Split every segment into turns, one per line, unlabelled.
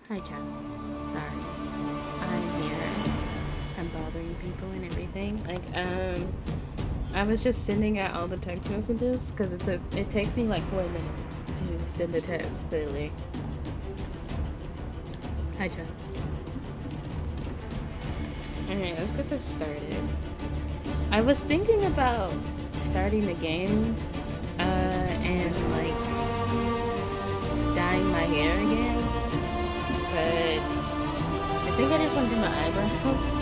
Hi, Chad. Sorry. I'm here. I'm bothering people and everything. I was just sending out all the text messages because it takes me like 4 minutes to send a text. Clearly. Hi, Chad. All right, let's get this started. I was thinking about starting the game, and like dyeing my hair again, but I think I just want to do my eyebrows.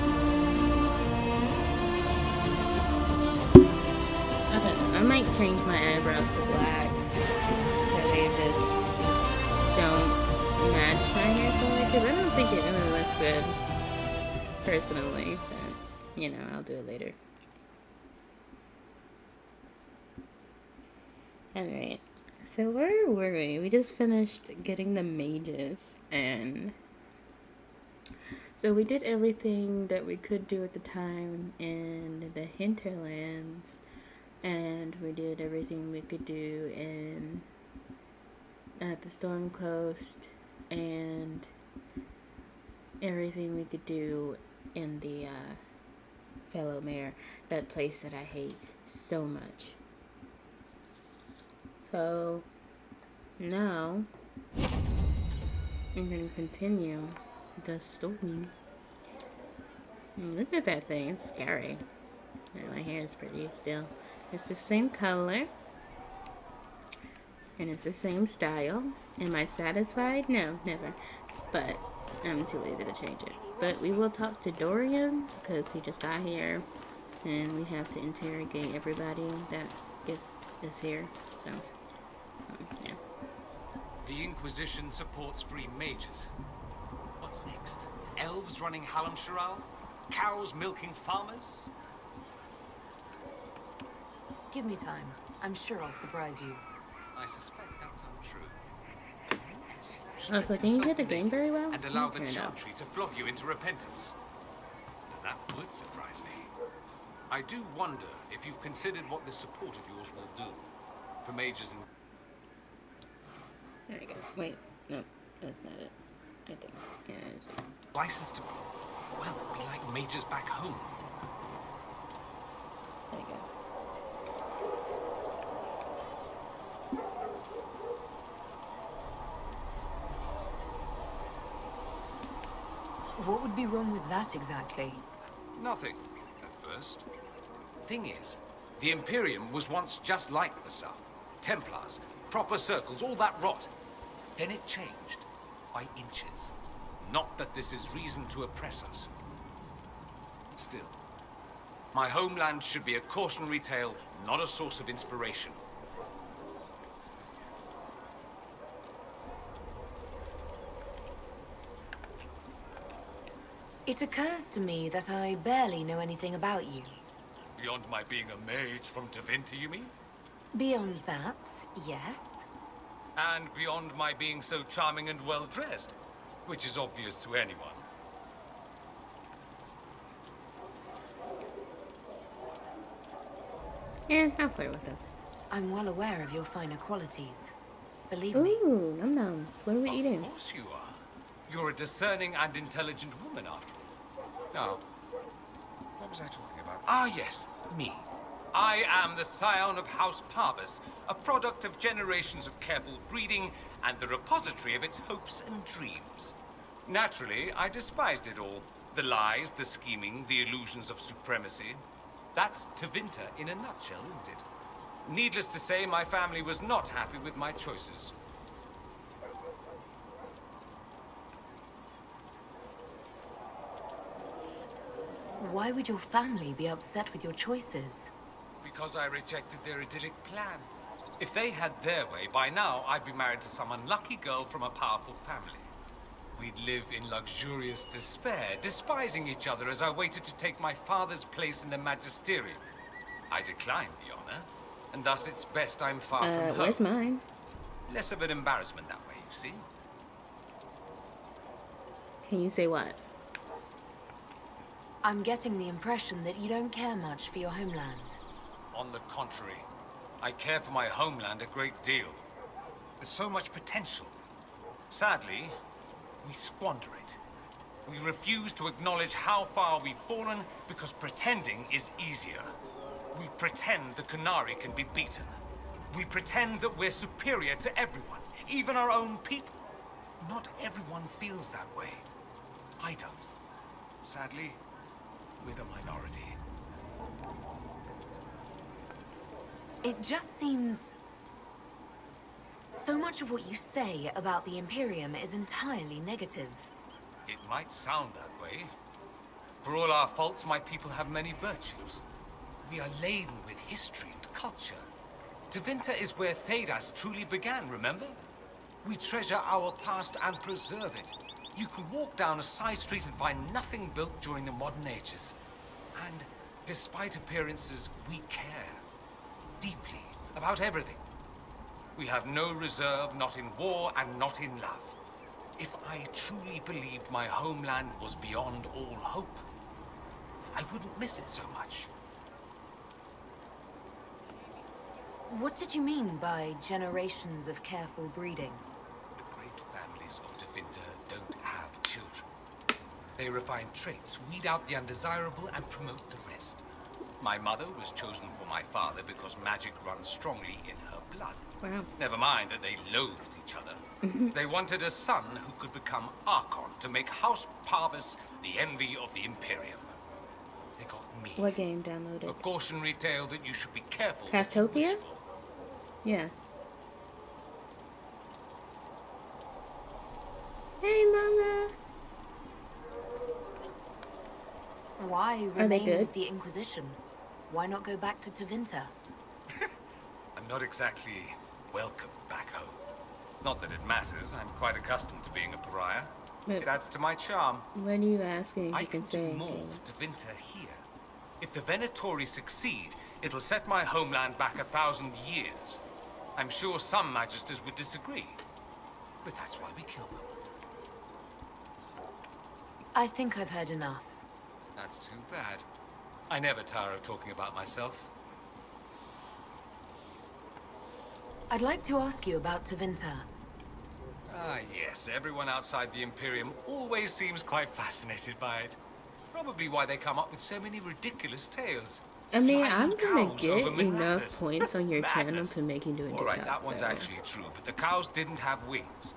I don't know. I might change my eyebrows to black so they just don't match my hair color because I don't think it really looks good personally. But I'll do it later. Alright. So where were we? We just finished getting the mages, and so we did everything that we could do at the time in the hinterlands, and we did everything we could do in at the storm coast, and everything we could do in the fellow mayor, that place that I hate so much. So now I'm gonna continue the story. Look at that thing, it's scary. And my hair is pretty still. It's the same color. And it's the same style. Am I satisfied? No, never. But I'm too lazy to change it. But we will talk to Dorian because he just got here. And we have to interrogate everybody that is here. So, yeah.
The Inquisition supports free mages. What's next? Elves running Hallamsharal? Cows milking farmers?
Give me time. I'm sure I'll surprise you.
I suspect that's untrue.
Oh, so can you hear the game very well?
And allow the
Turn it up.
chantry to flog you into repentance. That would surprise me. I do wonder if you've considered what this support of yours will do for mages and...
There we go. Wait, no, that's not it. I think. Yeah, it's it.
License to... Well, it'd be like mages back home.
There you go.
What would be wrong with that exactly?
Nothing, at first. Thing is, the Imperium was once just like the South. Templars, proper circles, all that rot. Then it changed, by inches. Not that this is reason to oppress us. Still, my homeland should be a cautionary tale, not a source of inspiration.
It occurs to me that I barely know anything about you.
Beyond my being a mage from Tevinter, you mean?
Beyond that, yes.
And beyond my being so charming and well-dressed, which is obvious to anyone.
Yeah, I'll flirt with them.
I'm well aware of your finer qualities. Believe me.
Ooh, num-nums. What are we eating?
Of course you are. You're a discerning and intelligent woman, after all. Now, what was I talking about? Ah, yes, me. I am the scion of House Parvis, a product of generations of careful breeding and the repository of its hopes and dreams. Naturally, I despised it all. The lies, the scheming, the illusions of supremacy. That's Tevinter in a nutshell, isn't it? Needless to say, my family was not happy with my choices.
Why would your family be upset with your choices?
Because I rejected their idyllic plan. If they had their way, by now I'd be married to some unlucky girl from a powerful family. We'd live in luxurious despair, despising each other as I waited to take my father's place in the magisterium. I declined the honor, and thus it's best I'm far from home.
Where's mine?
Less of an embarrassment that way, you see.
Can you say what?
I'm getting the impression that you don't care much for your homeland.
On the contrary, I care for my homeland a great deal. There's so much potential. Sadly, we squander it. We refuse to acknowledge how far we've fallen because pretending is easier. We pretend the Qunari can be beaten. We pretend that we're superior to everyone, even our own people. Not everyone feels that way. I don't. Sadly, we're the minority.
It just seems... So much of what you say about the Imperium is entirely negative.
It might sound that way. For all our faults, my people have many virtues. We are laden with history and culture. Tevinter is where Thedas truly began, remember? We treasure our past and preserve it. You can walk down a side street and find nothing built during the modern ages. And despite appearances, we care. Deeply. About everything. We have no reserve, not in war and not in love. If I truly believed my homeland was beyond all hope, I wouldn't miss it so much.
What did you mean by generations of careful breeding?
The great families of Tevinter don't have children. They refine traits, weed out the undesirable, and promote the rest. My mother was chosen for my father because magic runs strongly in her blood.
Wow.
Never mind that they loathed each other. They wanted a son who could become Archon to make House Parvis the envy of the Imperium. They got me.
What game downloaded?
A cautionary tale that you should be careful.
Craftopia? Yeah. Hey, Mama.
Why
Are they
remain
good?
with the Inquisition? Why not go back to Tevinter?
I'm not exactly welcome back home. Not that it matters. I'm quite accustomed to being a pariah.
But
It adds to my charm.
when are you asking if
I
you
can
can say
do more
anything?
for Tevinter here. If the Venatori succeed, it'll set my homeland back 1,000 years. I'm sure some magisters would disagree. But that's why we kill them.
I think I've heard enough.
That's too bad. I never tire of talking about myself.
I'd like to ask you about Tevinter.
Ah, yes. Everyone outside the Imperium always seems quite fascinated by it. Probably why they come up with so many ridiculous tales.
I mean,
Flying
I'm gonna
cows
get
over
enough
Mirathas.
points on your
That's
channel
madness.
to make you do a
All right,
TikTok,
that one's
so-
actually true, but the cows didn't have wings.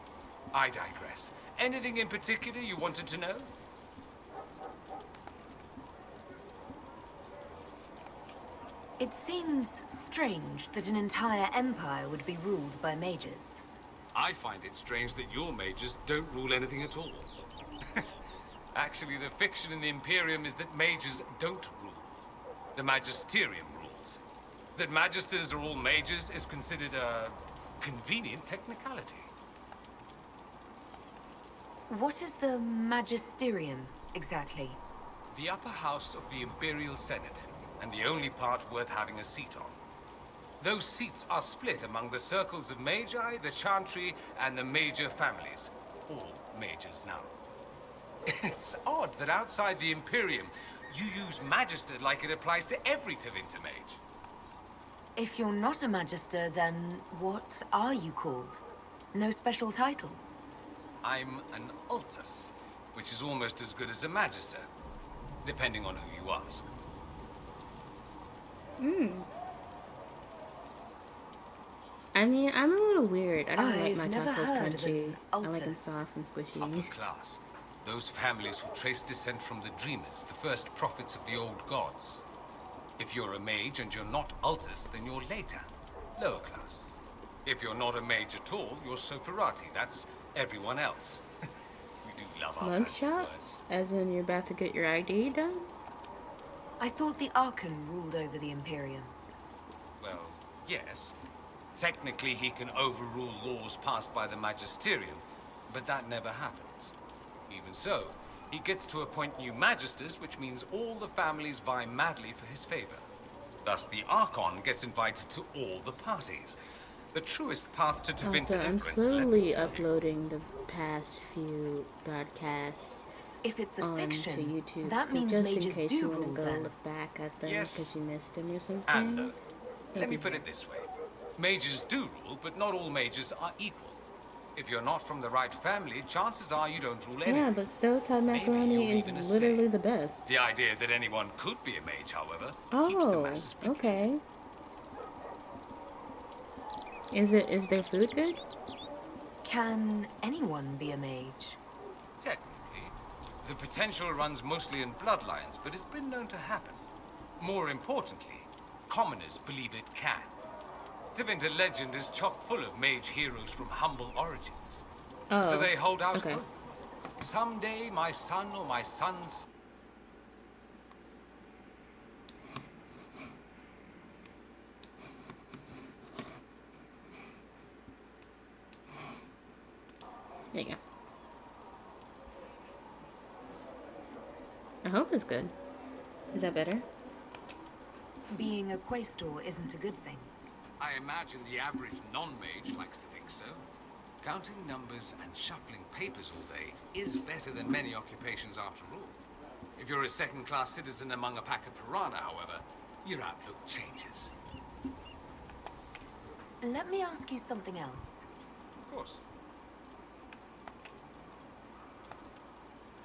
I digress. Anything in particular you wanted to know?
It seems strange that an entire empire would be ruled by mages.
I find it strange that your mages don't rule anything at all. Actually, the fiction in the Imperium is that mages don't rule. The Magisterium rules. That magisters are all mages is considered a convenient technicality.
What is the Magisterium, exactly?
The upper house of the Imperial Senate, and the only part worth having a seat on. Those seats are split among the circles of Magi, the Chantry, and the major families. All mages now. It's odd that outside the Imperium, you use Magister like it applies to every Tevinter mage.
If you're not a Magister, then what are you called? No special title?
I'm an Altus, which is almost as good as a Magister, depending on who you ask.
I mean, I'm a little weird. I don't like
I've
my
never
tacos
heard of
crunchy.
an
I like them
Altus.
soft and squishy.
Upper class. Those families who trace descent from the Dreamers, the first prophets of the old gods. If you're a mage and you're not Altus, then you're later. Lower class. If you're not a mage at all, you're Soperati. That's everyone else. We do love our
Mug
fancy
shots?
words.
As in you're about to get your ID done?
I thought the Archon ruled over the Imperium.
Well, yes. Technically, he can overrule laws passed by the Magisterium, but that never happens. Even so, he gets to appoint new Magisters, which means all the families vie madly for his favor. Thus, the Archon gets invited to all the parties. The truest path to Tevinter
Also, I'm
influence, let me
slowly
tell you.
uploading the past few broadcasts
If it's a
onto
fiction,
YouTube.
that
so
means
just
mages
in case
do
you want
rule
to go
then.
look back at them
Yes.
because you missed them or something.
And no. Let
that'd
me
be
put it this way. Mages do rule, but not all mages are equal. If you're not from the right family, chances are you don't rule anything.
Yeah, but stovetop
Maybe
macaroni
you're
is
even a
literally
slave.
the best.
The idea that anyone could be a mage, however, keeps the
Oh,
masses placated.
okay. Is their food good?
Can anyone be a mage?
Technically, the potential runs mostly in bloodlines, but it's been known to happen. More importantly, commoners believe it can. Tevinter legend is chock full of mage heroes from humble origins.
Oh,
So they hold out
okay.
hope. Someday my son or my son's...
There you go. I hope it's good. Is that better?
Being a quaestor isn't a good thing.
I imagine the average non-mage likes to think so. Counting numbers and shuffling papers all day is better than many occupations after all. If you're a second-class citizen among a pack of piranha, however, your outlook changes.
Let me ask you something else.
Of course.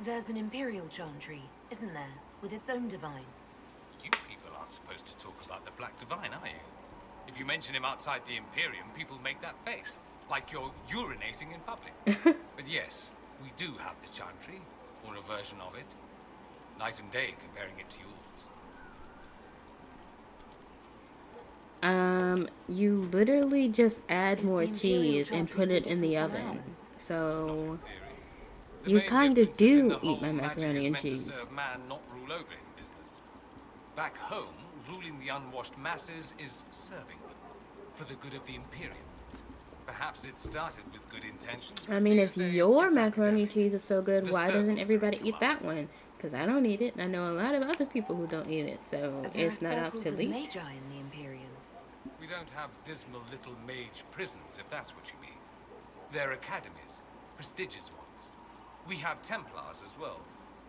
There's an Imperial Chantry, isn't there? With its own divine.
You people aren't supposed to talk about the Black Divine, are you? If you mention him outside the Imperium, people make that face, like you're urinating in public. But yes, we do have the Chantry, or a version of it. Night and day comparing it to yours.
You literally just add
Is
more
the Imperial
cheese and
Chantry
put
so
it in the
different from
oven.
ours?
So
Theory. The
you
main
kind of
difference is in
do
the
eat my
whole magic
macaroni
is
and
meant to
cheese.
serve man, not rule over him business. Back home, ruling the unwashed masses is serving them, for the good of the Imperium. Perhaps it started with good intentions.
I
but
mean,
these
if
days
your
it's
macaroni and
academic.
cheese is so good,
The
why doesn't
circles are
everybody
in
eat that one? Because I don't eat it, and I know a lot of other people who don't eat it, so
There
it's
are
not
circles of
obsolete.
magi in the Imperium.
We don't have dismal little mage prisons, if that's what you mean. They're academies, prestigious ones. We have Templars as well,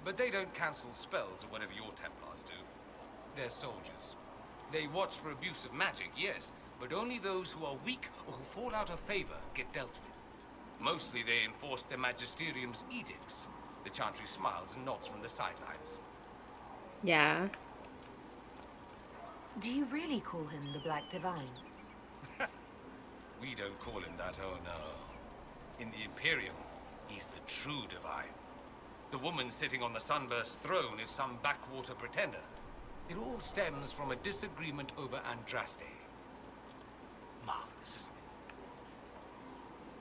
but they don't cancel spells or whatever your Templars do. They're soldiers. They watch for abuse of magic, yes, but only those who are weak or who fall out of favor get dealt with. Mostly they enforce their magisterium's edicts. The Chantry smiles and nods from the sidelines.
Yeah.
Do you really call him the Black Divine?
We don't call him that, oh no. In the Imperium, he's the true divine. The woman sitting on the Sunburst throne is some backwater pretender. It all stems from a disagreement over Andraste. Marvelous, isn't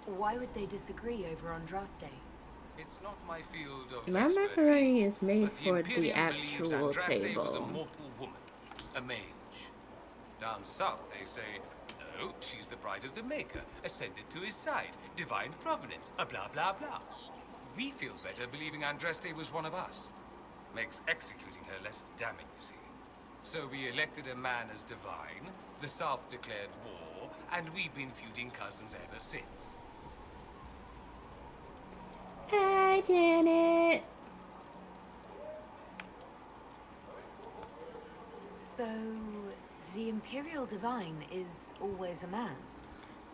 it?
Why would they disagree over Andraste?
It's not my field of
My
expertise,
macaroni is made
but the
for the
Imperium believes
actual
Andraste was a
table.
mortal woman, a mage. Down south, they say, no, she's the bride of the Maker, ascended to his side, divine providence, a blah blah blah. We feel better believing Andraste was one of us. Makes executing her less damning, you see. So we elected a man as divine, the South declared war, and we've been feuding cousins ever since.
Hi, Janet.
So, the Imperial Divine is always a man?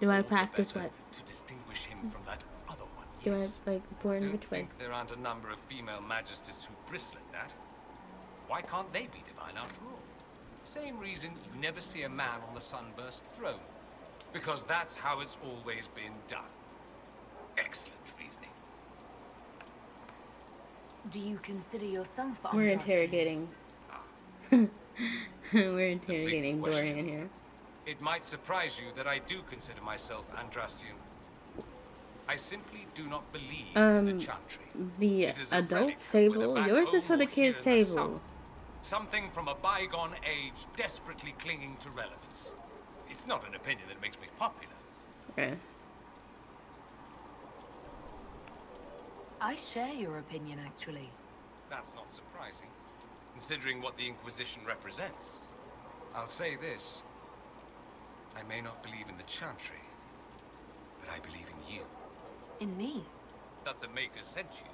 Do I
All the
practice
better
what?
to distinguish him from that other one.
Do I,
yes.
like, born
Don't
which way?
think there aren't a number of female magisters who bristle at that. Why can't they be divine after all? Same reason you never see a man on the Sunburst throne. Because that's how it's always been done. Excellent reasoning.
Do you consider yourself
We're
Andraste?
interrogating. We're interrogating
question.
Dorian here.
It might surprise you that I do consider myself Andrastian. I simply do not believe in the Chantry.
The
It is a
adults
relic,
table?
whether back
Yours is
home
for the
or here
kids
in the
table.
South. Something from a bygone age desperately clinging to relevance. It's not an opinion that makes me popular.
Okay.
I share your opinion, actually.
That's not surprising, considering what the Inquisition represents. I'll say this. I may not believe in the Chantry, but I believe in you.
In me?
That the Maker sent you,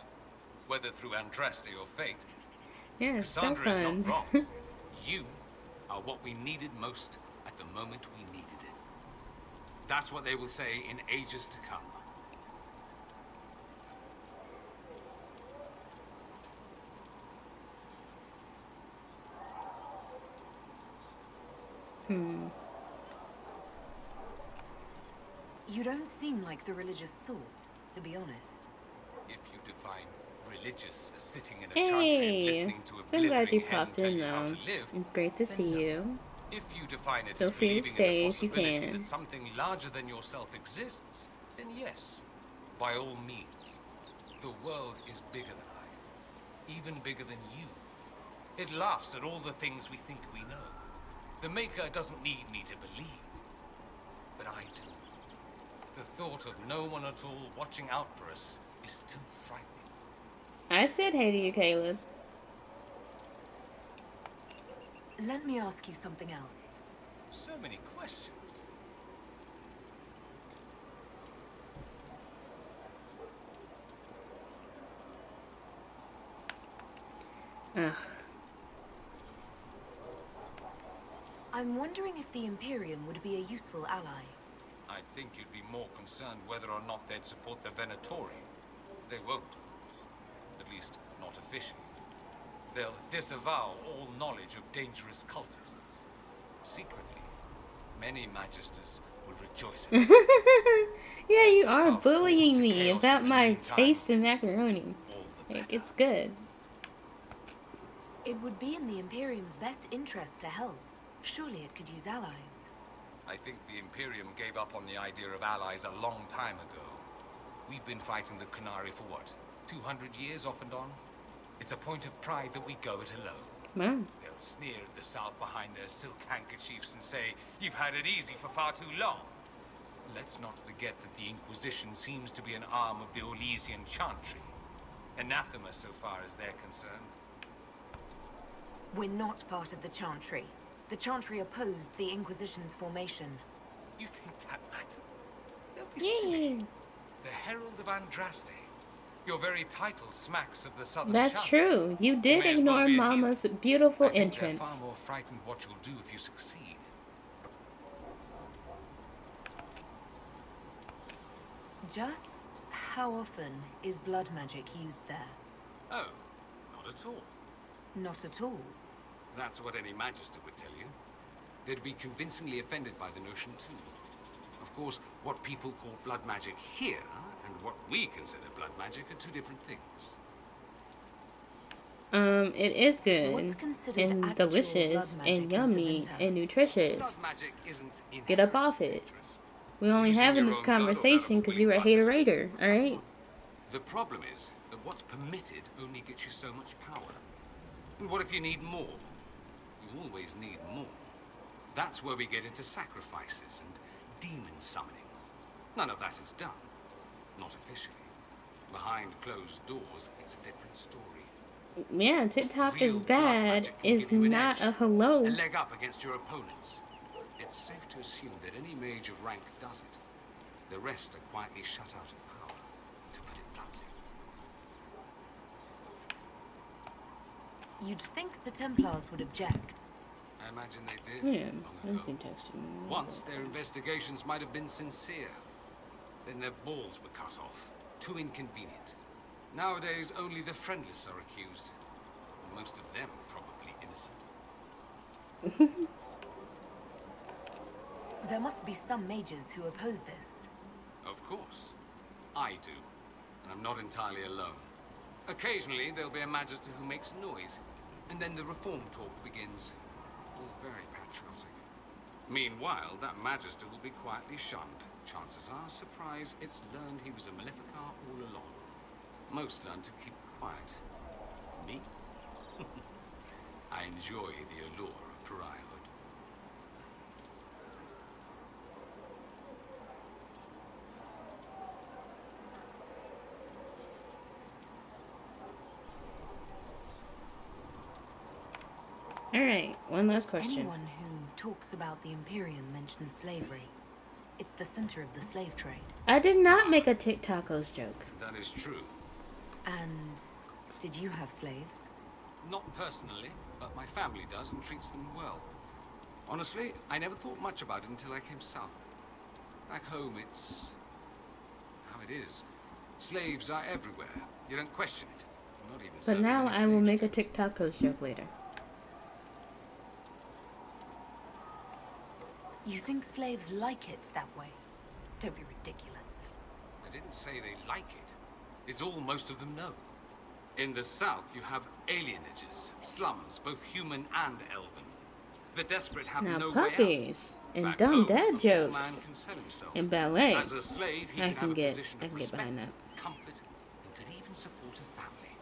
whether through Andraste or fate.
Yeah, it's so
Cassandra is
fun.
not wrong. You are what we needed most at the moment we needed it. That's what they will say in ages to come.
Hmm.
You don't seem like the religious sort, to be honest.
If you define religious as sitting in a chantry and
Hey,
listening to a
so I'm glad
blithering
you
hen
popped
tell
in
you how to
though.
live,
It's great to
then
see
no.
you.
If you define it
Feel
as
free to
believing in the
stay if you
possibility that
can.
something larger than yourself exists, then yes, by all means. The world is bigger than I, even bigger than you. It laughs at all the things we think we know. The Maker doesn't need me to believe, but I do. The thought of no one at all watching out for us is too frightening.
I said hey to you, Caleb.
Let me ask you something else.
So many questions.
Ugh.
I'm wondering if the Imperium would be a useful ally.
I'd think you'd be more concerned whether or not they'd support the Venatori. They won't. At least, not officially. They'll disavow all knowledge of dangerous cultists. Secretly, many Magisters will rejoice in it.
Yeah, you
If the
are
South falls
bullying
to
me
chaos
about
in the
my
meantime,
taste in macaroni.
all the
Like,
better.
it's good.
It would be in the Imperium's best interest to help. Surely it could use allies.
I think the Imperium gave up on the idea of allies a long time ago. We've been fighting the Qunari for what, 200 years off and on? It's a point of pride that we go it alone.
Wow.
They'll sneer at the South behind their silk handkerchiefs and say, "You've had it easy for far too long." Let's not forget that the Inquisition seems to be an arm of the Orlesian Chantry. Anathema so far as they're concerned.
We're not part of the Chantry. The Chantry opposed the Inquisition's formation.
You think that matters? Don't be silly.
Yay.
The Herald of Andraste. Your very title smacks of the Southern
That's
Chantry.
true. You did
May as well
ignore
be a
Mama's
heathen.
beautiful
I think they're
entrance.
far more frightened what you'll do if you succeed.
Just how often is blood magic used there?
Oh, not at all.
Not at all.
That's what any Magister would tell you. They'd be convincingly offended by the notion too. Of course, what people call blood magic here, and what we consider blood magic, are two different things.
It is
What's
good
considered
and
actual
delicious
blood magic
and
in
yummy
Tevinter?
and nutritious.
Blood magic isn't
Get up
inherently
off it.
dangerous.
We only
Using
having
your
this
own blood or that of
conversation
a
because
willing
you're a
participant
hater-rater,
was
alright?
fine. The problem is that what's permitted only gets you so much power. And what if you need more? You always need more. That's where we get into sacrifices and demon summoning. None of that is done. Not officially. Behind closed doors, it's a different story.
Yeah, TikTok is
Real blood
bad
magic can
is
give you an
not
edge,
a hello.
a leg up against your opponents. It's safe to assume that any mage of rank does it. The rest are quietly shut out of power, to put it bluntly.
You'd think the Templars would object.
I imagine they did
Yeah,
long
that's
ago.
interesting.
Once their investigations might have been sincere. Then their balls were cut off. Too inconvenient. Nowadays, only the friendless are accused. And most of them probably innocent.
There must be some mages who oppose this.
Of course. I do. And I'm not entirely alone. Occasionally, there'll be a Magister who makes noise. And then the reform talk begins. All very patriotic. Meanwhile, that Magister will be quietly shunned. Chances are, surprise, it's learned he was a Maleficar all along. Most learn to keep quiet. Me? I enjoy the allure of pariahhood.
Alright, one last question.
Anyone who talks about the Imperium mentions slavery. It's the center of the slave trade.
I did not make a TikTokos joke.
That is true.
And did you have slaves?
Not personally, but my family does and treats them well. Honestly, I never thought much about it until I came south. Back home, it's how it is. Slaves are everywhere. You don't question it. Not even
But
so
now
many
I will
slaves
make
do.
a TikTokos joke later.
You think slaves like it that way? Don't be ridiculous.
I didn't say they like it. It's all most of them know. In the south, you have alienages, slums, both human and elven. The desperate have
Now
no way out.
puppies and
Back
dumb
home,
dad
a poor
jokes
man can sell himself.
and ballet.
As a slave, he
I
can
can
have a
get
position of
behind
respect,
that.
comfort, and could even support a family.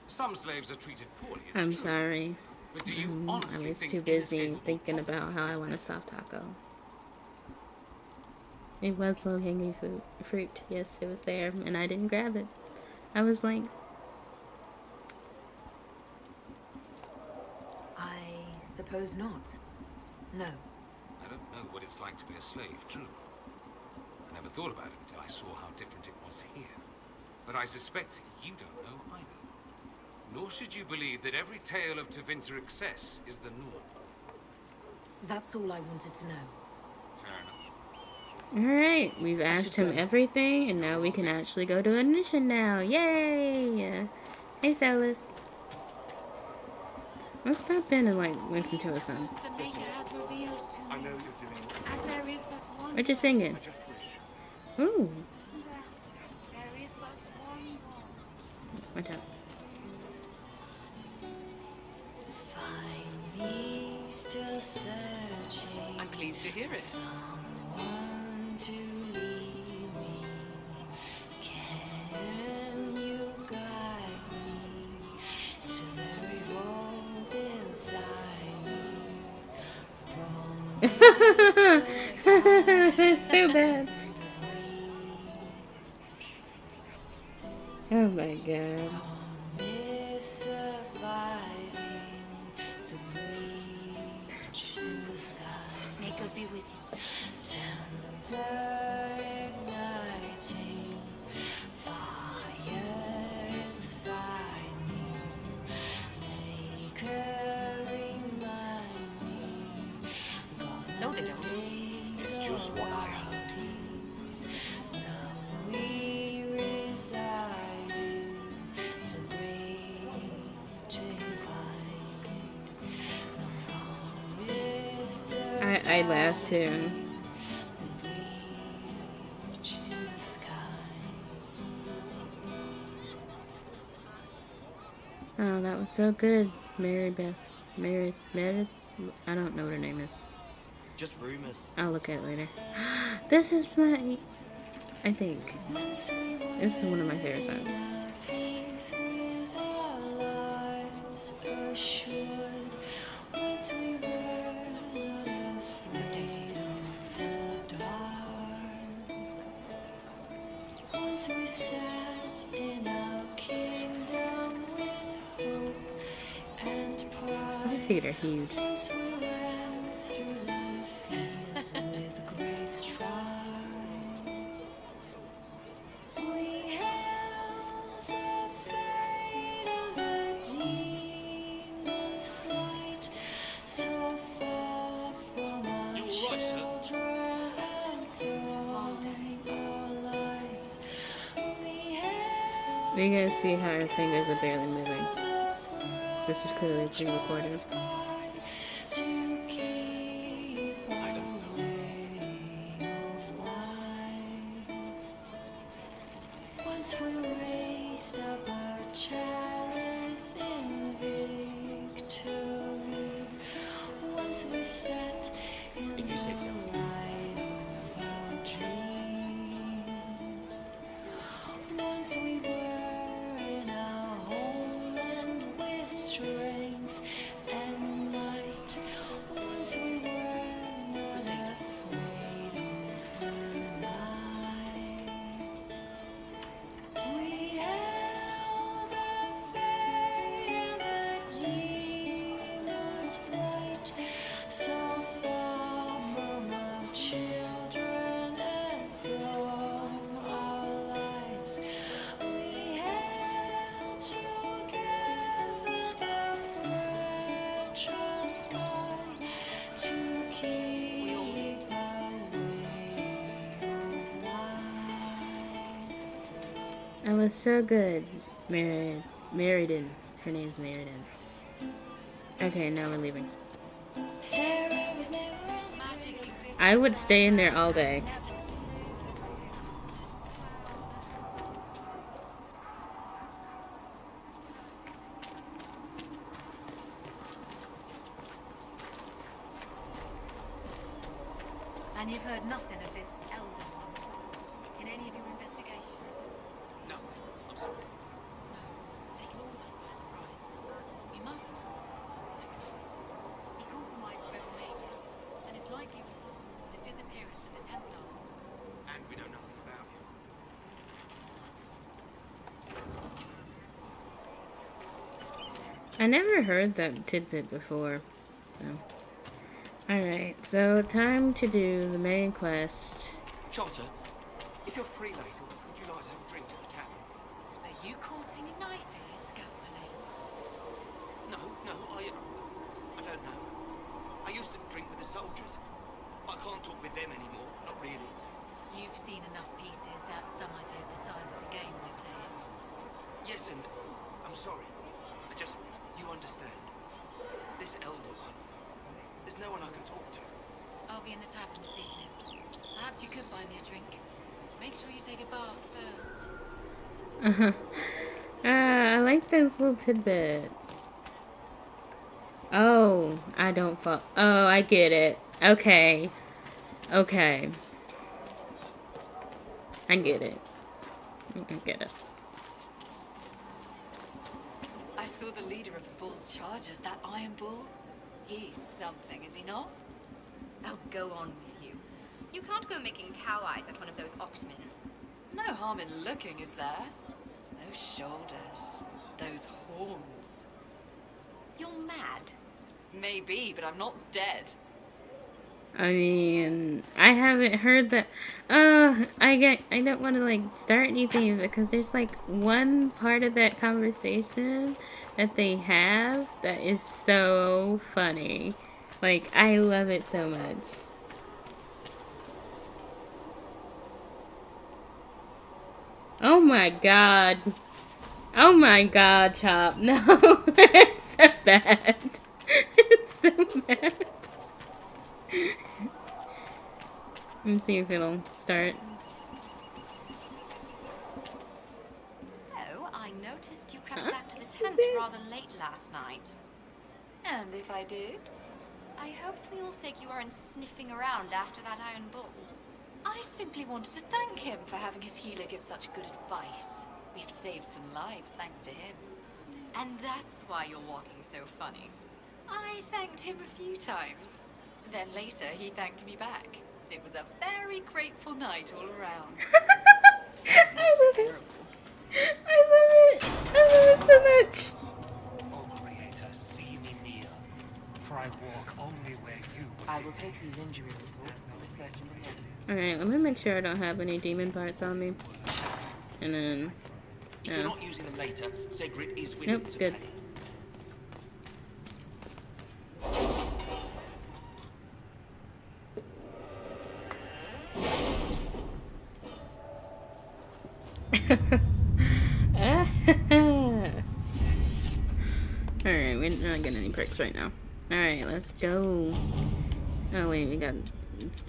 Some slaves are treated poorly, it's
I'm
true.
sorry.
But do you
I
honestly
was
think
too busy
inescapable
thinking
poverty
about how I
is
want a
better?
soft taco. It was low-hanging fruit. Yes, it was there, and I didn't grab it. I was like,
I suppose not. No.
I don't know what it's like to be a slave, true. I never thought about it until I saw how different it was here. But I suspect you don't know either. Nor should you believe that every tale of Tevinter excess is the norm.
That's all I wanted to know.
Fair enough.
alright, we've asked him everything, and now we can actually go to a mission now. Yay! Hey, Solus. Let's stop in and, like, listen to a song.
The Maker has revealed to
I know
me,
you're doing
as there is but one
What you singing?
I just wish.
Ooh,
there is but one God.
watch out.
Find me still searching.
I'm pleased to hear it.
Someone to lead me. Can you guide me to the revolt inside me?
It's so bad. Oh my god.
Is surviving the breach in the sky.
May God be with you.
Templar igniting fire inside me. Maker remind me.
No, they don't.
It's just what I heard.
Now we reside in the great divide. No promise
I laughed too.
breach in the sky.
Oh, that was so good. Meredith. I don't know what her name is.
Just rumors.
I'll look at it later. This is my... I think.
Once we were
This is one of my favorite songs.
at peace with our lives assured. Once we were not afraid of the dark. Once we sat in our kingdom with hope and
My
pride.
feet are huge.
Once we ran through the fields with great stride. We held the fate of the demon's flight, so far from our children and from our lives. We held
You guys see how her fingers are barely moving. This is clearly pre-recorded.
to keep
I don't know.
way of life. Once we raised up our chalice in victory. Once we sat in
If you say
the
so.
light of our dreams. Once we were in our homeland with strength and might. Once we were not afraid of the night. We held the fate and the demon's flight, so far from our children and from our lives. We held together the fragile sky to keep our way of life.
That was so good. Meriden. Her name's Meriden. Okay, now we're leaving.
Sarah was never
Magic exists
I would stay in there all day.
And you've heard nothing of this elder one in any of your investigations?
No, I'm sorry.
It's taken all of us by surprise. We must. He compromised Rebel Major, and it's likely the disappearance of the Templars.
And we know nothing about him.
I never heard that tidbit before. So. Alright, so time to do the main quest.
Charter, if you're free later, would you like to have a drink at the tavern?
Are you courting a knife here, Scalpelly?
No, I don't know. I used to drink with the soldiers. I can't talk with them anymore, not really.
You've seen enough pieces to have some idea of the size of the game we're playing.
Yes, and I'm sorry. You understand. This elder one, there's no one I can talk to.
I'll be in the tavern this evening. Perhaps you could buy me a drink. Make sure you take a bath first.
I like those little tidbits. Oh, I don't fall. Oh, I get it. Okay. I get it. I get it.
I saw the leader of the Bull's chargers, that Iron Bull. He's something, is he not?
Oh, go on with you. You can't go making cow eyes at one of those oxmen.
No harm in looking, is there? Those shoulders, those horns.
You're mad.
Maybe, but I'm not dead.
I mean, I haven't heard that. I don't want to like start anything because there's like one part of that conversation that they have that is so funny. Like, I love it so much. Oh my god. Oh my god, Chop. No, it's so bad. It's so bad. Let's see if it'll start.
So, I noticed you came back to the tent rather late last night.
And if I did?
I hope for your sake you aren't sniffing around after that Iron Bull.
I simply wanted to thank him for having his healer give such good advice. We've saved some lives thanks to him.
And that's why you're walking so funny.
I thanked him a few times. Then later he thanked me back. It was a very grateful night all around.
I love it. I love it. I love it so much.
O Creator, see me kneel, for I walk only where you would
I will take these injury results to research in the lab.
Alright, let me make sure I don't have any demon parts on me. And then...
If you're not using them later, Segrit is willing
Nope,
to
good.
pay.
Alright, we're not getting any perks right now. Alright, let's go. Oh wait, we got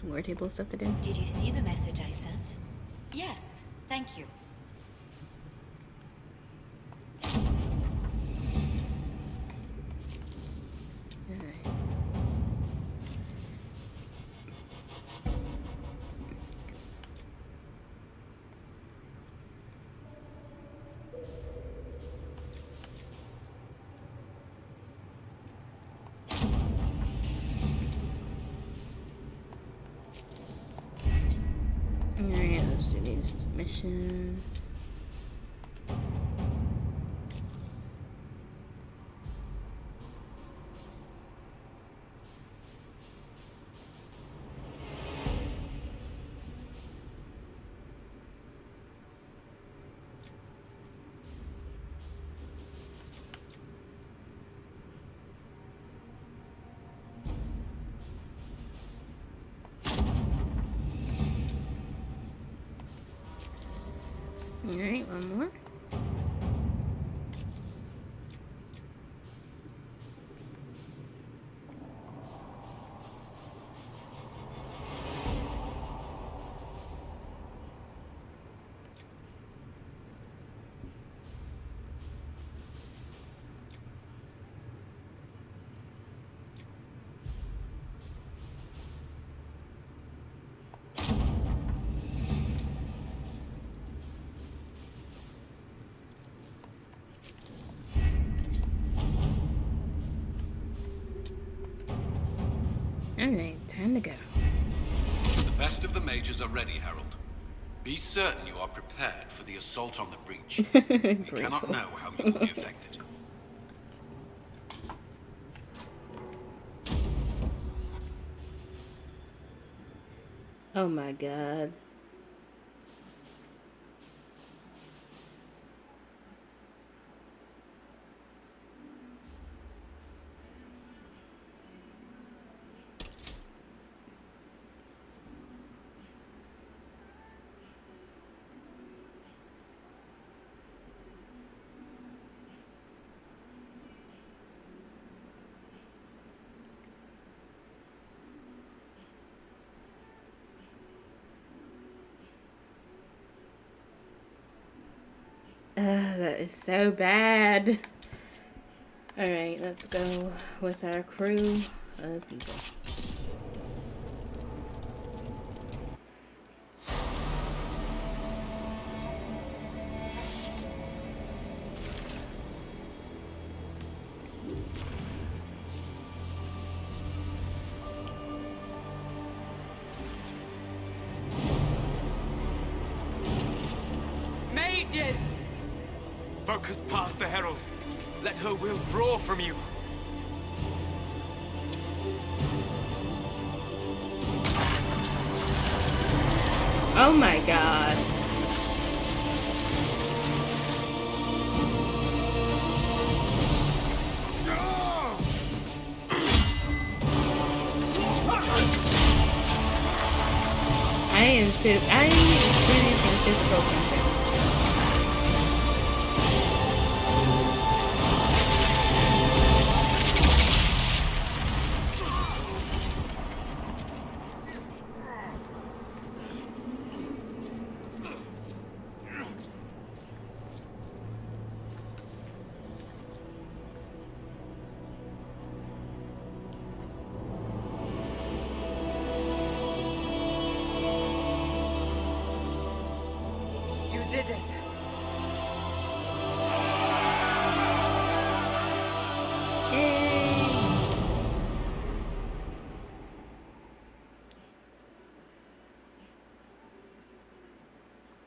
more table stuff to do.
Did you see the message I sent?
Yes, thank you.
Alright. Alright, let's do these missions. Alright, one more. to go.
The best of the mages are ready, Herald. Be certain you are prepared for the assault on the breach. We cannot know how you will be affected.
Oh my god. That is so bad. Alright, let's go with our crew of people.
Mages!
Focus past the Herald. Let her will draw from you.
Oh my god. I am experiencing physical symptoms.
You did it.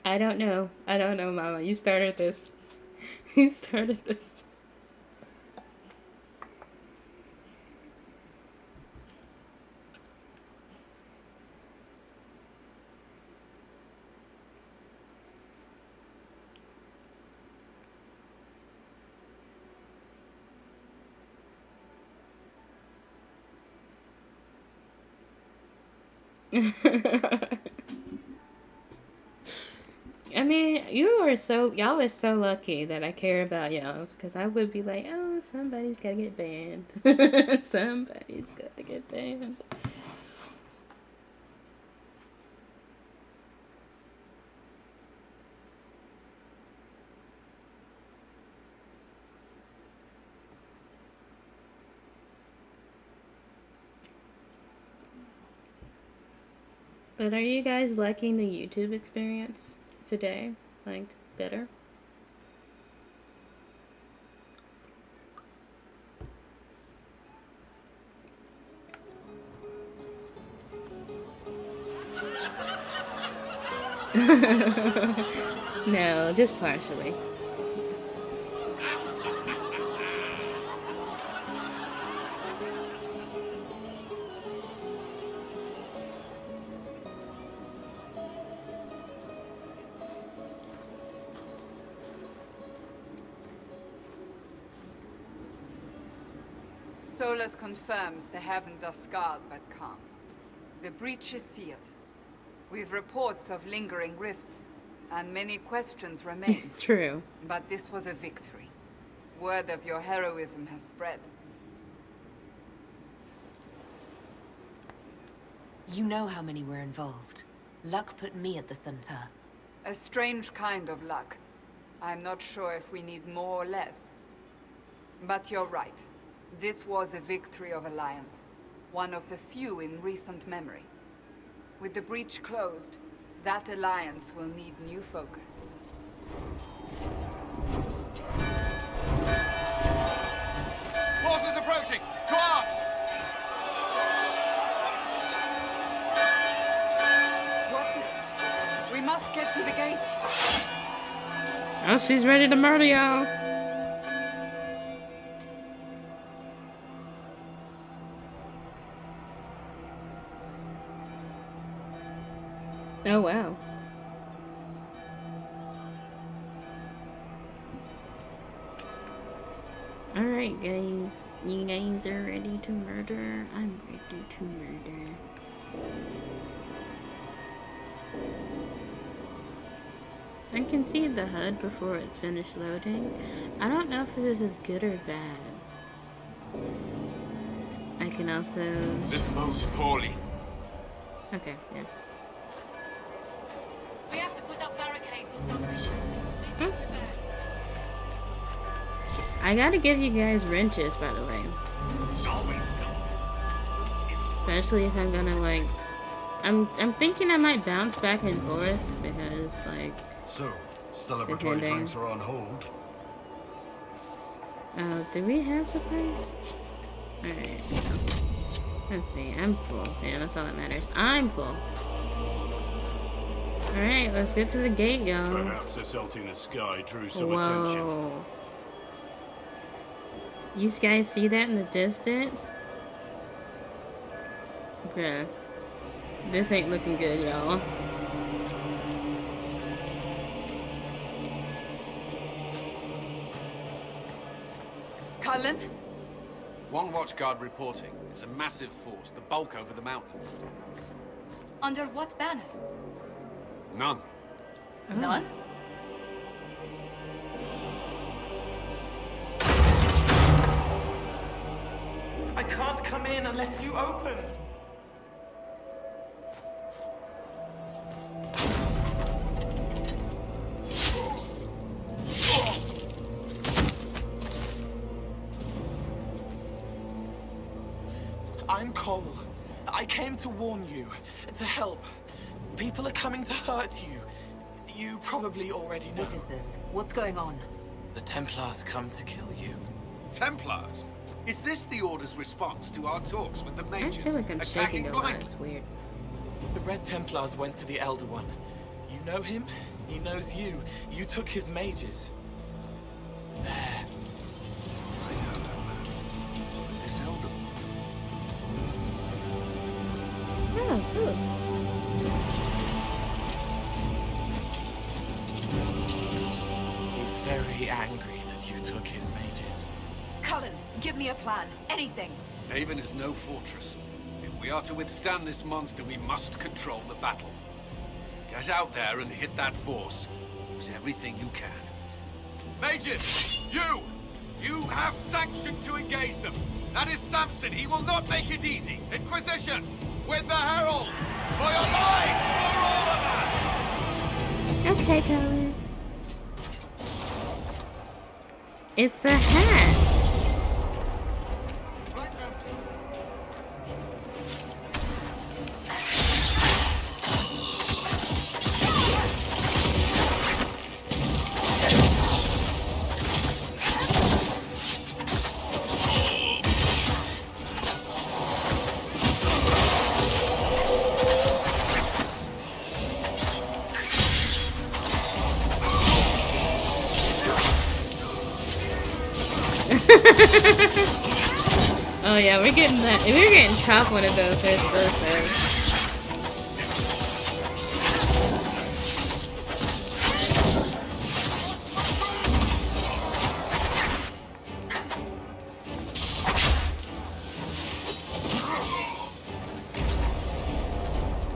I don't know. I don't know, Mama. You started this. You started this. I mean, y'all are so lucky that I care about y'all, because I would be like, oh, somebody's gotta get banned. Somebody's gotta get banned. But are you guys liking the YouTube experience today? Like, better? No, just partially.
Solus confirms the heavens are scarred but calm. The breach is sealed. We've reports of lingering rifts, and many questions remain.
True.
But this was a victory. Word of your heroism has spread.
You know how many were involved. Luck put me at the center.
A strange kind of luck. I'm not sure if we need more or less. But you're right. This was a victory of Alliance. One of the few in recent memory. With the breach closed, that alliance will need new focus.
Forces approaching! To arms!
Oh, she's ready to murder y'all. Oh, wow. Alright, guys. You guys are ready to murder? I'm ready to murder. I can see the HUD before it's finished loading. I don't know if this is good or bad. I can also...
This moves poorly.
Okay, yeah.
We have to put up barricades or something.
Hmm? I gotta give you guys wrenches, by the way. Especially if I'm gonna, like... I'm thinking I might bounce back and forth because, like...
So, celebratory drinks are on hold.
Do we have supplies? Alright. Let's see. I'm full. Yeah, that's all that matters. I'm full. Alright, let's get to the gate, y'all.
Perhaps assaulting the sky drew some
Whoa.
attention.
You guys see that in the distance? Bruh. This ain't looking good, y'all.
Cullen?
One watchguard reporting. It's a massive force, the bulk over the mountain.
Under what banner?
None.
None?
I can't come in unless you open. I'm Cole. I came to warn you, to help. People are coming to hurt you. You probably already know.
What is this? What's going on?
The Templars come to kill you.
Templars? Is this the Order's response to our talks with the mages?
I feel like I'm shaking a lot.
blind?
It's weird.
The Red Templars went to the Elder One. You know him? He knows you. You took his mages. There.
I know that man. This Elder One.
Oh, cool.
He's very angry that you took his mages.
Cullen, give me a plan. Anything.
Haven is no fortress. If we are to withstand this monster, we must control the battle. Get out there and hit that force. Use everything you can. Mages! You! You have sanction to engage them. That is Samson. He will not make it easy. Inquisition! With the Herald! For your lives! For all of us!
Okay, Colin. It's a hat. Oh yeah, we're getting that. If we're getting chopped one of those, there's so sad.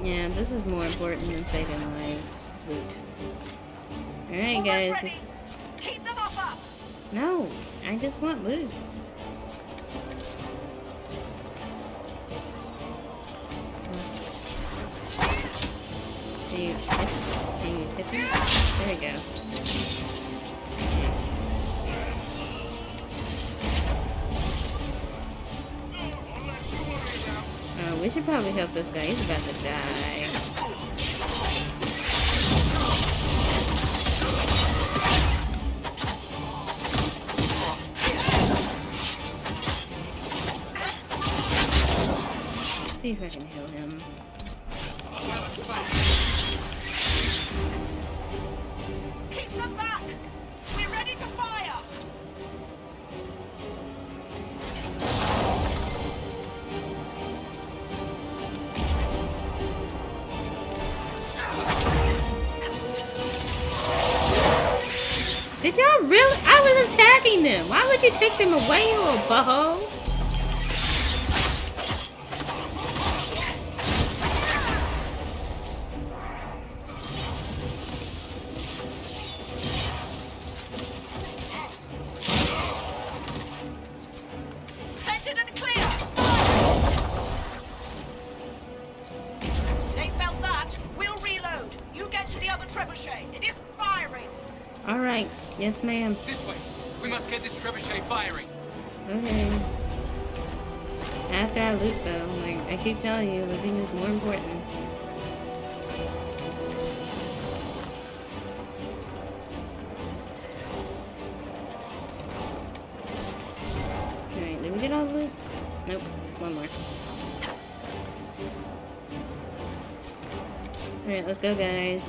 Yeah, this is more important than saving lives. Loot. Alright, guys.
Keep them off us!
No, I just want loot. Can you hit me? There we go. We should probably help this guy. He's about to die. Let's see if I can heal him.
Keep them back!
Did y'all really? I was attacking them. Why would you take them away, you little butthole?
Centered and clear! They felt that. We'll reload. You get to the other trebuchet. It isn't firing.
All right. Yes, ma'am.
This way. We must get this trebuchet firing.
Okay. After I loot, though, like I keep telling you, looting is more important. Alright, did we get all the loot? Nope. One more. Alright, let's go, guys.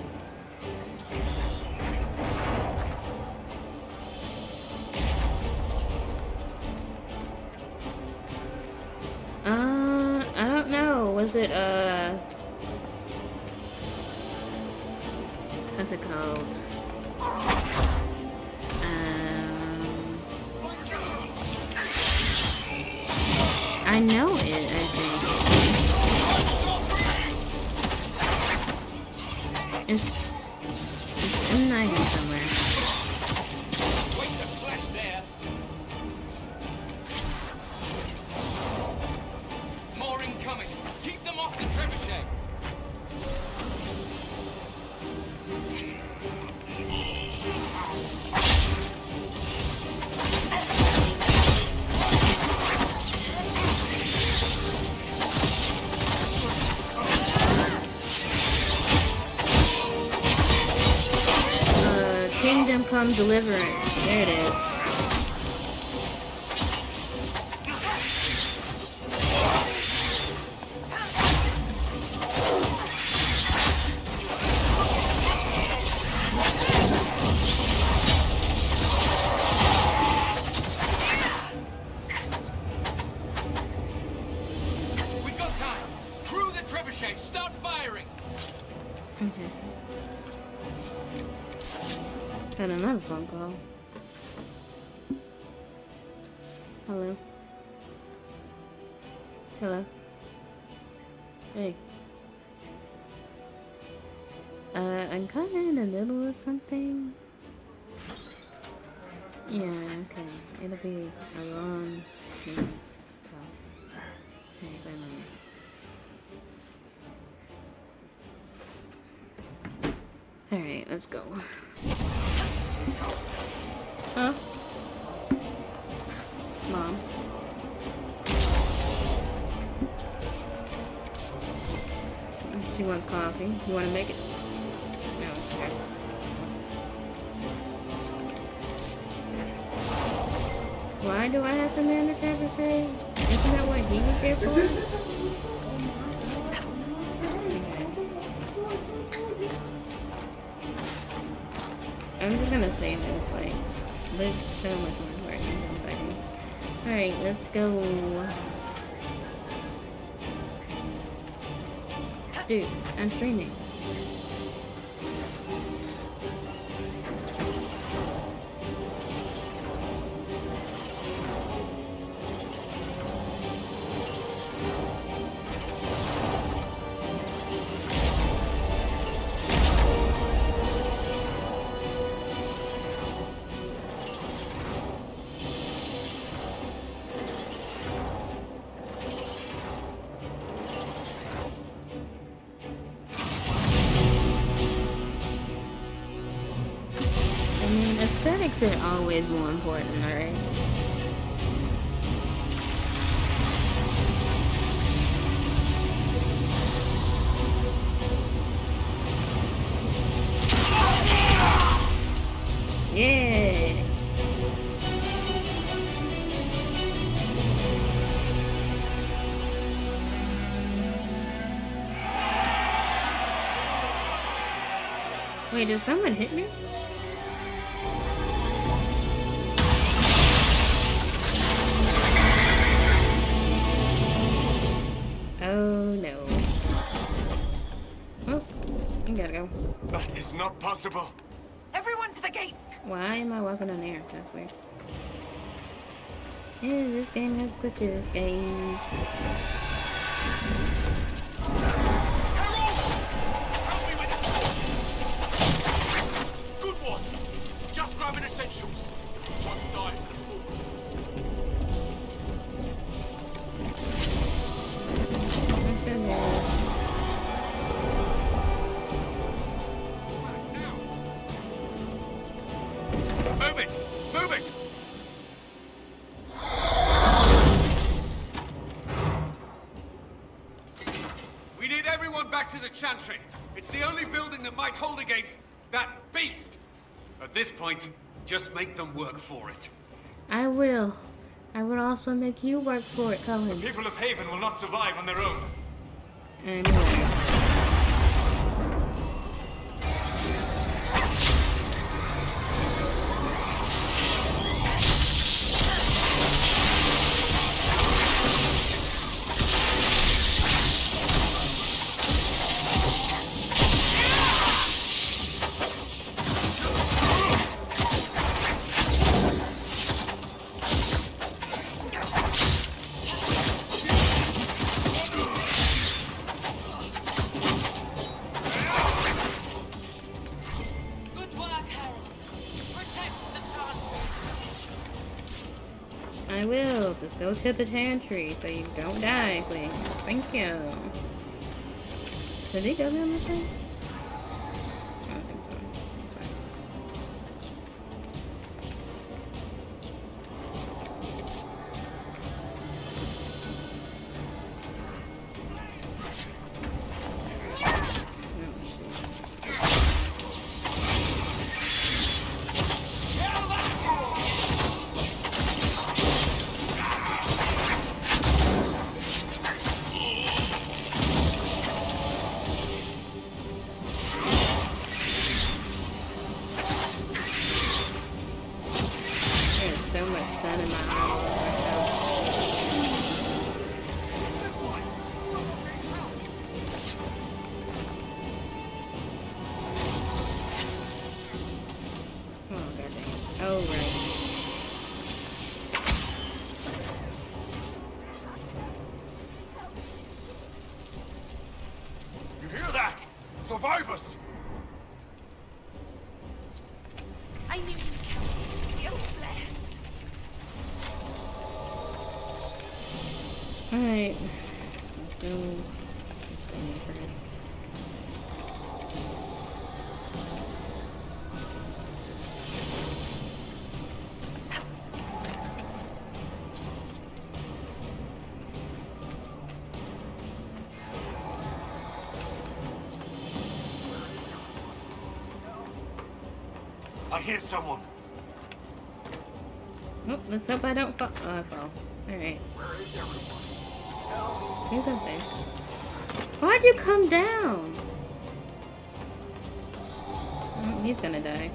I don't know. Was it, what's it called? I know it, I think. It's in my head somewhere.
More incoming. Keep them off the trebuchet.
Kingdom Come Deliverance. There it is.
We've got time. Crew the trebuchet. Start firing.
Okay. Got another phone call. Hello? Hello? Hey. I'm kinda in the middle of something. Yeah, okay. It'll be a long minute. So. Okay, bye, Mama. Alright, let's go. Huh? Mom? She wants coffee. You want to make it? No, okay. Why do I have to man the trebuchet? Isn't that what he was here for? I'm just gonna say this, like, Luke's so much more important than fighting. Alright, let's go. Dude, I'm streaming. Aesthetics are always more important, alright? Yeah! Wait, did someone hit me? Oh no. Oh, you gotta go.
That is not possible.
Everyone
to the gates!
Why am I walking on air? That's weird. Yeah, this game has glitches, guys.
Good one! Just grabbing essentials. One die for the force.
That's so good.
Move it! Move it! We need everyone back to the Chantry. It's the only building that might hold against that beast. At this point, just make them work for it.
I will. I will also make you work for it, Colin.
The people of Haven will not survive on their own.
Anyway.
Good work, Harold. Protect the transport.
I will. Just go to the chantry so you don't die, please. Thank you. Did he go down this way? I don't think so. That's fine. There's so much sun in my eyes right now. Oh, god dang it. Oh, right.
You hear that? Survivors!
I knew you'd come. You're blessed.
Alright. Let's go. Let's go in first.
I hear someone.
Oh, let's hope I don't fall. Oh, I fall. Alright. He's up there. Why'd you come down? Oh, he's gonna die.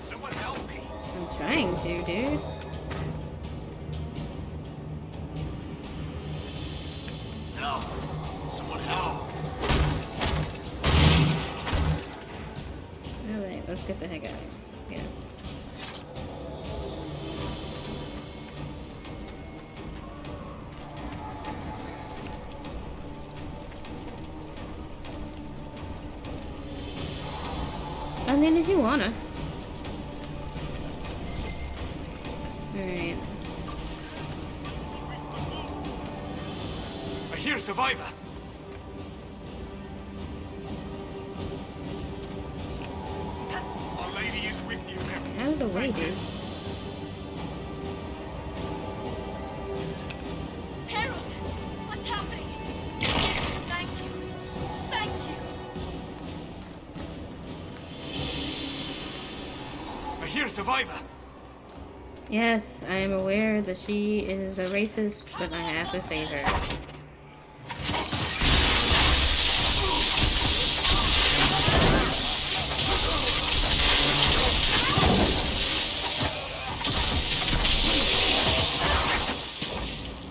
Someone help me.
I'm trying to, dude.
No. Someone help.
Alright, let's get the heck out of here. Yeah. I mean, if you wanna. Alright.
I hear a survivor. Our lady is with you.
Out of the way, dude.
Harold, what's happening? Thank you. Thank you.
I hear a survivor.
Yes, I am aware that she is a racist, but I have to save her.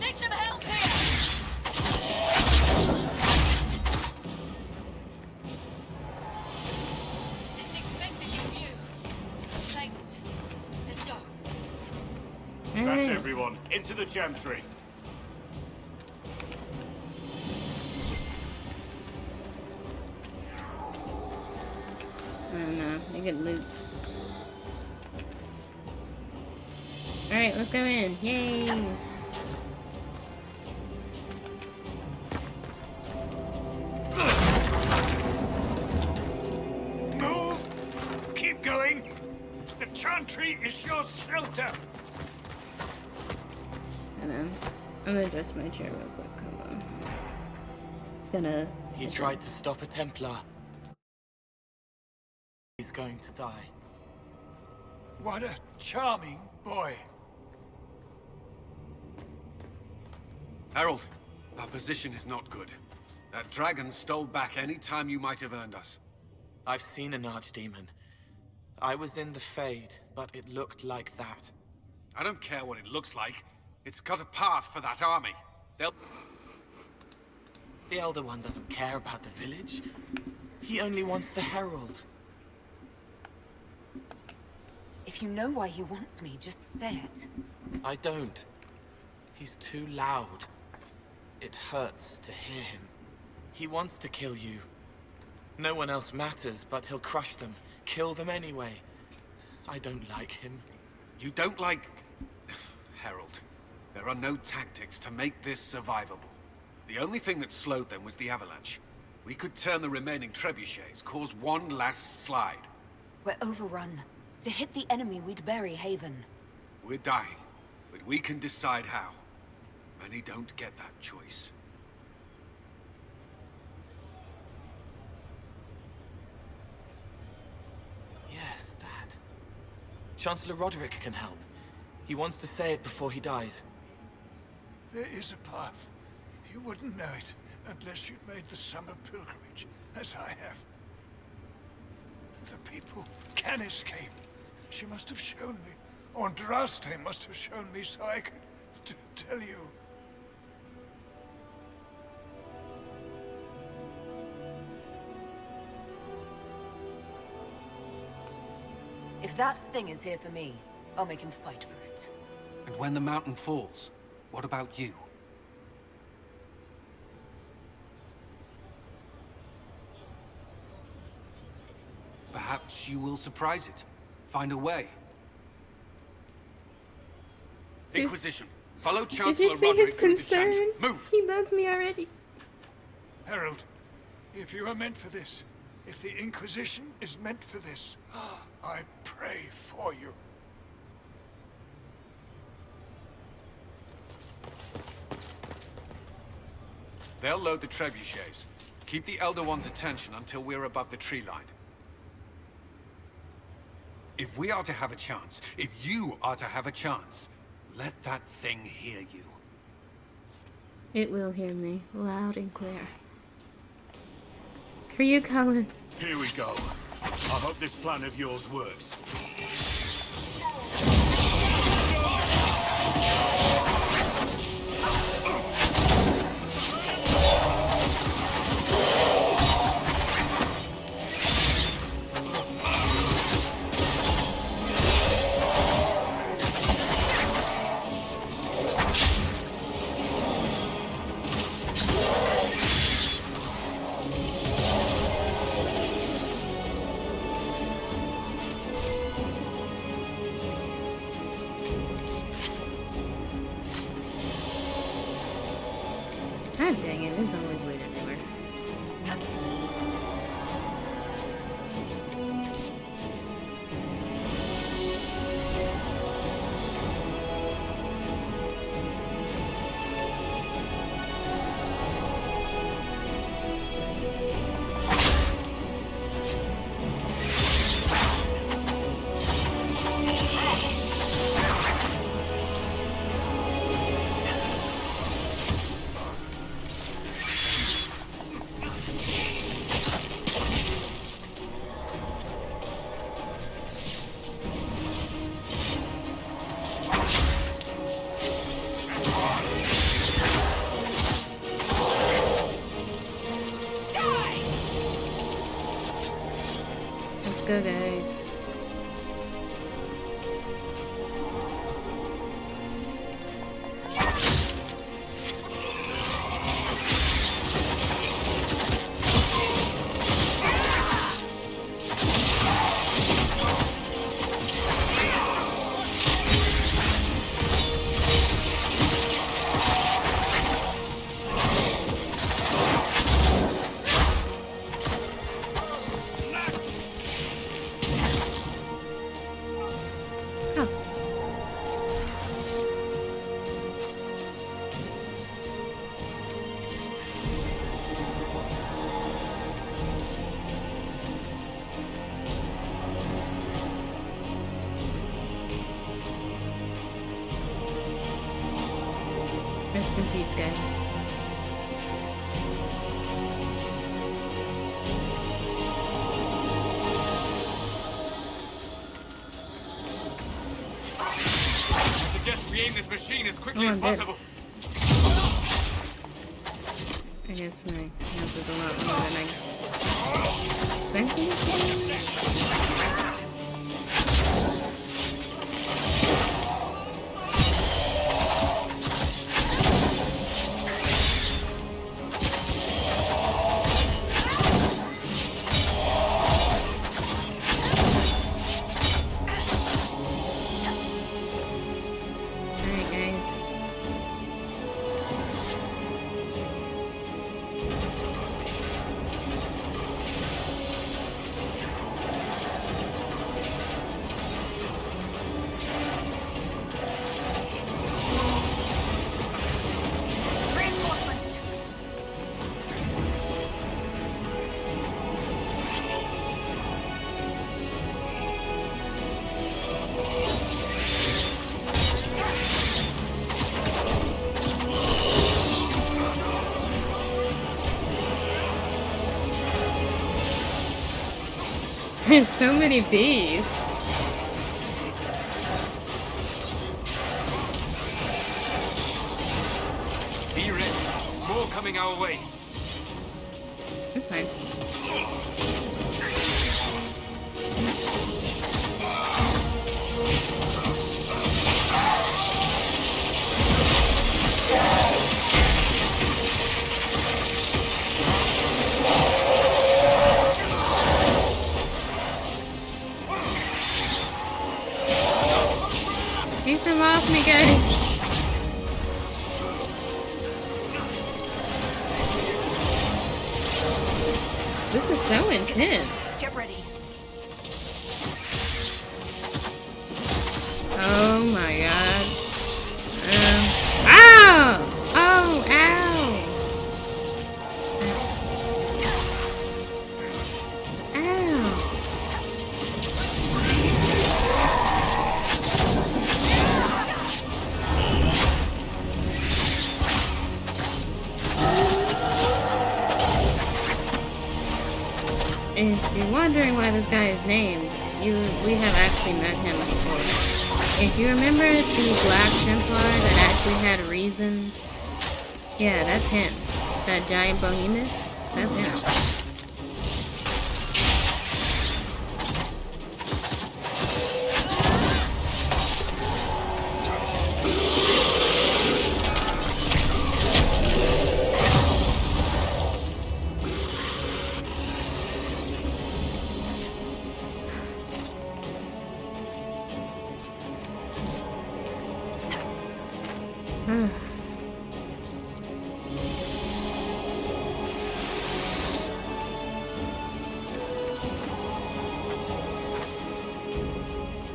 Need some help here.
That's everyone. Into the gentry.
I don't know. You get loot. Alright, let's go in. Yay!
Move! Keep going! The chantry is your shelter!
I know. I'm gonna adjust my chair real quick. Hold on. It's gonna...
He tried to stop a Templar. He's going to die.
What a charming boy.
Harold, our position is not good. That dragon stole back any time you might have earned us.
I've seen an archdemon. I was in the Fade, but it looked like that.
I don't care what it looks like. It's got a path for that army. They'll...
The Elder One doesn't care about the village. He only wants the Herald.
If you know why he wants me, just say it.
I don't. He's too loud. It hurts to hear him. He wants to kill you. No one else matters, but he'll crush them. Kill them anyway. I don't like him.
You don't like... Harold, there are no tactics to make this survivable. The only thing that slowed them was the avalanche. We could turn the remaining trebuchets, cause one last slide.
We're overrun. To hit the enemy, we'd bury Haven.
We're dying, but we can decide how. Many don't get that choice.
Yes, that. Chancellor Roderick can help. He wants to say it before he dies.
There is a path. You wouldn't know it unless you'd made the summer pilgrimage, as I have. The people can escape. She must have shown me. Or Andraste must have shown me so I could tell you.
If that thing is here for me, I'll make him fight for it.
And when the mountain falls, what about you? Perhaps you will surprise it. Find a way. Inquisition. Follow
Did
Chancellor
you see his
Roderick through the
concern?
chantry. Move!
He loves me already.
Harold, if you are meant for this, if the Inquisition is meant for this, I pray for you.
They'll load the trebuchets. Keep the Elder One's attention until we're above the tree line. If we are to have a chance, if you are to have a chance, let that thing hear you.
It will hear me, loud and clear. For you, Colin.
Here we go. I hope this plan of yours works.
God dang it, there's always loot everywhere. Let's go, guys. Rest in peace, guys.
I suggest we aim this machine as quickly as possible.
I guess my health is a lot more than I expected. There's so many bees.
Be ready. More coming our way.
That's fine. Keep them off me, guys. This is so intense.
Get ready.
Oh my god. Ow! Oh, ow! Ow! If you're wondering why this guy is named, we have actually met him before. If you remember the Black Templar that actually had reason, yeah, that's him. That giant behemoth, that's him.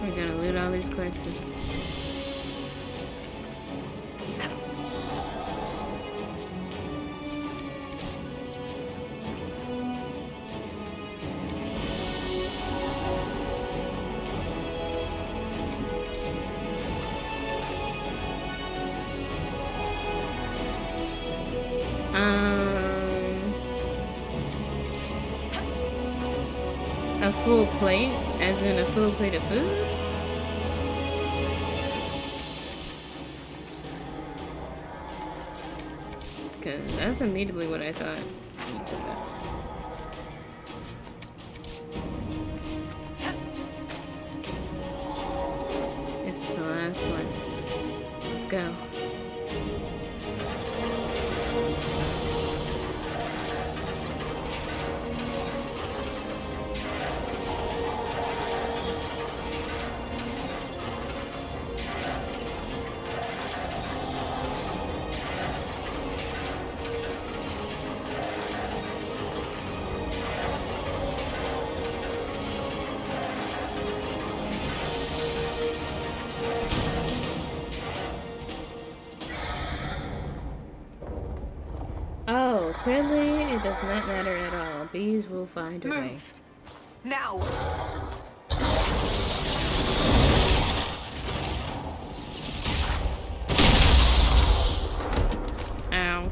We're gonna loot all these corpses. A full plate? As in a full plate of food? Because that's immediately what I thought. This is the last one. Let's go. Oh, clearly it does not matter at all. Bees will find a way.
Now!
Ow.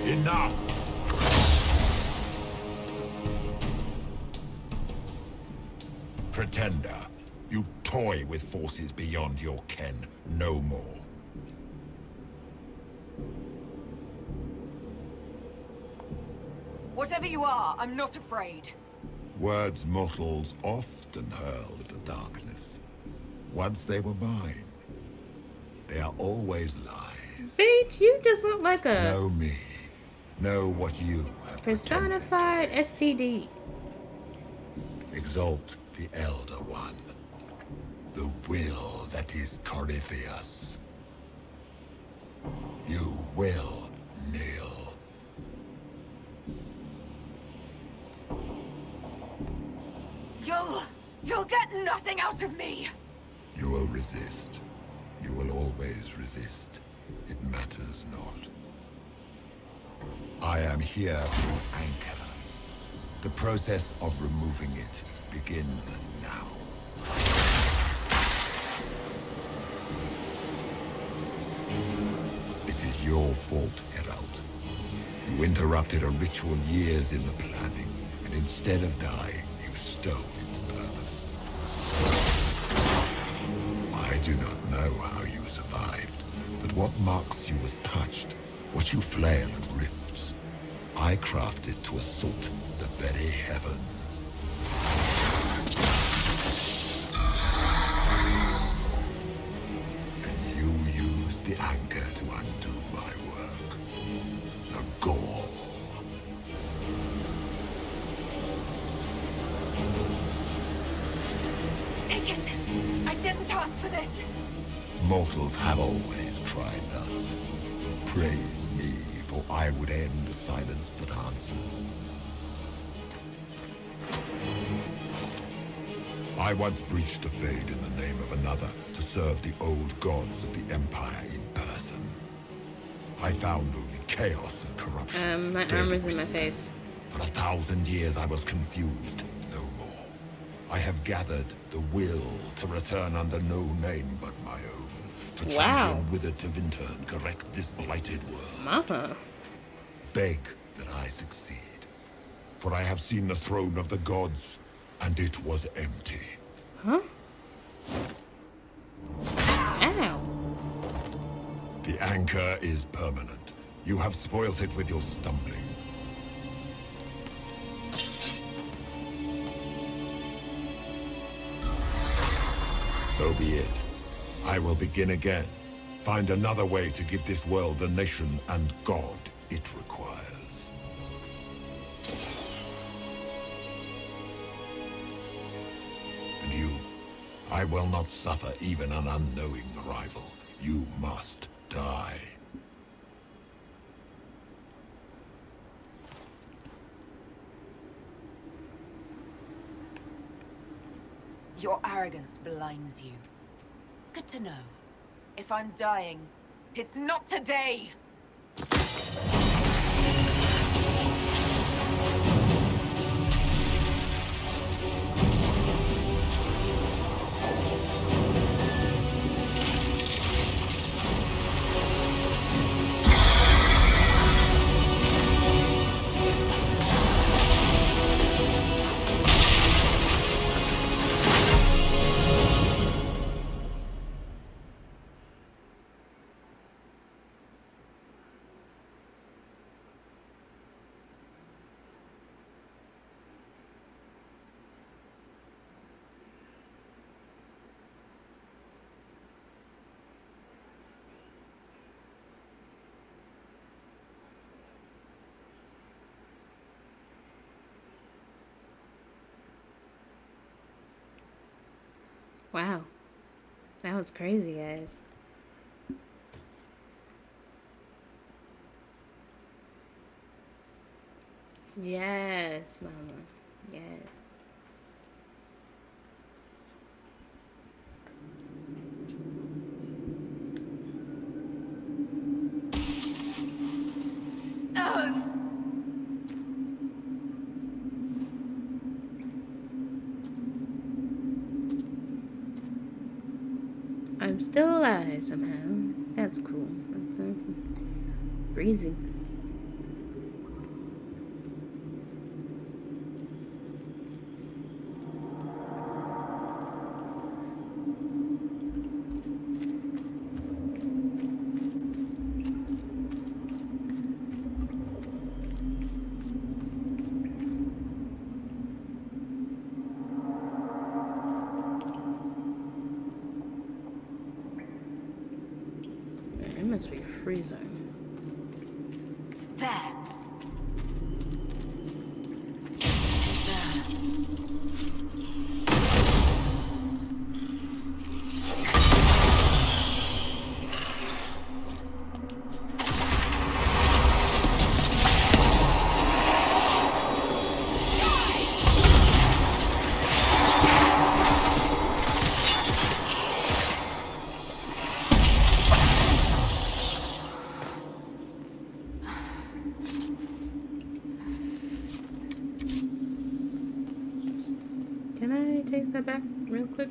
Enough!
Pretender, you toy with forces beyond your ken. No more.
Whatever you are, I'm not afraid.
Words mortals often hurl at the darkness. Once they were mine, they are always lies.
Bitch, you just look like a
Know me. Know what you have
personified STD.
Exalt the Elder One. The will that is Corypheus. You will kneel.
You'll get nothing out of me!
You will resist. You will always resist. It matters not. I am here to anchor. The process of removing it begins now. It is your fault, Herald. You interrupted a ritual years in the planning, and instead of dying, you stole its purpose. I do not know how you survived, but what marks you as touched, what you flail and rifts, I crafted to assault the very heavens. And you used the anchor to undo my work. The gall.
Take it! I didn't ask for this!
Mortals have always tried thus. Praise me, for I would end the silence that answers. I once breached the Fade in the name of another to serve the old gods of the Empire in person. I found only chaos and corruption.
My arm is in my face.
For 1,000 years I was confused, no more. I have gathered the will to return under no name but my own. To champion Wither to Vinter and correct this blighted world.
Mama.
Beg that I succeed. For I have seen the throne of the gods, and it was empty.
Huh? Ow.
The anchor is permanent. You have spoilt it with your stumbling. So be it. I will begin again. Find another way to give this world the nation and God it requires. And you, I will not suffer even an unknowing rival. You must die.
Your arrogance blinds you. Good to know. If I'm dying, it's not today!
Wow. That was crazy, guys. Yes, mama. Yes. I'm still alive somehow. That's cool. That's breezy. It must be freezing.
There.
Can I take that back real quick?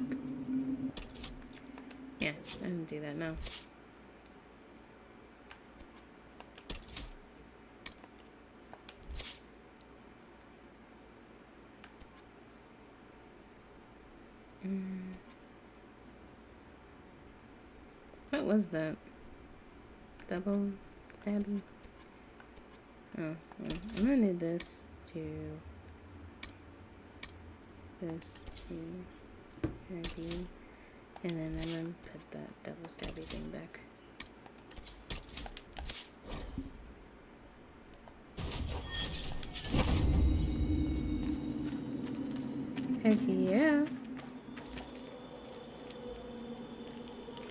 Yeah, I didn't do that, no. What was that? Double stabby? Oh, well, I'm gonna need this to these, and then I'm gonna put that double stabby thing back. Heck yeah.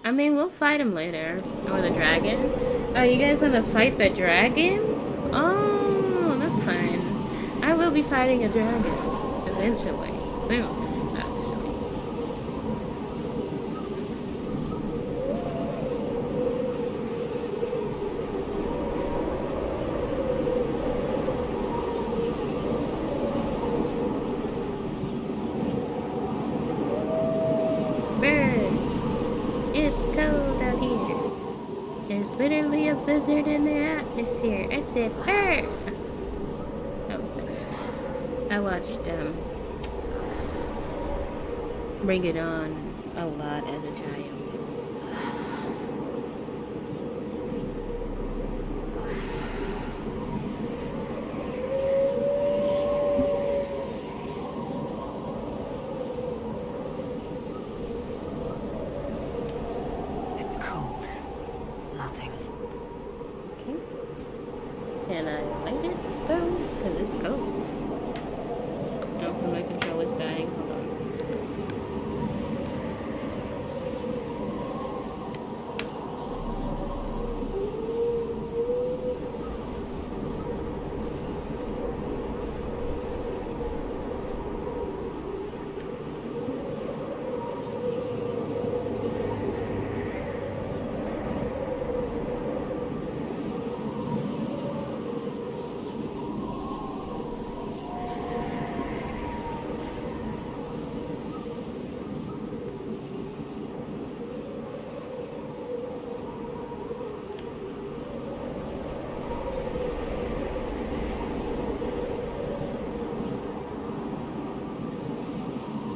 I mean, we'll fight him later. Or the dragon. Oh, you guys want to fight the dragon? Oh, that's fine. I will be fighting a dragon. Eventually. Soon, actually. Bird. It's cold out here. There's literally a blizzard in the atmosphere. I said, bird. Oh, sorry. I watched, Bring It On a lot as a child.
It's cold. Nothing.
Okay. Can I light it though? Because it's cold. Also, my controller's dying. Hold on.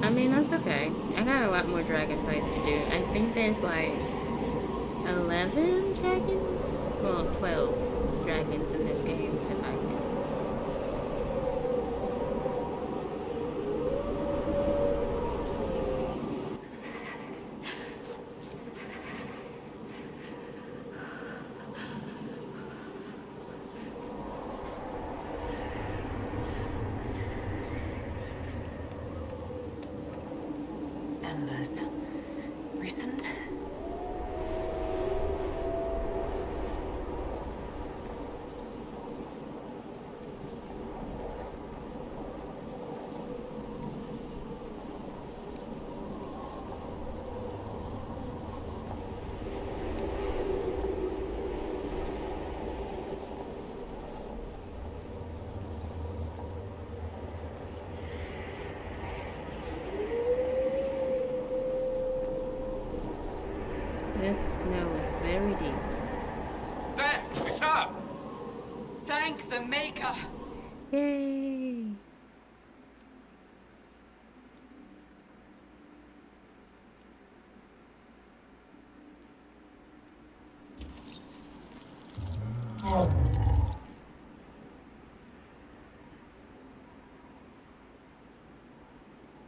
I mean, that's okay. I got a lot more dragon fights to do. I think there's like 11 dragons? Well, 12 dragons in this game to fight.
embers. Recent?
This snow is very deep.
There! It's her!
Thank the Maker!
Yay!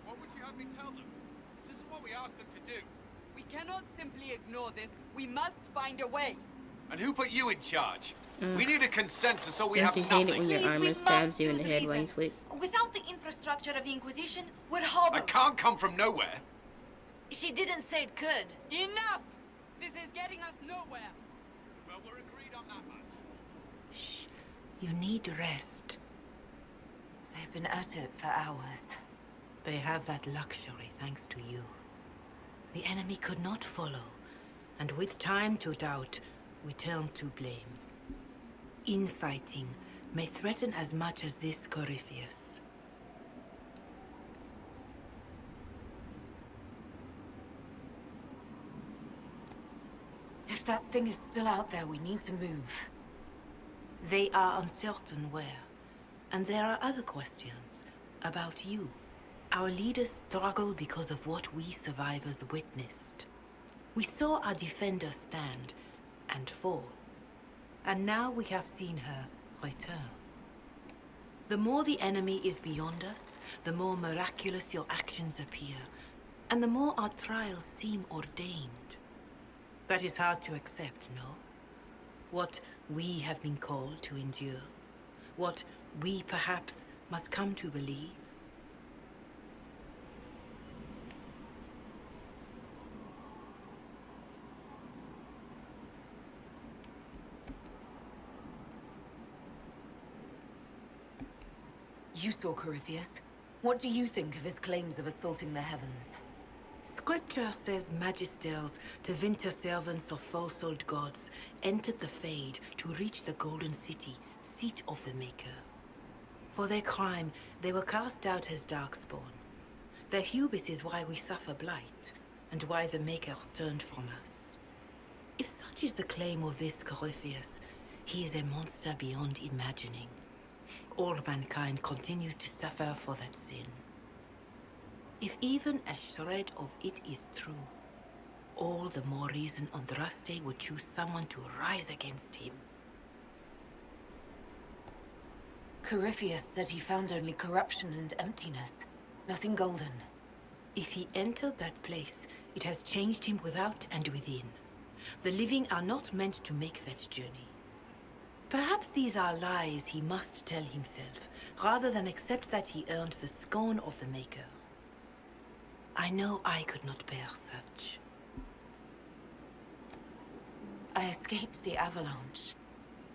What would you have me tell them? This isn't what we asked them to do.
We cannot simply ignore this. We must find a way.
And who put you in charge? We need a consensus so we
Don't
have
you hate
nothing.
it when your
Please, we
armor stabs
must
you in the
use
head while you
reason.
sleep?
Without the infrastructure of the Inquisition, we're
I
hobbled.
can't come from nowhere.
She didn't say it could.
Enough! This is getting us nowhere.
Well, we're agreed on that much.
Shh. You need rest.
They've been at it for hours.
They have that luxury thanks to you. The enemy could not follow, and with time to doubt, we turn to blame. Infighting may threaten as much as this Corypheus.
If that thing is still out there, we need to move.
They are uncertain where, and there are other questions about you. Our leaders struggle because of what we survivors witnessed. We saw our defender stand and fall, and now we have seen her return. The more the enemy is beyond us, the more miraculous your actions appear, and the more our trials seem ordained. That is hard to accept, no? What we have been called to endure, what we perhaps must come to believe.
You saw Corypheus. What do you think of his claims of assaulting the heavens?
Scripture says magisters, Tevinter servants of false-old gods, entered the Fade to reach the Golden City, seat of the Maker. For their crime, they were cast out as Darkspawn. Their hubris is why we suffer blight, and why the Maker turned from us. If such is the claim of this Corypheus, he is a monster beyond imagining. All mankind continues to suffer for that sin. If even a shred of it is true, all the more reason Andraste would choose someone to rise against him.
Corypheus said he found only corruption and emptiness. Nothing golden.
If he entered that place, it has changed him without and within. The living are not meant to make that journey. Perhaps these are lies he must tell himself, rather than accept that he earned the scorn of the Maker. I know I could not bear such.
I escaped the avalanche.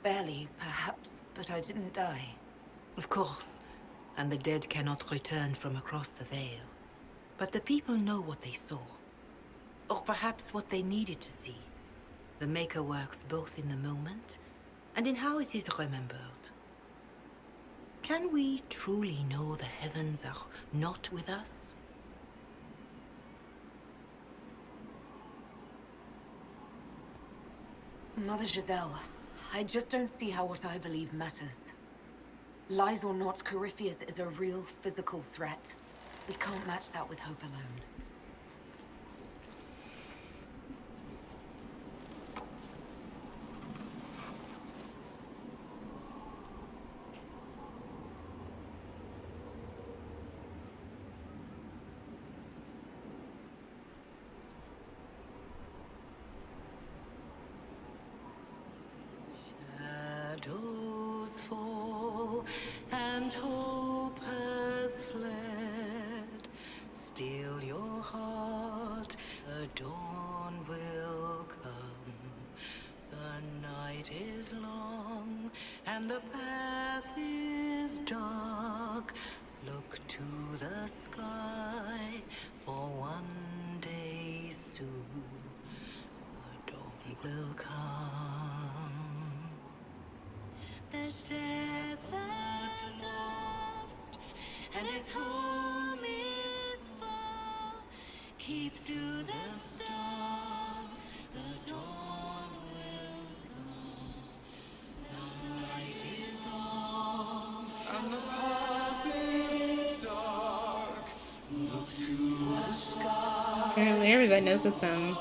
Barely, perhaps, but I didn't die.
Of course, and the dead cannot return from across the veil. But the people know what they saw. Or perhaps what they needed to see. The Maker works both in the moment and in how it is remembered. Can we truly know the heavens are not with us?
Mother Giselle, I just don't see how what I believe matters. Lies or not, Corypheus is a real physical threat. We can't match that with hope alone.
Shadows fall and hope has fled. Still your heart sky, for one day soon the dawn will come.
The shepherd's lost, and his home is far. Keep to the stars, the dawn will come. The night is long, and the path is dark. Look to the sky.
Apparently everybody knows the song.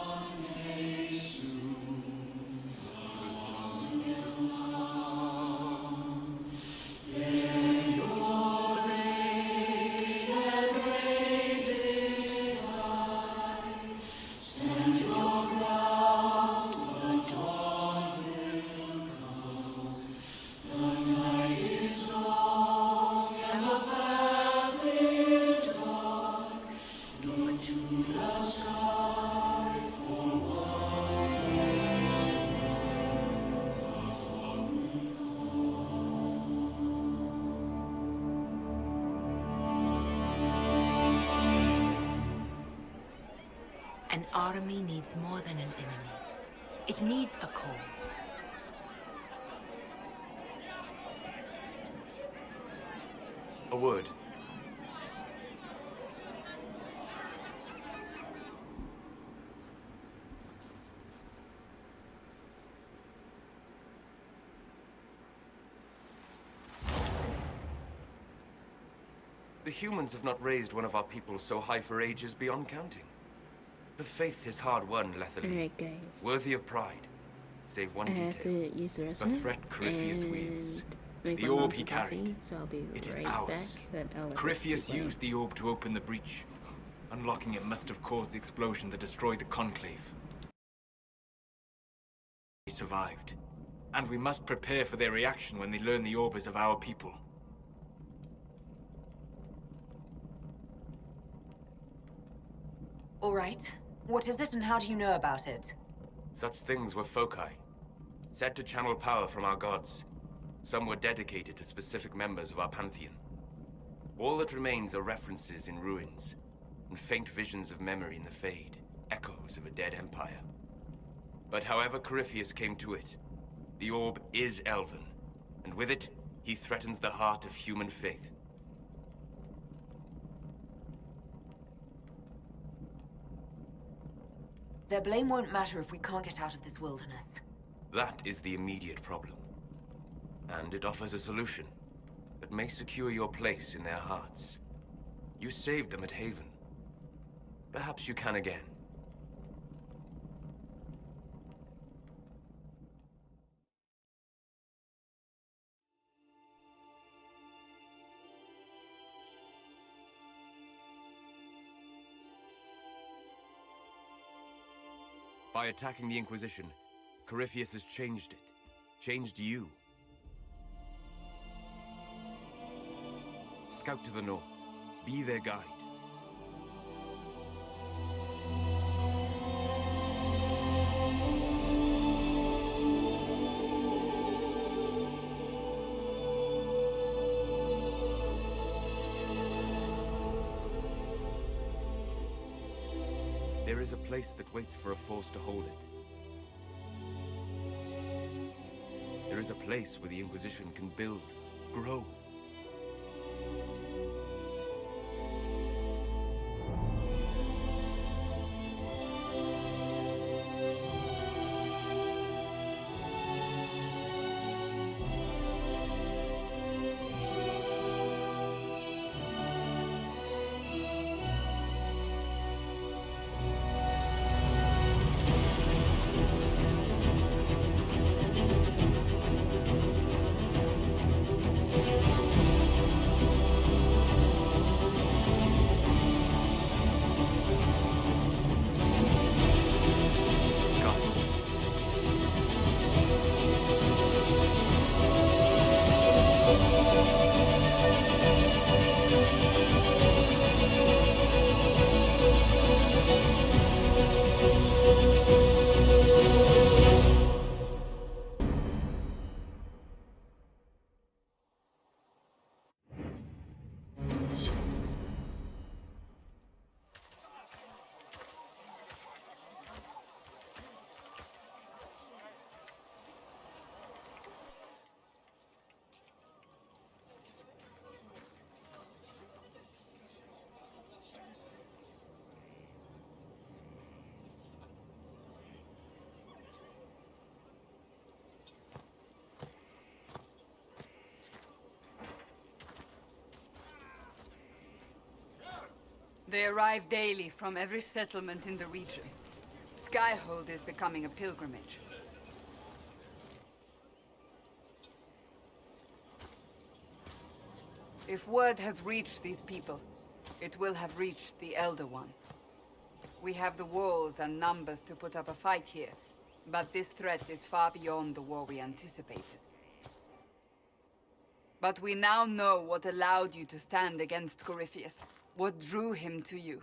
An army needs more than an enemy. It needs a cause.
A word. The humans have not raised one of our people so high for ages beyond counting. The faith is hard-won, Letherly.
Alright, guys.
Worthy of pride. Save one
I have
detail.
to use the
The
restroom.
threat Corypheus
and
wields.
make
The
my
orb he
some coffee,
carried.
So I'll be
It is
right
ours.
back. Then I'll let this
Corypheus
keep playing.
used the orb to open the breach. Unlocking it must have caused the explosion that destroyed the Conclave. He survived. And we must prepare for their reaction when they learn the orb is of our people.
All right. What is it and how do you know about it?
Such things were foci, said to channel power from our gods. Some were dedicated to specific members of our pantheon. All that remains are references in ruins, and faint visions of memory in the Fade, echoes of a dead empire. But however Corypheus came to it, the orb is elven, and with it, he threatens the heart of human faith.
Their blame won't matter if we can't get out of this wilderness.
That is the immediate problem. And it offers a solution that may secure your place in their hearts. You saved them at Haven. Perhaps you can again. By attacking the Inquisition, Corypheus has changed it. Changed you. Scout to the north. Be their guide. There is a place that waits for a force to hold it. There is a place where the Inquisition can build, grow.
They arrive daily from every settlement in the region. Skyhold is becoming a pilgrimage. If word has reached these people, it will have reached the Elder One. We have the walls and numbers to put up a fight here, but this threat is far beyond the war we anticipated. But we now know what allowed you to stand against Corypheus, what drew him to you.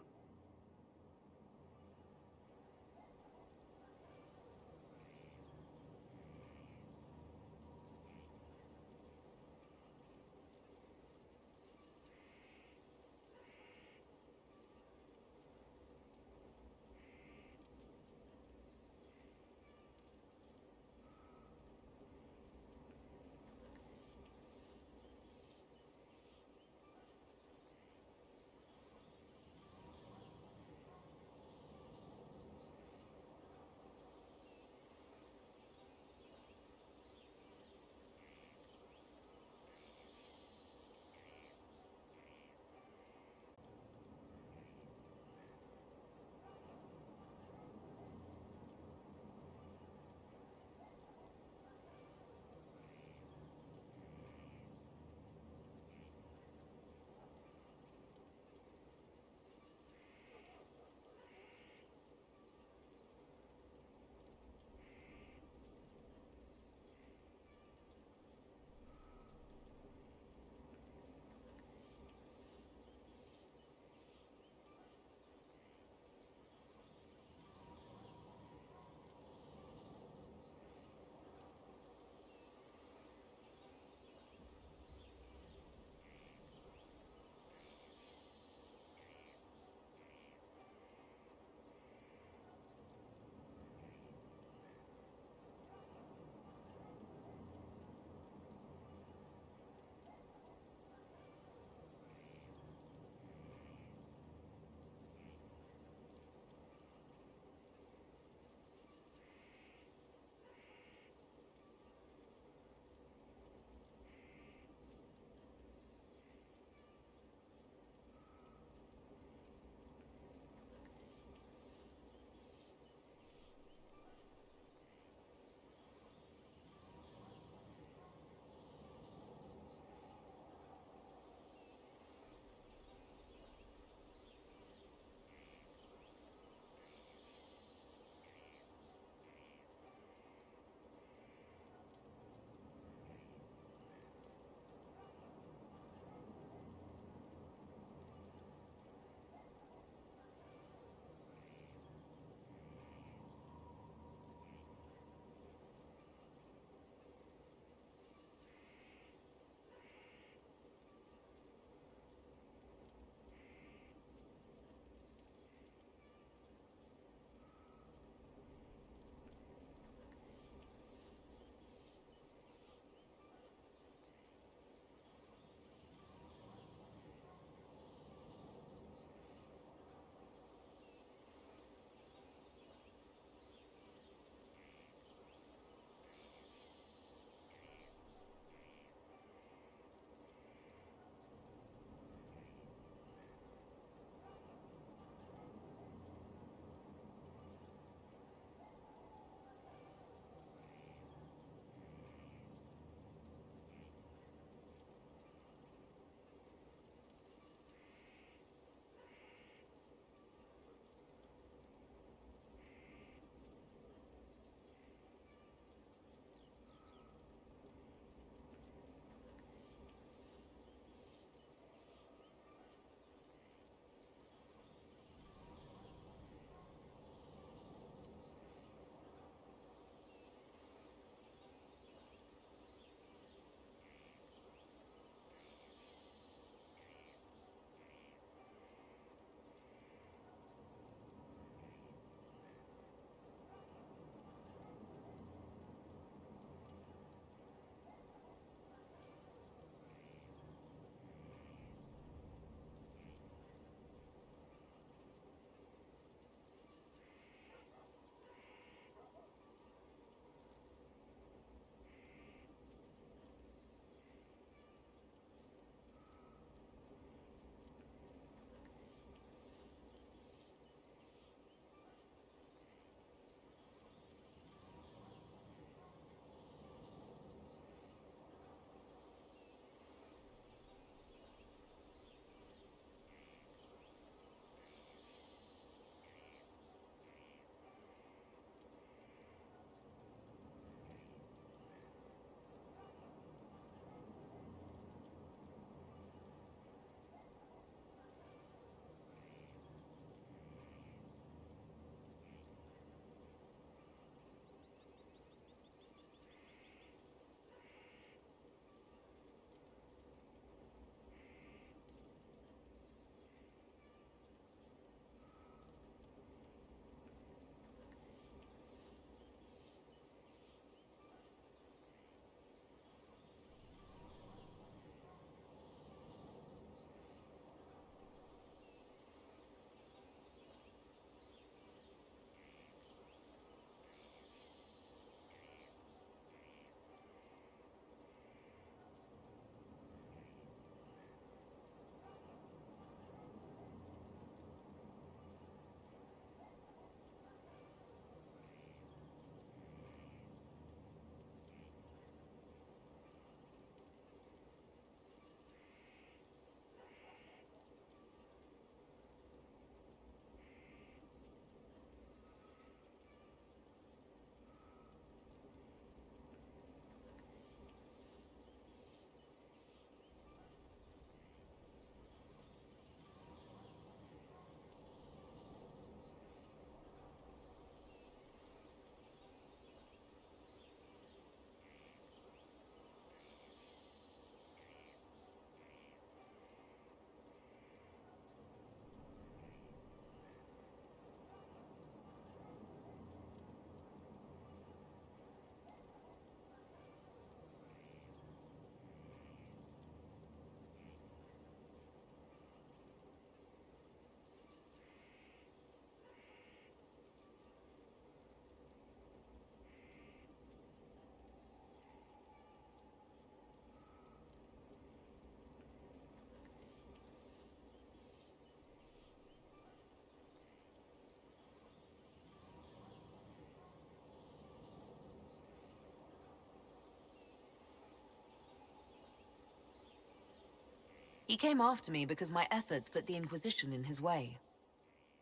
He came after me because my efforts put the Inquisition in his way.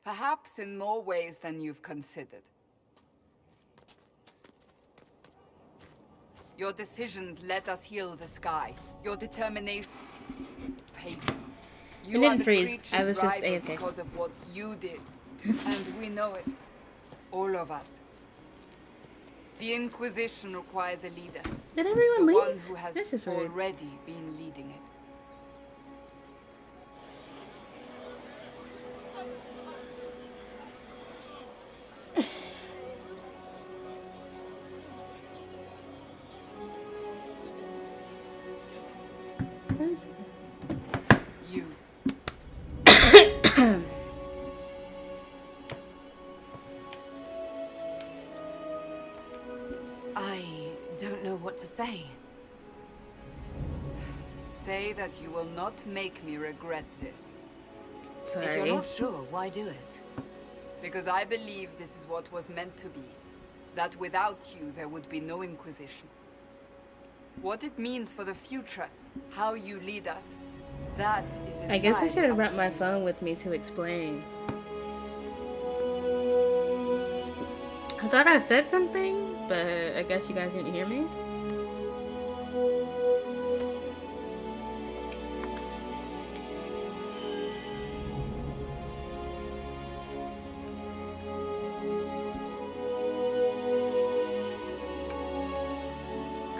Perhaps in more ways than you've considered. Your decisions let us heal the sky. Your determination paid. You
didn't
are the
freeze.
creature's
I was just
rival
AFK.
because of what you did. And we know it. All of us. The Inquisition requires a leader.
Did everyone
the
leave?
one who has
This is rude.
already been leading it. You.
I don't know what to say.
Say that you will not make me regret this.
Sorry.
If you're not sure, why do it?
Because I believe this is what was meant to be. That without you, there would be no Inquisition. What it means for the future, how you lead us, that is
I guess I should have
entirely
brought my phone with me to explain. I thought I said something, but I guess you guys didn't hear me.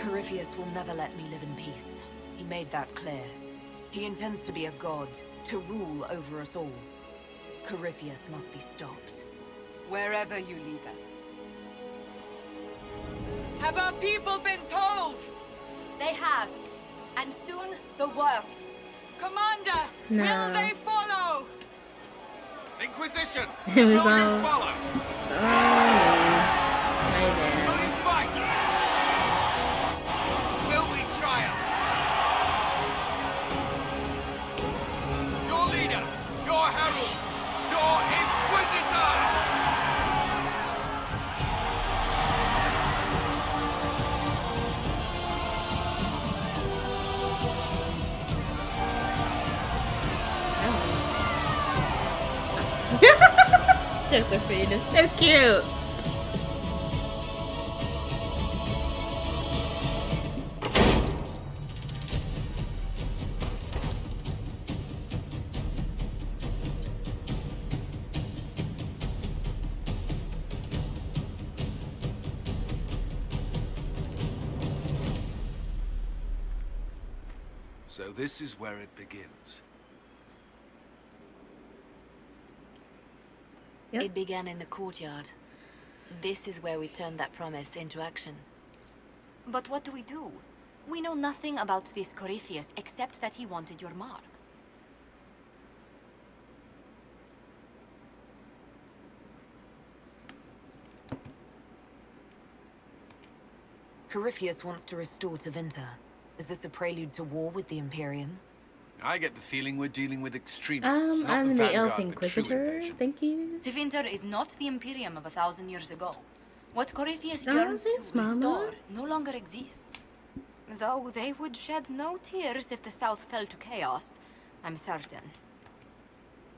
Corypheus will never let me live in peace. He made that clear. He intends to be a god, to rule over us all. Corypheus must be stopped.
Wherever you lead us. Have our people been told?
They have. And soon, the world.
Commander,
No.
will they follow?
Inquisition!
It was
will
all-
you follow?
My bad.
Will you fight? Will we triumph? Your leader, your herald, your inquisitor!
Josephine is so cute.
So this is where it begins.
Yep.
It began in the courtyard. This is where we turned that promise into action.
But what do we do? We know nothing about this Corypheus except that he wanted your mark.
Corypheus wants to restore Tevinter. Is this a prelude to war with the Imperium?
I get the feeling we're dealing with extremists, not
I'm
the
the Elf
vanguard of a true
Inquisitor.
invasion.
Thank you.
Tevinter is not the Imperium of 1,000 years ago. What Corypheus
Oh,
yearns
thanks,
to
Mama.
restore no longer exists. Though they would shed no tears if the South fell to chaos, I'm certain.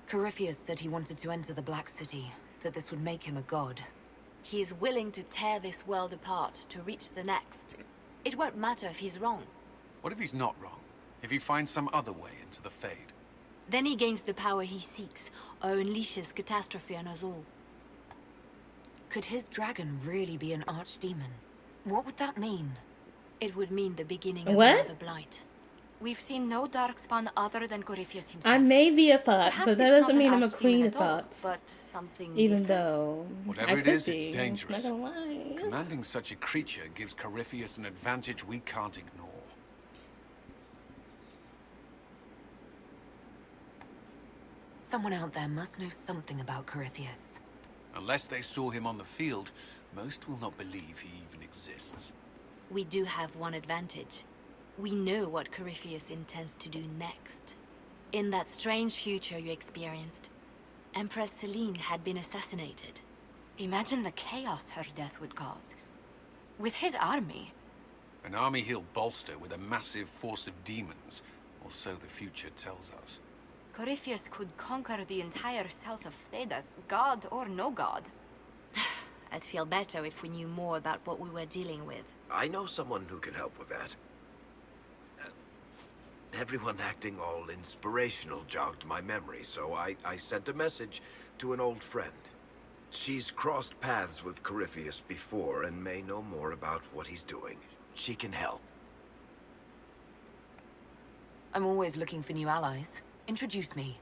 Corypheus said he wanted to enter the Black City, that this would make him a god.
He is willing to tear this world apart to reach the next. It won't matter if he's wrong.
What if he's not wrong? If he finds some other way into the Fade?
Then he gains the power he seeks, or unleashes catastrophe on us all.
Could his dragon really be an archdemon? What would that mean?
It would mean the beginning of
What?
another blight.
We've seen no darkspawn other than Corypheus himself.
I may be a thought,
Perhaps
but that
it's
doesn't
not
mean
an
I'm a
archdemon
queen of
at all,
thoughts.
but something
Even
different.
though
Whatever
I
it
could
is, it's
be.
dangerous.
Not gonna lie.
Commanding such a creature gives Corypheus an advantage we can't ignore.
Someone out there must know something about Corypheus.
Unless they saw him on the field, most will not believe he even exists.
We do have one advantage. We know what Corypheus intends to do next. In that strange future you experienced, Empress Celine had been assassinated.
Imagine the chaos her death would cause. With his army.
An army he'll bolster with a massive force of demons, Or so the future tells us.
Corypheus could conquer the entire south of Thedas, god or no god.
I'd feel better if we knew more about what we were dealing with.
I know someone who can help with that. Everyone acting all inspirational jogged my memory, so I sent a message to an old friend. She's crossed paths with Corypheus before and may know more about what he's doing. She can help.
I'm always looking for new allies. Introduce me.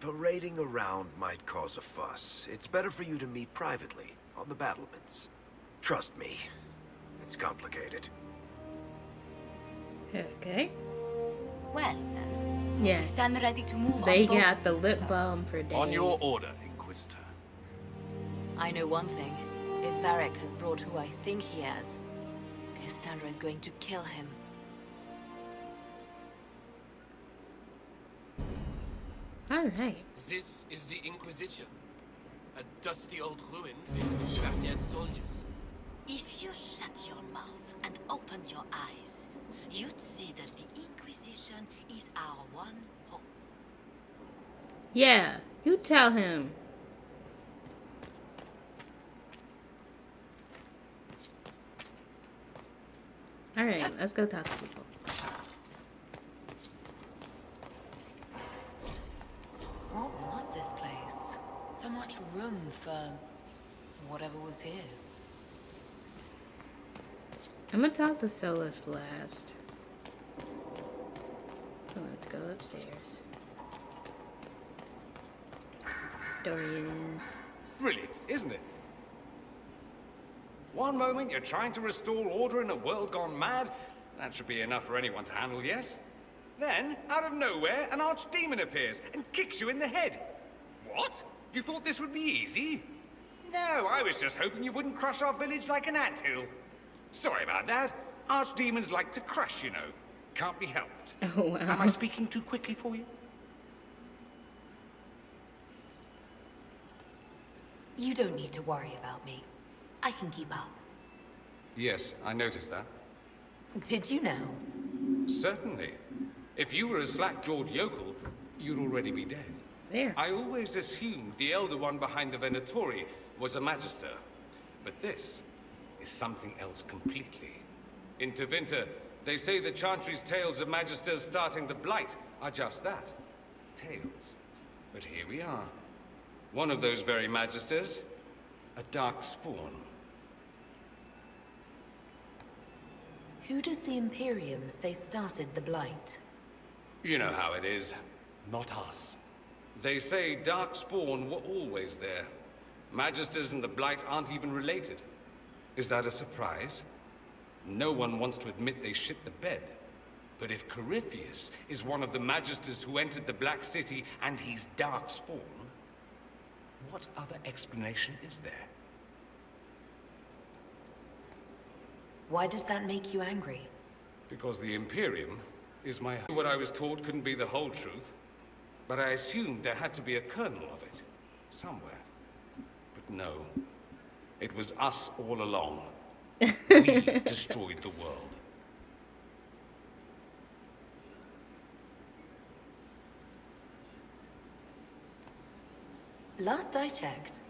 Parading around might cause a fuss. It's better for you to meet privately, on the battlements. Trust me, it's complicated.
Okay.
Well, then.
Yes.
We stand ready to move
They
on both
got the
these
lip
terms.
balm for days.
On your order, Inquisitor.
I know one thing. If Varric has brought who I think he has, Cassandra is going to kill him.
Alright.
This is the Inquisition. A dusty old ruin filled with Spartan soldiers.
If you shut your mouth and opened your eyes, you'd see that the Inquisition is our one hope.
Yeah, you tell him. Alright, let's go talk to people.
What was this place? So much room for whatever was here.
I'm gonna talk to Solus last. So let's go upstairs. Dorian.
Brilliant, isn't it? One moment you're trying to restore order in a world gone mad. That should be enough for anyone to handle, yes? Then, out of nowhere, an archdemon appears and kicks you in the head. What? You thought this would be easy? No, I was just hoping you wouldn't crush our village like an anthill. Sorry about that. Archdemons like to crush, you know. Can't be helped.
Oh, wow.
Am I speaking too quickly for you?
You don't need to worry about me. I can keep up.
Yes, I noticed that.
Did you know?
Certainly. If you were a slack-jawed yokel, you'd already be dead.
There.
I always assumed the Elder One behind the Venatori was a Magister. But this is something else completely. In Tevinter, they say the Chantry's tales of Magisters starting the Blight are just that. Tales. But here we are. One of those very Magisters, a dark spawn.
Who does the Imperium say started the Blight?
You know how it is. Not us. They say Darkspawn were always there. Magisters and the Blight aren't even related. Is that a surprise? No one wants to admit they shit the bed. But if Corypheus is one of the Magisters who entered the Black City and he's Darkspawn, what other explanation is there?
Why does that make you angry?
Because the Imperium is my... What I was taught couldn't be the whole truth, but I assumed there had to be a kernel of it, somewhere. But no, it was us all along. We destroyed the world.
Last I checked,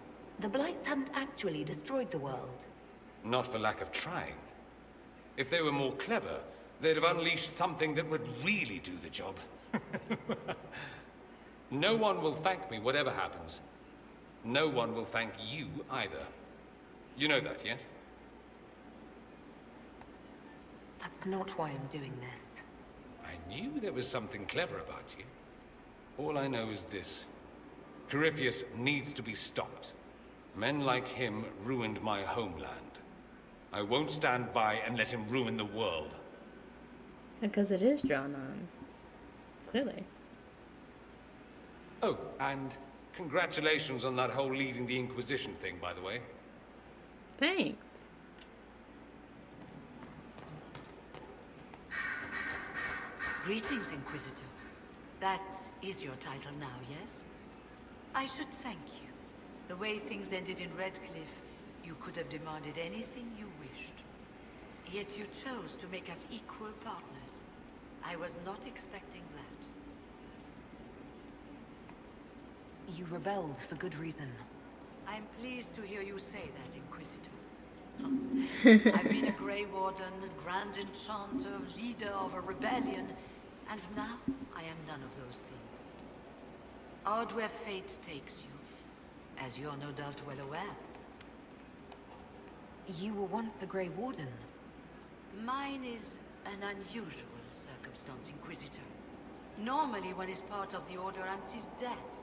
the Blights hadn't actually destroyed the world.
Not for lack of trying. If they were more clever, they'd have unleashed something that would really do the job. No one will thank me, whatever happens. No one will thank you either. You know that, yes?
That's not why I'm doing this.
I knew there was something clever about you. All I know is this. Corypheus needs to be stopped. Men like him ruined my homeland. I won't stand by and let him ruin the world.
Because it is drawn on. Clearly.
Oh, and congratulations on that whole leading the Inquisition thing, by the way.
Thanks.
Greetings, Inquisitor. That is your title now, yes? I should thank you. The way things ended in Redcliffe, you could have demanded anything you wished.
Yet you chose to make us equal partners. I was not expecting that.
You rebelled for good reason.
I'm pleased to hear you say that, Inquisitor. I've been a Grey Warden, Grand Enchanter, leader of a rebellion, and now I am none of those things. Odd where fate takes you, as you're no doubt well aware.
You were once a Grey Warden.
Mine is an unusual circumstance, Inquisitor. Normally one is part of the Order until death.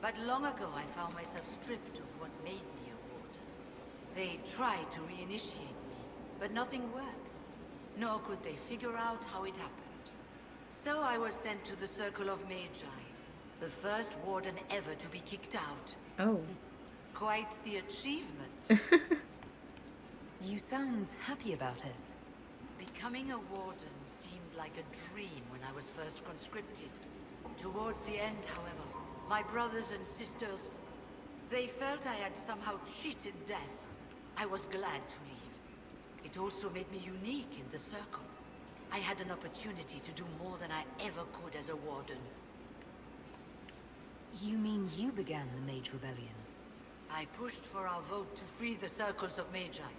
But long ago I found myself stripped of what made me a warden. They tried to reinitiate me, but nothing worked. Nor could they figure out how it happened. So I was sent to the Circle of Magi, the first warden ever to be kicked out.
Oh.
Quite the achievement.
You sound happy about it.
Becoming a warden seemed like a dream when I was first conscripted. Towards the end, however, my brothers and sisters, they felt I had somehow cheated death. I was glad to leave. It also made me unique in the Circle. I had an opportunity to do more than I ever could as a warden.
You mean you began the Mage Rebellion?
I pushed for our vote to free the Circles of Magi.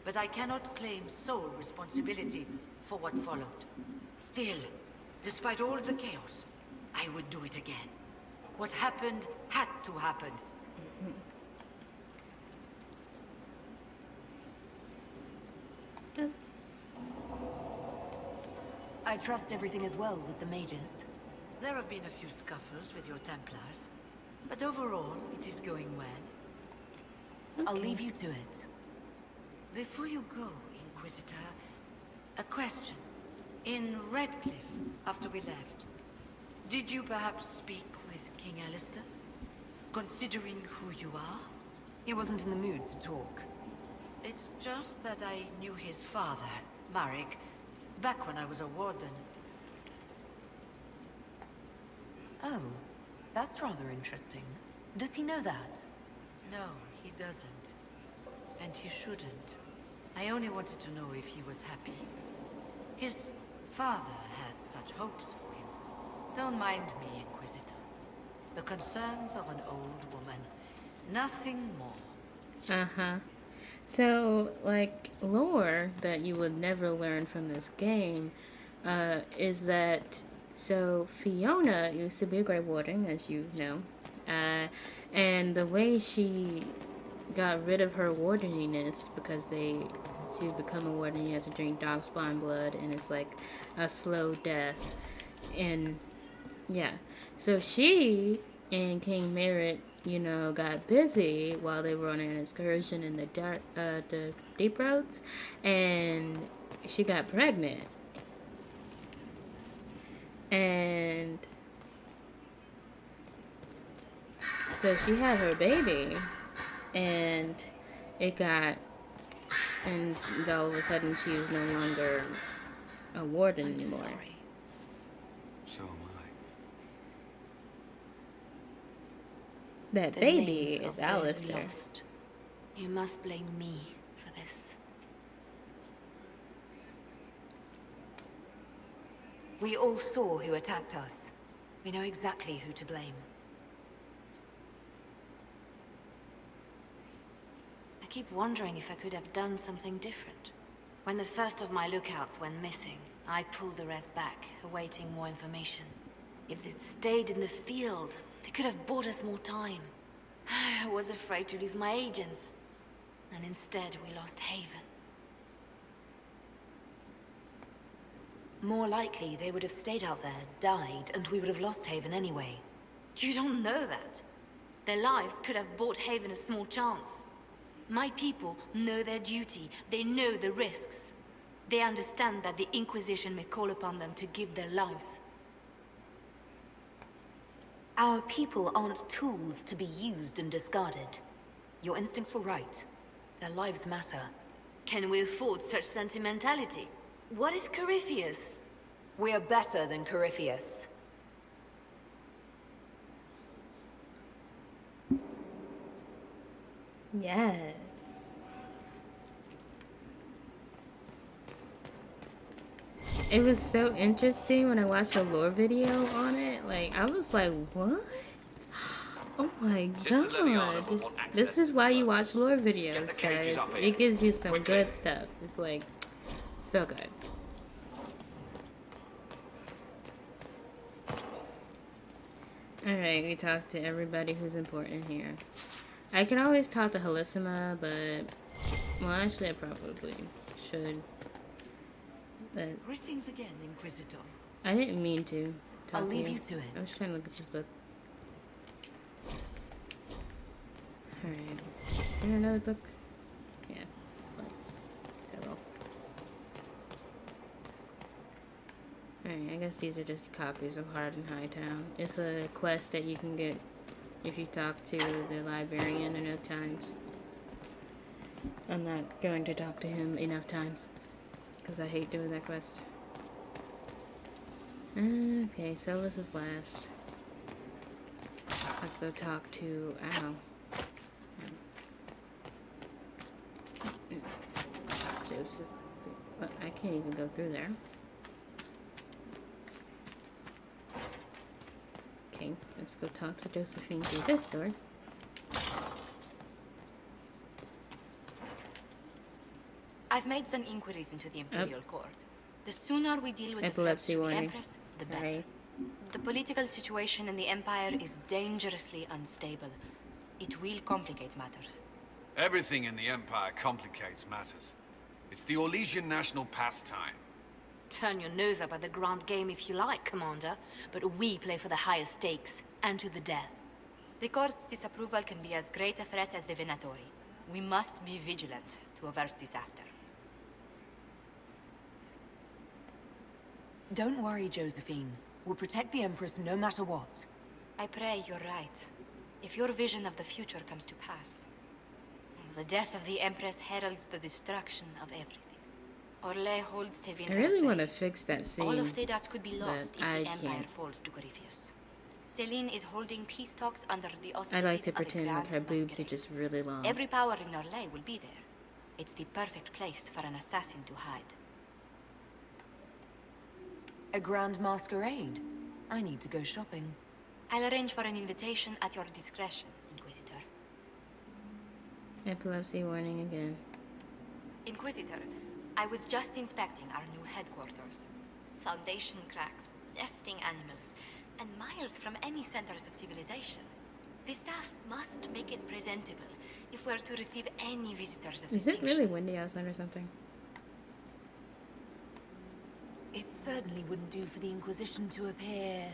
But I cannot claim sole responsibility for what followed. Still, despite all the chaos, I would do it again. What happened had to happen.
I trust everything is well with the mages.
There have been a few scuffles with your Templars, but overall, it is going well.
Okay. I'll leave you to it.
Before you go, Inquisitor, a question. In Redcliffe, after we left, did you perhaps speak with King Alistair? Considering who you are?
He wasn't in the mood to talk.
It's just that I knew his father, Marek, back when I was a warden.
Oh, that's rather interesting. Does he know that?
No, he doesn't. And he shouldn't. I only wanted to know if he was happy. His father had such hopes for him. Don't mind me, Inquisitor. The concerns of an old woman. Nothing more.
Uh-huh. So, like, lore that you would never learn from this game is that, so Fiona used to be a Grey Warden, as you know, and the way she got rid of her wardeniness, because to become a warden you have to drink darkspawn blood, and it's like a slow death, and yeah, so she and King Merritt, you know, got busy while they were on an excursion in the deep roads, and she got pregnant, and so she had her baby, and and all of a sudden she was no longer a warden anymore.
Sorry.
So am
That
The
baby
names
is
of those we
Alistair.
lost. You must blame me for this.
We all saw who attacked us. We know exactly who to blame.
I keep wondering if I could have done something different. When the first of my lookouts went missing, I pulled the rest back, awaiting more information. If they'd stayed in the field, they could have bought us more time. I was afraid to lose my agents, and instead we lost Haven.
More likely, they would have stayed out there, died, and we would have lost Haven anyway.
You don't know that. Their lives could have bought Haven a small chance. My people know their duty. They know the risks. They understand that the Inquisition may call upon them to give their lives.
Our people aren't tools to be used and discarded. Your instincts were right. Their lives matter.
Can we afford such sentimentality? What if Corypheus...
We're better than Corypheus.
Yes. It was so interesting when I watched a lore video on it. Like, I was like, what? Oh my god. This is why you watch lore videos, guys. It gives you some good stuff. It's like, so good. Alright, we talked to everybody who's important here. I can always talk to Halissima, but... Well, actually, I probably should. But
Greetings again, Inquisitor.
I didn't mean to talk
I'll
to
leave
you.
you to it.
I was trying to look at this book. Alright. Is there another book? Yeah. It's like several. Alright, I guess these are just copies of Hard and Hightown. It's a quest that you can get if you talk to the librarian enough times. I'm not going to talk to him enough times because I hate doing that quest. Okay, so this is last. Let's go talk to... Ow. Joseph. But I can't even go through there. Okay, let's go talk to Josephine through this door.
I've made some inquiries into the Imperial Court. The sooner we deal with
Epilepsy
the threats to the
warning.
Empress, the better.
Sorry.
The political situation in the Empire is dangerously unstable. It will complicate matters.
Everything in the Empire complicates matters. It's the Orlesian national pastime.
Turn your nose up at the grand game if you like, Commander, but we play for the higher stakes, and to the death.
The court's disapproval can be as great a threat as the Venatori. We must be vigilant to avert disaster.
Don't worry, Josephine. We'll protect the Empress no matter what.
I pray you're right. If your vision of the future comes to pass, the death of the Empress heralds the destruction of everything. Orlais holds Tevinter.
I really want to fix that scene.
All of Tedas could be lost if
I
the Empire
can't.
falls to Corypheus. Selene is holding peace talks under the
I
auspices
like to
of a
pretend that
grand
her boobs are
masquerade.
just really long.
Every power in Orlais will be there. It's the perfect place for an assassin to hide.
A grand masquerade? I need to go shopping.
I'll arrange for an invitation at your discretion, Inquisitor.
Epilepsy warning again.
Inquisitor, I was just inspecting our new headquarters. Foundation cracks, nesting animals, and miles from any centers of civilization. The staff must make it presentable if we're to receive any visitors of
Is it really windy outside or something?
It certainly wouldn't do for the Inquisition to appear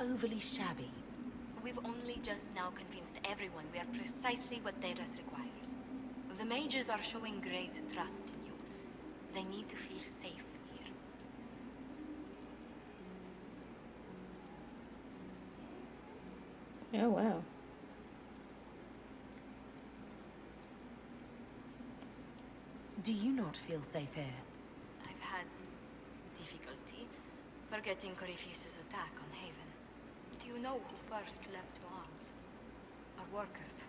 overly shabby.
We've only just now convinced everyone we are precisely what Thedas requires. The mages are showing great trust in you. They need to feel safe here.
Oh, wow.
Do you not feel safe here?
I've had difficulty forgetting Corypheus' attack on Haven. Do you know who first leapt to arms? Our workers.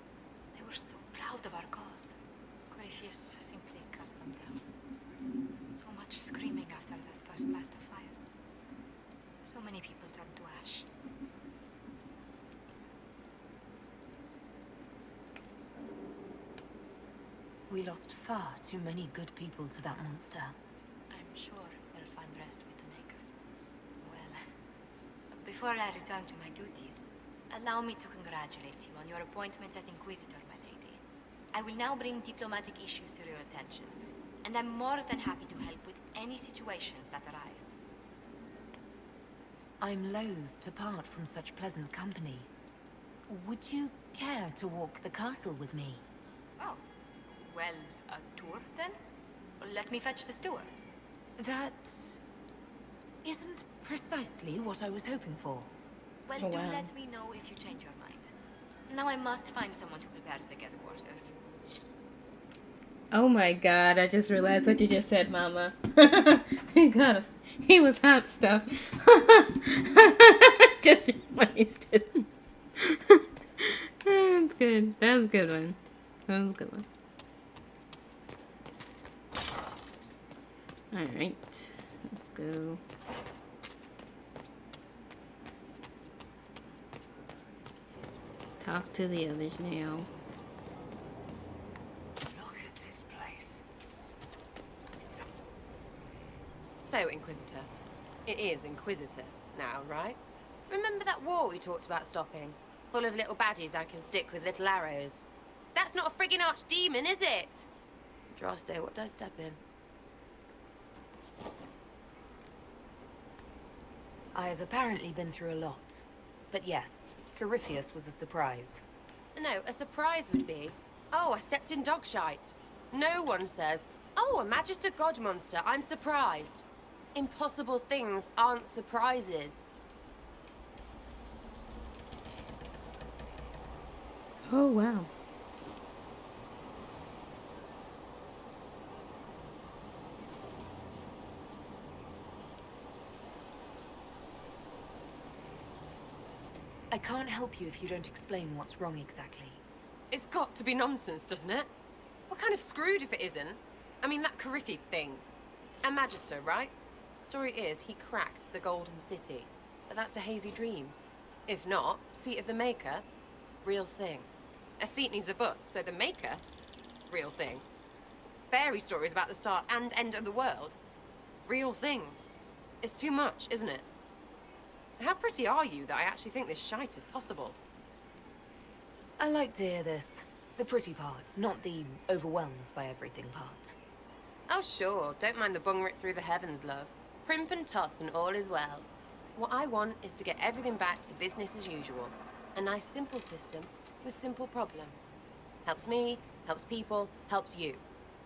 They were so proud of our cause. Corypheus simply cut them down. So much screaming after that first blast of fire. So many people turned to ash.
We lost far too many good people to that monster.
I'm sure they'll find rest with the Maker. Well, before I return to my duties, allow me to congratulate you on your appointment as Inquisitor, my lady. I will now bring diplomatic issues to your attention, and I'm more than happy to help with any situations that arise.
I'm loath to part from such pleasant company. Would you care to walk the castle with me?
Oh, well, a tour then? Let me fetch the steward.
That isn't precisely what I was hoping for.
Well,
Oh,
do
wow.
let me know if you change your mind. Now I must find someone to prepare the guest quarters.
Oh my god, I just realized what you just said, Mama. He was hot stuff. Just realized it. That's good. That was a good one. That was a good one. Alright. Let's go. Talk to the others now.
Look at this place.
So, Inquisitor. It is Inquisitor now, right? Remember that war we talked about stopping? Full of little baddies I can stick with little arrows. That's not a friggin' archdemon, is it? Drosto, what did I step in?
I have apparently been through a lot. But yes, Corypheus was a surprise.
No, a surprise would be, oh, I stepped in dog shite. No one says, oh, a Magister God monster, I'm surprised. Impossible things aren't surprises.
Oh, wow.
I can't help you if you don't explain what's wrong exactly.
It's got to be nonsense, doesn't it? We're kind of screwed if it isn't. I mean, that Corypheus thing. A Magister, right? Story is, he cracked the Golden City. But that's a hazy dream. If not, seat of the Maker, real thing. A seat needs a book, so the Maker, real thing. Fairy stories about the start and end of the world, real things. It's too much, isn't it? How pretty are you that I actually think this shite is possible?
I like to hear this. The pretty part, not the overwhelmed by everything part.
Oh sure, don't mind the bung rip through the heavens, love. Primp and toss and all is well. What I want is to get everything back to business as usual. A nice simple system with simple problems. Helps me, helps people, helps you.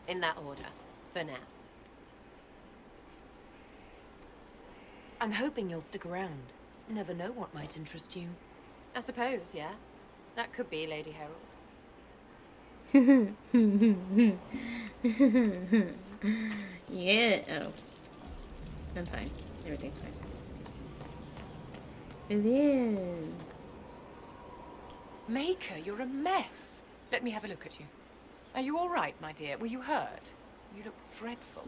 In that order, for now.
I'm hoping you'll stick around. Never know what might interest you.
I suppose, yeah. That could be Lady Herald.
Yeah. Oh. I'm fine. Everything's fine. Vivian.
Maker, you're a mess. Let me have a look at you. Are you all right, my dear? Were you hurt? You look dreadful.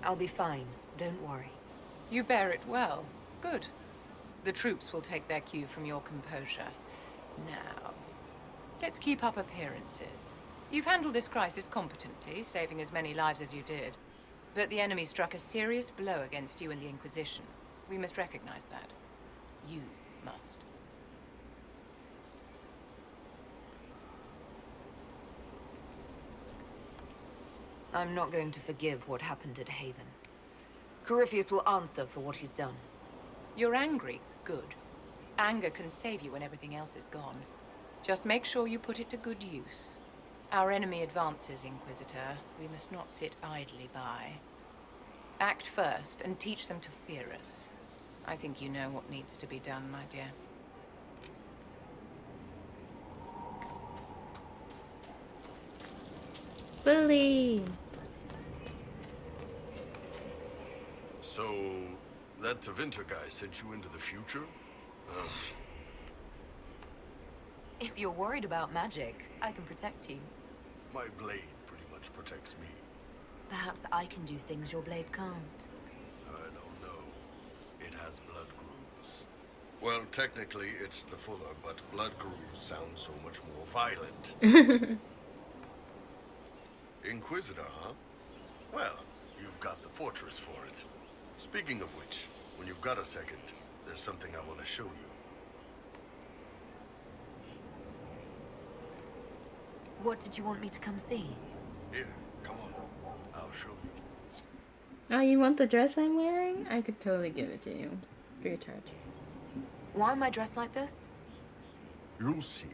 I'll be fine. Don't worry.
You bear it well. Good. The troops will take their cue from your composure. Now, let's keep up appearances. You've handled this crisis competently, saving as many lives as you did. But the enemy struck a serious blow against you and the Inquisition. We must recognize that. You must.
I'm not going to forgive what happened at Haven. Corypheus will answer for what he's done.
You're angry. Good. Anger can save you when everything else is gone. Just make sure you put it to good use. Our enemy advances, Inquisitor. We must not sit idly by. Act first and teach them to fear us. I think you know what needs to be done, my dear.
Bully.
So, that Tevinter guy sent you into the future?
If you're worried about magic, I can protect you.
My blade pretty much protects me.
Perhaps I can do things your blade can't.
I don't know. It has blood grooves. Well, technically, it's the fuller, but blood grooves sound so much more violent. Inquisitor, huh? Well, you've got the fortress for it. Speaking of which, when you've got a second, there's something I want to show you.
What did you want me to come see?
Here, come on. I'll show you.
Oh, you want the dress I'm wearing? I could totally give it to you. Free of charge.
Why am I dressed like this?
You'll see.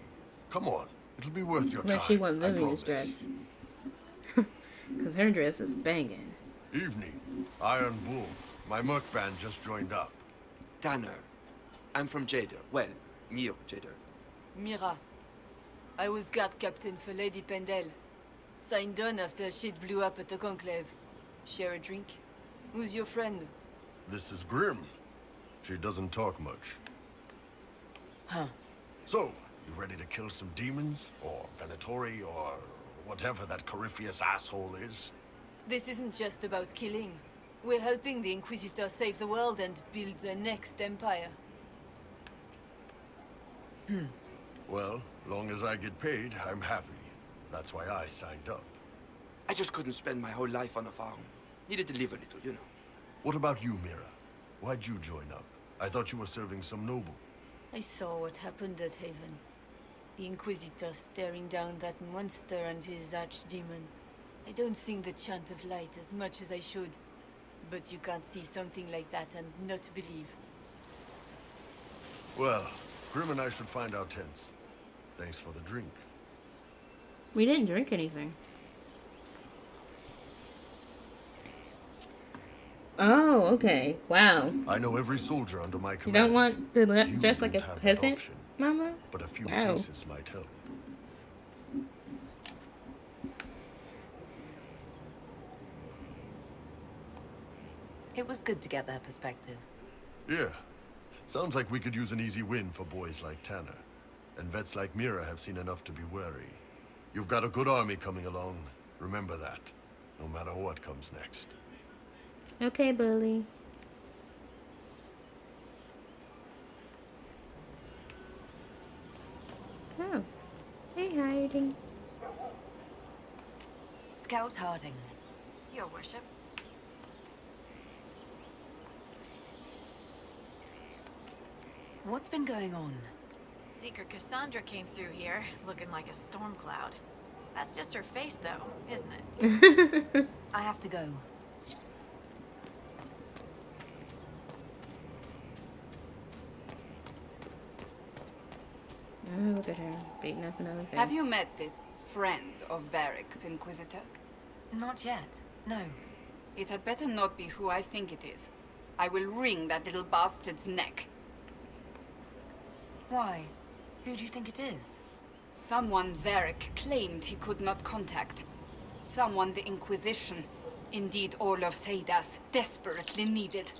Come on. It'll be worth your time.
Unless you want Vivian's dress. Because her dress is banging.
Evening. Iron Bull. My merc band just joined up.
Tanner. I'm from Jader. Well, near Jader.
Mira. I was guard captain for Lady Pendel. Signed on after shit blew up at the Conclave. Share a drink? Who's your friend?
This is Grim. She doesn't talk much.
Huh.
So, you ready to kill some demons? Or Venatori? Or
whatever that Corypheus asshole is.
This isn't just about killing. We're helping the Inquisitor save the world and build the next empire.
Well, long as I get paid, I'm happy. That's why I signed up.
I just couldn't spend my whole life on a farm. Needed to live a little, you know.
What about you, Mira? Why'd you join up? I thought you were serving some noble.
I saw what happened at Haven. The Inquisitor staring down that monster and his archdemon. I don't sing the chant of light as much as I should. But you can't see something like that and not believe.
Well, Grim and I should find our tents. Thanks for the drink.
We didn't drink anything. Oh, okay. Wow.
I know every soldier under my
You
command.
don't want to dress like a
have that
peasant,
option,
Mama?
but a few
Wow.
faces might help.
It was good to get their perspective.
Yeah. Sounds like we could use an easy win for boys like Tanner. And vets like Mira have seen enough to be wary. You've got a good army coming along. Remember that. No matter what comes next.
Okay, Bully. Oh. Hey, Harding.
Scout Harding.
Your worship.
What's been going on?
Seeker Cassandra came through here, looking like a storm cloud. That's just her face, though, isn't it?
I have to go.
Oh, look at her, beating up another guy.
Have you met this friend of Varric's, Inquisitor?
Not yet. No.
It had better not be who I think it is. I will wring that little bastard's neck.
Why? Who do you think it is?
Someone Varric claimed he could not contact. Someone the Inquisition, indeed all of Thedas, desperately needed.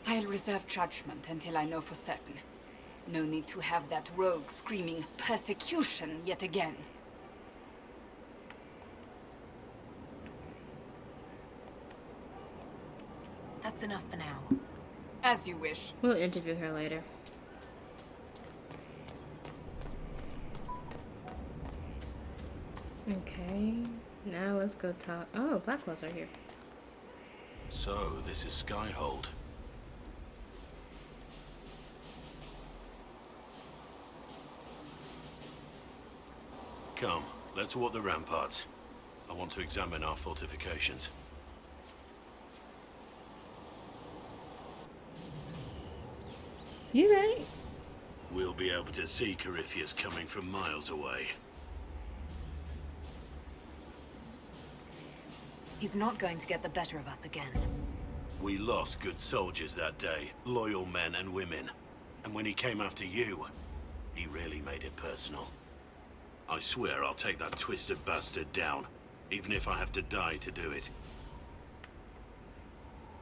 I'll reserve judgment until I know for certain. No need to have that rogue screaming persecution yet again.
That's enough for now.
As you wish.
We'll interview her later. Okay, now let's go talk. Oh, Blackwells are here.
So, this is Skyhold. Come, let's walk the ramparts. I want to examine our fortifications.
You right?
We'll be able to see Corypheus coming from miles away.
He's not going to get the better of us again.
We lost good soldiers that day, loyal men and women. And when he came after you, he really made it personal. I swear I'll take that twisted bastard down, even if I have to die to do it.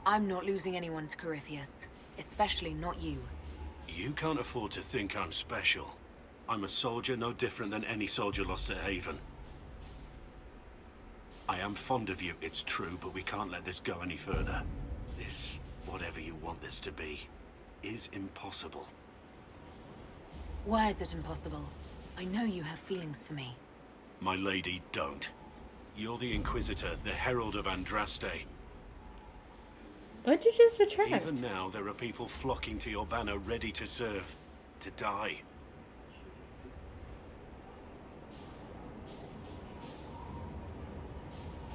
I'm not losing anyone to Corypheus, especially not you.
You can't afford to think I'm special. I'm a soldier no different than any soldier lost at Haven. I am fond of you, it's true, but we can't let this go any further. This, whatever you want this to be, is impossible.
Why is it impossible? I know you have feelings for me.
My lady, don't. You're the Inquisitor, the Herald of Andraste.
What'd you just retract?
Even now, there are people flocking to your banner ready to serve, to die.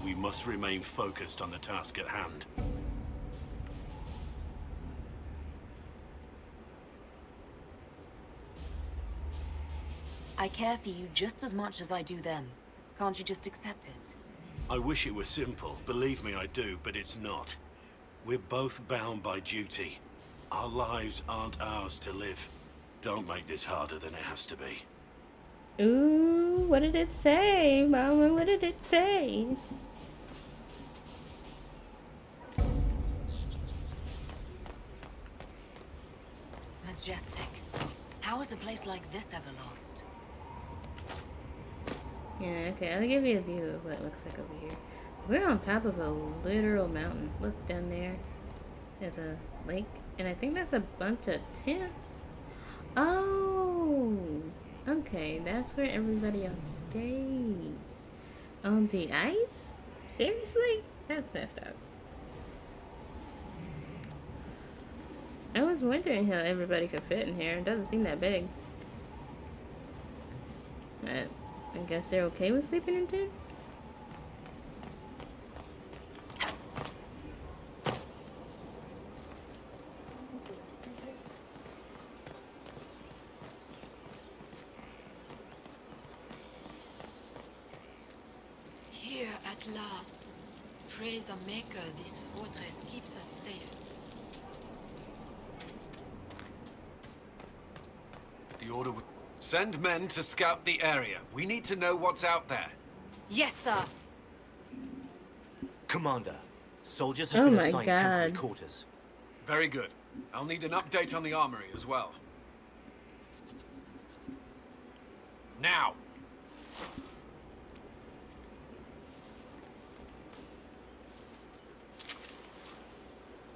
We must remain focused on the task at hand.
I care for you just as much as I do them. Can't you just accept it?
I wish it were simple. Believe me, I do, but it's not. We're both bound by duty. Our lives aren't ours to live. Don't make this harder than it has to be.
Ooh, what did it say, Mama? What did it say?
Majestic. How is a place like this ever lost?
Yeah, okay, I'll give you a view of what it looks like over here. We're on top of a literal mountain. Look down there. There's a lake, and I think that's a bunch of tents. Oh, okay, that's where everybody else stays. On the ice? Seriously? That's messed up. I was wondering how everybody could fit in here. It doesn't seem that big. But I guess they're okay with sleeping in tents?
Here at last. Praise the Maker, this fortress keeps us safe.
The order would send men to scout the area. We need to know what's out there.
Yes, sir.
Commander, soldiers have been assigned temporary
God.
quarters.
Very good. I'll need an update on the armory as well. Now!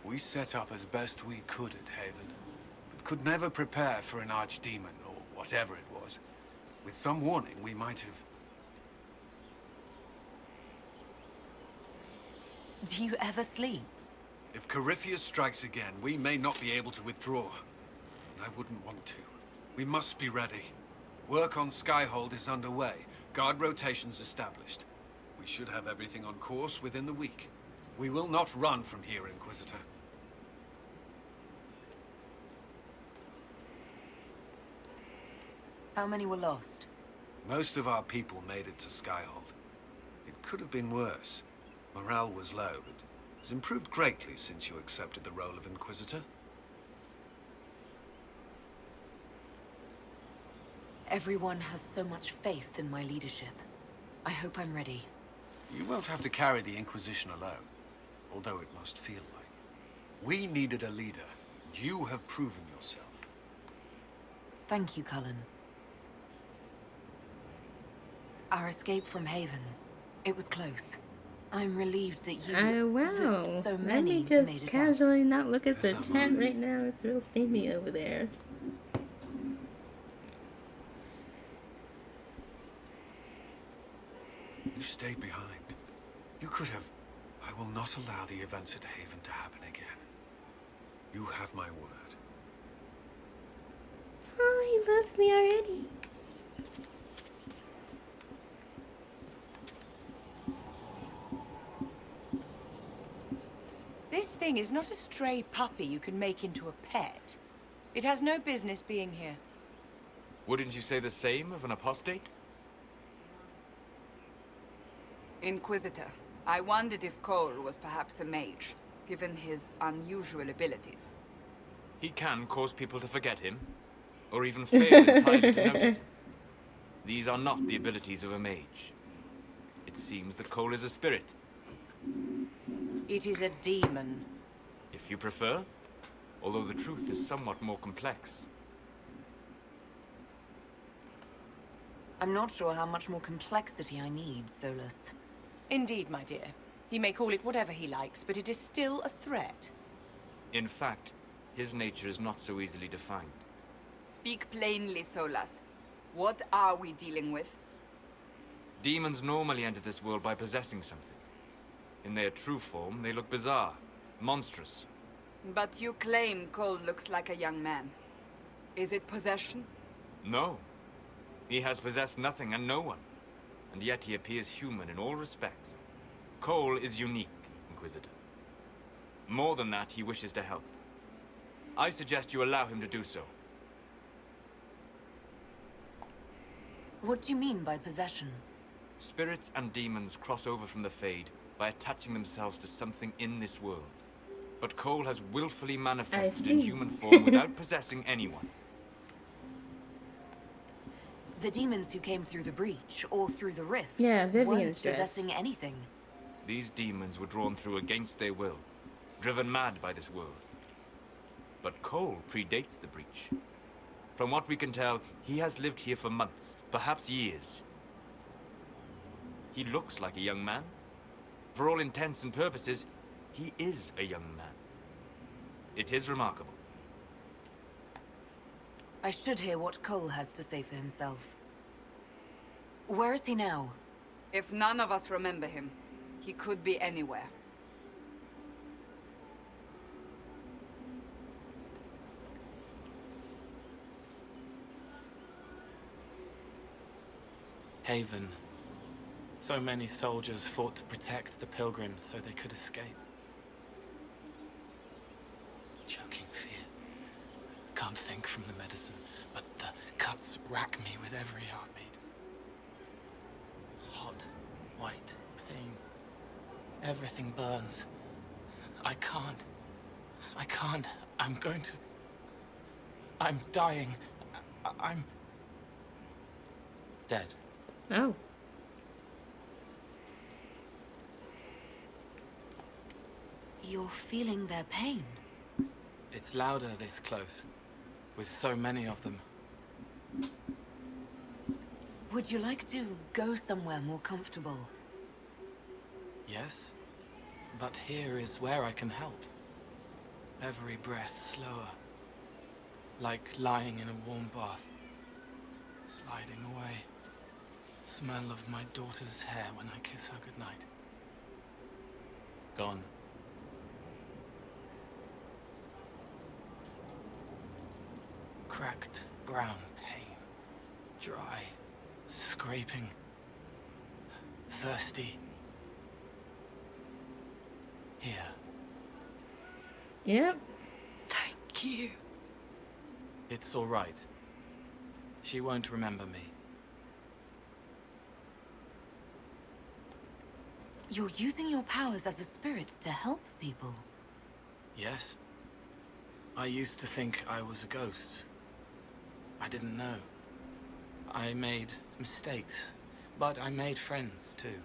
We set up as best we could at Haven, but could never prepare for an archdemon, or whatever it was. With some warning, we might have...
Do you ever sleep?
If Corypheus strikes again, we may not be able to withdraw. I wouldn't want to. We must be ready. Work on Skyhold is underway. Guard rotations established. We should have everything on course within the week. We will not run from here, Inquisitor.
How many were lost?
Most of our people made it to Skyhold. It could have been worse. Morale was low, but has improved greatly since you accepted the role of Inquisitor.
Everyone has so much faith in my leadership. I hope I'm ready.
You won't have to carry the Inquisition alone, although it must feel like. We needed a leader, and you have proven yourself.
Thank you, Cullen. Our escape from Haven. It was close. I'm relieved that you...
Wow.
that so
Let
many
me
made
just
it
casually not look at the chat right now. It's real steamy over there.
You stayed behind. You could have... I will not allow the events at Haven to happen again. You have my word.
Oh, he loves me already.
This thing is not a stray puppy you can make into a pet. It has no business being here.
Wouldn't you say the same of an apostate?
Inquisitor, I wondered if Cole was perhaps a mage, given his unusual abilities.
He can cause people to forget him, or even fail entirely to notice him. These are not the abilities of a mage. It seems that Cole is a spirit.
It is a demon.
If you prefer, although the truth is somewhat more complex.
I'm not sure how much more complexity I need, Solus.
Indeed, my dear. He may call it whatever he likes, but it is still a threat.
In fact, his nature is not so easily defined.
Speak plainly, Solas. What are we dealing with?
Demons normally enter this world by possessing something. In their true form, they look bizarre, monstrous.
But you claim Cole looks like a young man. Is it possession?
No. He has possessed nothing and no one. And yet he appears human in all respects. Cole is unique, Inquisitor. More than that, he wishes to help. I suggest you allow him to do so.
What do you mean by possession?
Spirits and demons cross over from the Fade by attaching themselves to something in this world. But Cole has willfully manifested in human form without possessing anyone.
The demons who came through the breach, or through the rift,
Yeah, Vivian's
weren't
dress.
possessing anything.
These demons were drawn through against their will, driven mad by this world. But Cole predates the breach. From what we can tell, he has lived here for months, perhaps years. He looks like a young man. For all intents and purposes, he is a young man. It is remarkable.
I should hear what Cole has to say for himself. Where is he now?
If none of us remember him, he could be anywhere.
Haven. So many soldiers fought to protect the pilgrims so they could escape. Choking fear. Can't think from the medicine, but the cuts rack me with every heartbeat. Hot, white pain. Everything burns. I can't. I'm going to... I'm dying. I'm... dead.
Oh.
You're feeling their pain?
It's louder this close, with so many of them.
Would you like to go somewhere more comfortable?
Yes, but here is where I can help. Every breath slower, like lying in a warm bath, sliding away. Smell of my daughter's hair when I kiss her goodnight. Gone. Cracked brown pain, dry, scraping, thirsty. Here.
Yep.
Thank you.
It's all right. She won't remember me.
You're using your powers as a spirit to help people.
Yes? I used to think I was a ghost. I didn't know. I made mistakes, but I made friends too.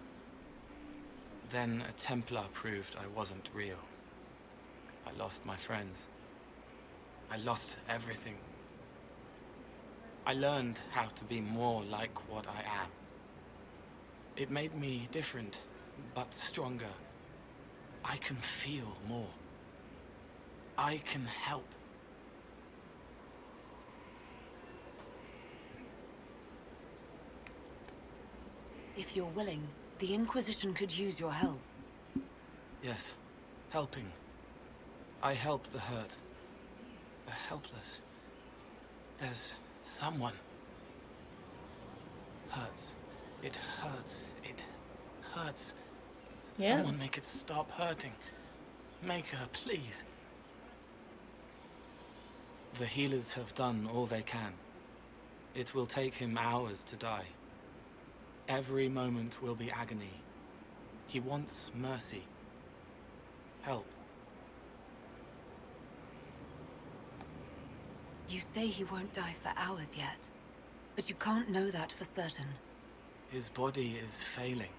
Then a Templar proved I wasn't real. I lost my friends. I lost everything. I learned how to be more like what I am. It made me different, but stronger. I can feel more. I can help.
If you're willing, the Inquisition could use your help.
Yes, helping. I help the hurt, the helpless. There's someone. Hurts. It hurts. It hurts.
Yeah.
Someone make it stop hurting. Make her, please. The healers have done all they can. It will take him hours to die. Every moment will be agony. He wants mercy. Help.
You say he won't die for hours yet, but you can't know that for certain.
His body is failing.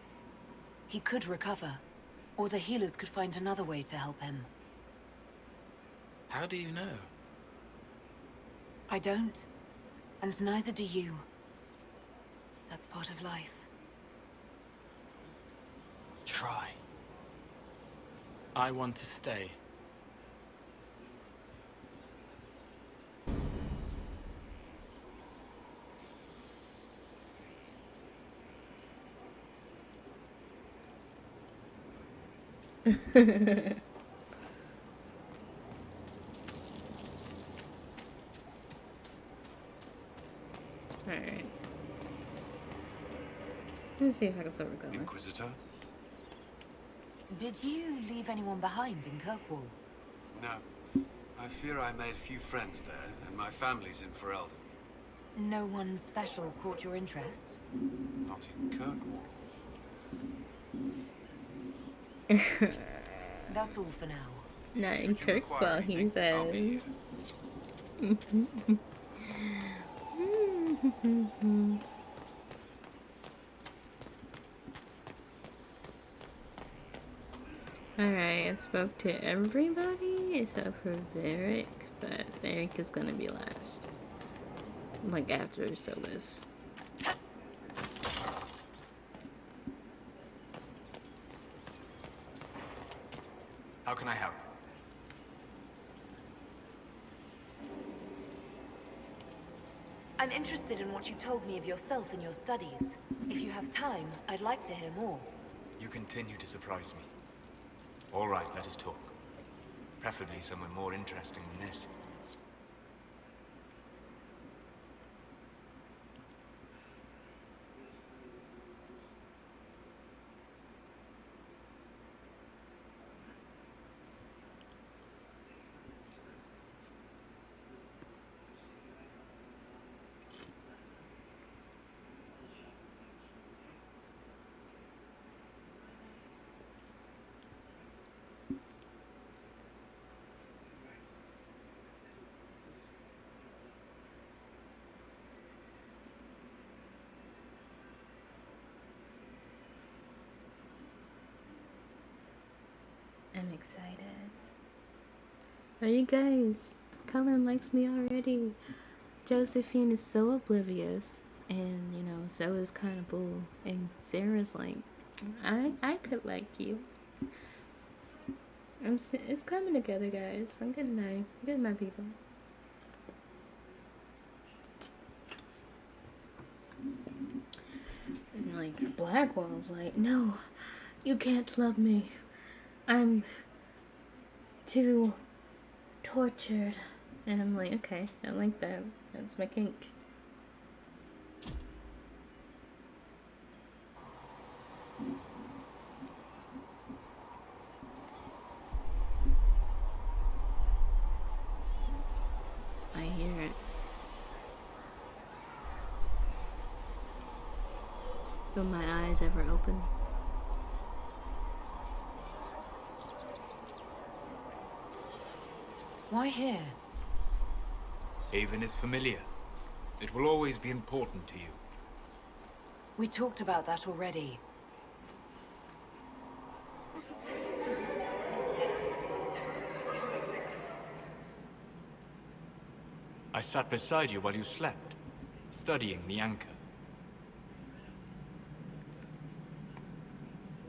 He could recover, or the healers could find another way to help him.
How do you know?
I don't, and neither do you. That's part of life.
Try. I want to stay.
Alright. Let's see if I can still record.
Inquisitor?
Did you leave anyone behind in Kirkwall?
No. I fear I made few friends there, and my family's in Ferelden.
No one special caught your interest?
Not in Kirkwall.
That's all for now.
Not in Kirkwall, he says. Alright, I spoke to everybody except for Varric, but Varric is gonna be last. Like after Solis.
How can I help?
I'm interested in what you told me of yourself and your studies. If you have time, I'd like to hear more.
You continue to surprise me. All right, let us talk. Preferably somewhere more interesting than this.
I'm excited. Are you guys? Cullen likes me already. Josephine is so oblivious, and you know, so is kind of Bull. And Sarah's like, I could like you. It's coming together, guys. I'm getting my people. And like Blackwell's like, no, you can't love me. I'm too tortured. And I'm like, okay, I like that. That's my kink. I hear it. Will my eyes ever open?
Why here?
Haven is familiar. It will always be important to you.
We talked about that already.
I sat beside you while you slept, studying the anchor.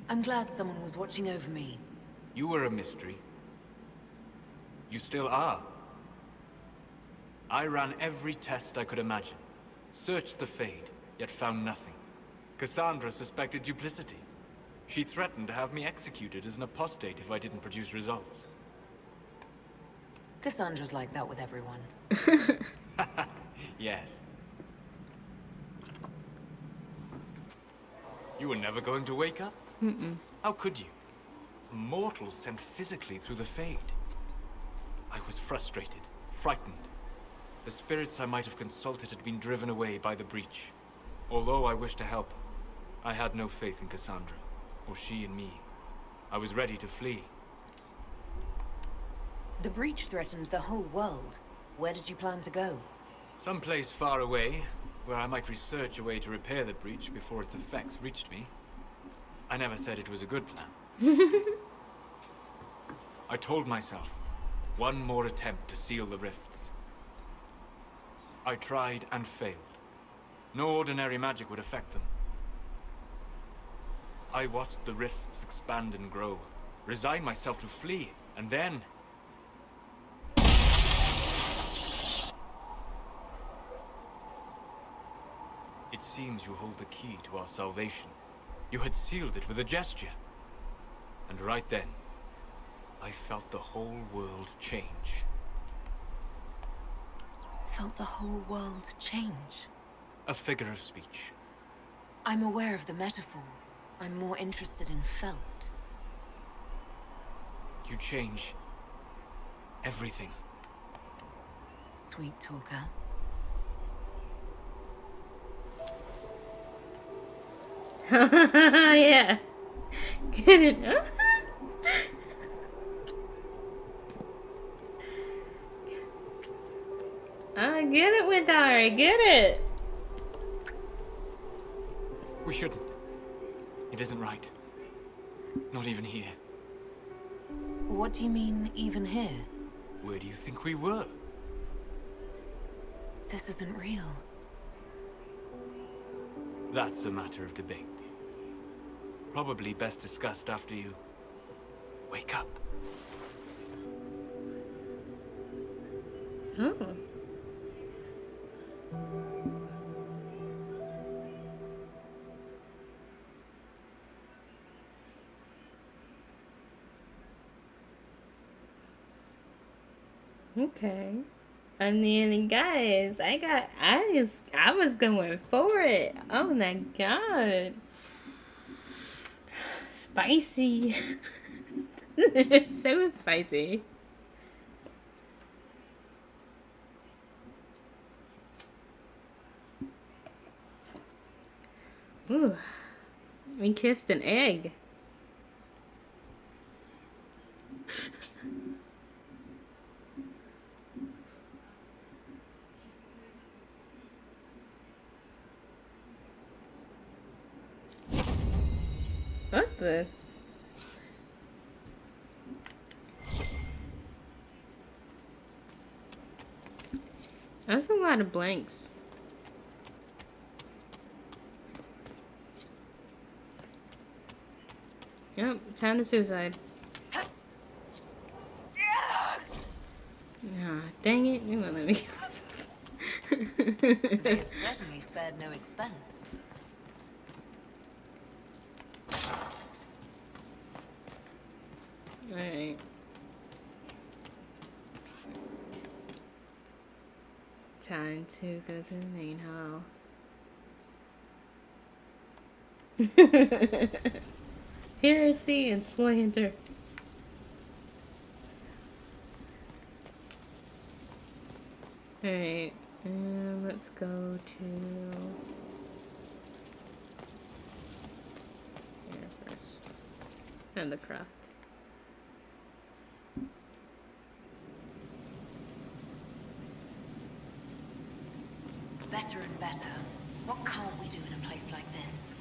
I'm glad someone was watching over me.
You were a mystery. You still are. I ran every test I could imagine. Searched the Fade, yet found nothing. Cassandra suspected duplicity. She threatened to have me executed as an apostate if I didn't produce results.
Cassandra's like that with everyone.
Yes. You were never going to wake up? How could you? Mortals sent physically through the Fade. I was frustrated, frightened. The spirits I might have consulted had been driven away by the breach. Although I wished to help, I had no faith in Cassandra, or she in me. I was ready to flee.
The breach threatened the whole world. Where did you plan to go?
Someplace far away, where I might research a way to repair the breach before its effects reached me. I never said it was a good plan. I told myself, one more attempt to seal the rifts. I tried and failed. No ordinary magic would affect them. I watched the rifts expand and grow, resigned myself to flee, and then... It seems you hold the key to our salvation. You had sealed it with a gesture. And right then, I felt the whole world change.
Felt the whole world change?
A figure of speech.
I'm aware of the metaphor. I'm more interested in felt.
You change everything.
Sweet talker.
Yeah. Get it? I get it, Wyndari. Get it.
We shouldn't. It isn't right. Not even here.
What do you mean, even here?
Where do you think we were?
This isn't real.
That's a matter of debate. Probably best discussed after you...
Wake up.
Oh. Okay. I mean, guys, I was going for it. Oh my god. Spicy. So spicy. Ooh. We kissed an egg. What the? That's a lot of blanks. Yep, time to suicide. Ah, dang it, you won't let me kill myself.
They have certainly spared no expense.
Alright. Time to go to the main hall. Heresy and slander. Alright, let's go to here first. And the craft.
Better and better. What can't we do in a place like this?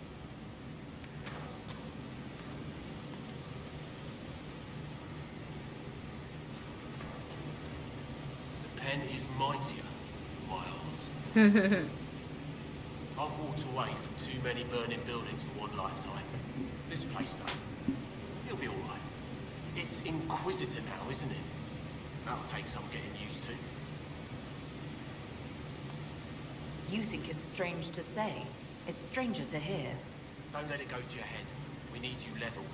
The pen is mightier, Miles. I've walked away from too many burning buildings for one lifetime. This place, though, it'll be all right. It's Inquisitor now, isn't it? That'll take some getting used to.
You think it's strange to say. It's stranger to hear.
Don't let it go to your head. We need you level.